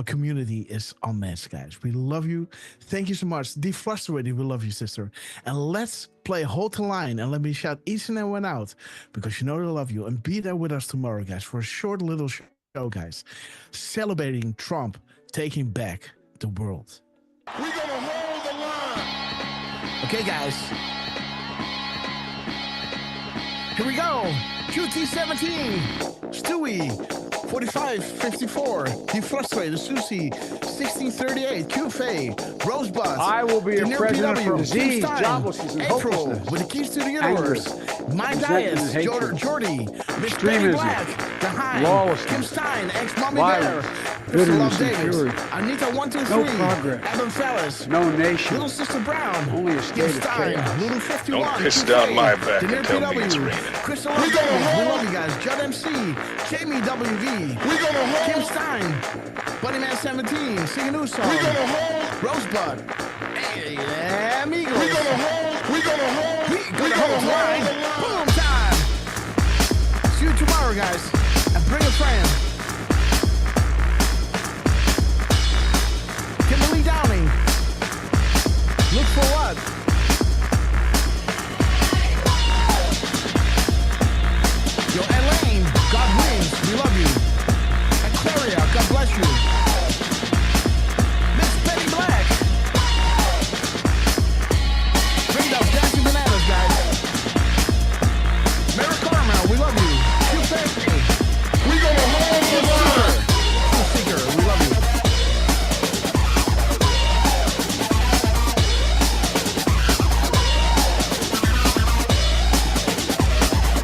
Speaker 1: community is unmatched, guys. We love you. Thank you so much. Defrustrated, we love you, sister. And let's play Hold the Line, and let me shout each and every one out, because you know they love you, and be there with us tomorrow, guys, for a short little show, guys, celebrating Trump taking back the world.
Speaker 3: We're gonna hold the line.
Speaker 1: Okay, guys, here we go. QT17, Stewie, 4554, Defrustrated, Susie, 1638, QFA, Rosebud,
Speaker 19: I will be your president from Z,
Speaker 1: April,
Speaker 19: jobless and
Speaker 1: with the keys to the universe, My Dias, Jordy, Miss Betty
Speaker 19: extremism,
Speaker 1: Black, The Hind,
Speaker 19: lawlessness,
Speaker 1: Kim Stein, ex-Mommy Bear,
Speaker 19: violence,
Speaker 1: Crystal Love
Speaker 19: bitterness, and
Speaker 1: Davis,
Speaker 19: fury.
Speaker 1: Anita 123,
Speaker 19: No progress.
Speaker 1: Evan Fellas,
Speaker 19: No nation.
Speaker 1: Little Sister Brown,
Speaker 19: Only a
Speaker 1: Kim
Speaker 19: state of
Speaker 1: Stein,
Speaker 19: chaos.
Speaker 1: Lulu 51,
Speaker 3: Don't piss
Speaker 1: Tuesday,
Speaker 3: down my back
Speaker 1: Demir
Speaker 3: and tell me it's
Speaker 1: PW,
Speaker 3: raining.
Speaker 1: Crystal Love Davis, we love you guys, Judd MC, Jamie WV, Kim Stein, Bunnyman 17, Sing a New Song, Rosebud, hey, amigos. We gonna hold line. Boom time. See you tomorrow, guys. And bring a friend. Kimberly Downing. Look for what? Yo, Elaine, God wins. We love you. Aquaria, God bless you. Miss Betty Black. Bring those dancing bananas, guys. Mary Carmel, we love you. Q Factory. We gonna hold the line. Q Seeker, we love you.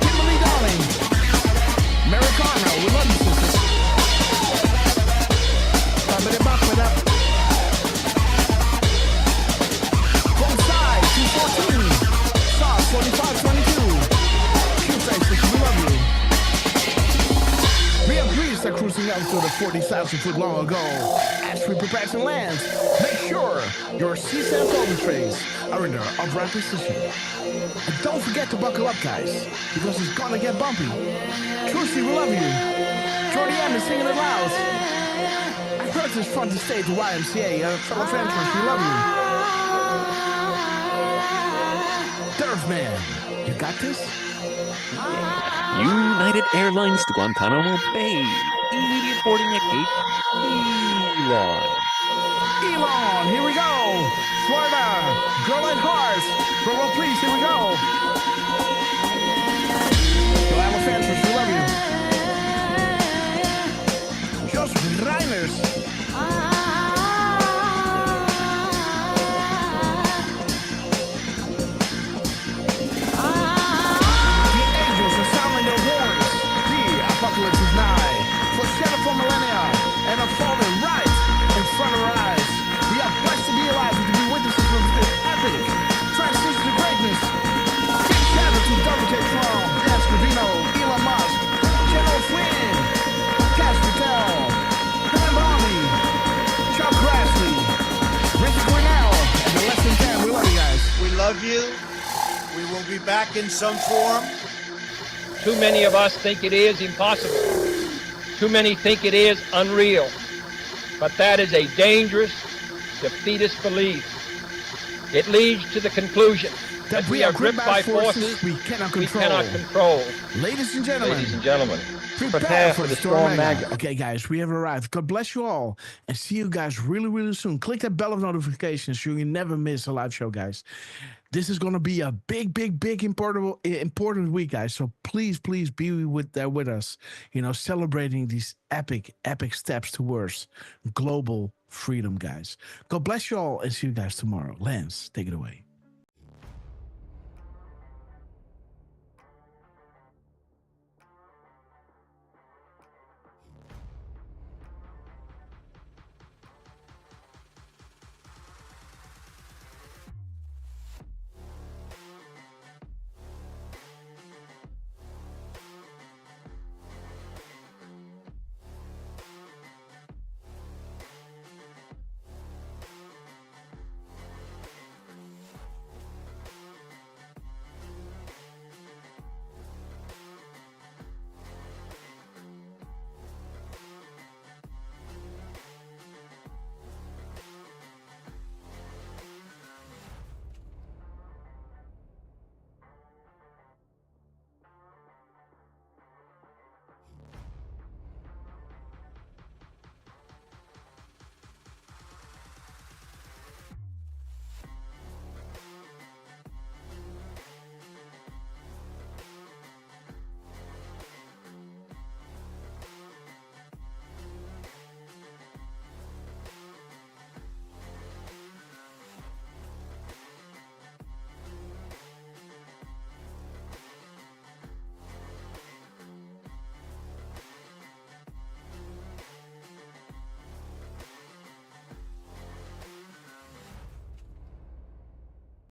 Speaker 1: Kimberly Darling. Mary Carmel, we love you, sisters. Bop it up. Both sides, 214. Sauce, 4522. Q-Faces, we love you. We have breeze that cruising up to the 40,000 foot long ago. As we prepare some lands, make sure your C-SAM folding trays are in their upright position. And don't forget to buckle up, guys, because it's gonna get bumpy. Trucy, we love you. Jordy M is singing it loud. I heard this front to stage the YMCA. Fellow friends, we love you. Durfman, you got this?
Speaker 8: United Airlines to Guantanamo Bay. Immediate boarding at gate Elon.
Speaker 1: Elon, here we go. Florida, Girl at Hearts. Roll, please, here we go. Yo, Elephanters, we love you. Just Reiners. Apocalypse is nigh, foreshadowed for millennia, and unfolding right in front of our eyes. We are blessed to be alive and to be witnesses of this epic transition to greatness. Big shout out to Double J Trump, Dan Scavino, Elon Musk, General Flynn, Cash Patel, Dan Bombay, Chuck Grassley, Richard Cornell, and the Less Than 10. We love you guys.
Speaker 5: We love you. We will be back in some form.
Speaker 6: Too many of us think it is impossible. Too many think it is unreal. But that is a dangerous, defeatist belief. It leads to the conclusion that we are gripped by forces we cannot control.
Speaker 1: Ladies and gentlemen,
Speaker 6: Prepare for the storm magnet.
Speaker 1: Okay, guys, we have arrived. God bless you all, and see you guys really, really soon. Click that bell of notifications so you never miss a live show, guys. This is going to be a big important week, guys. So please be with us, celebrating these epic steps towards global freedom, guys. God bless you all, and see you guys tomorrow. Lance, take it away.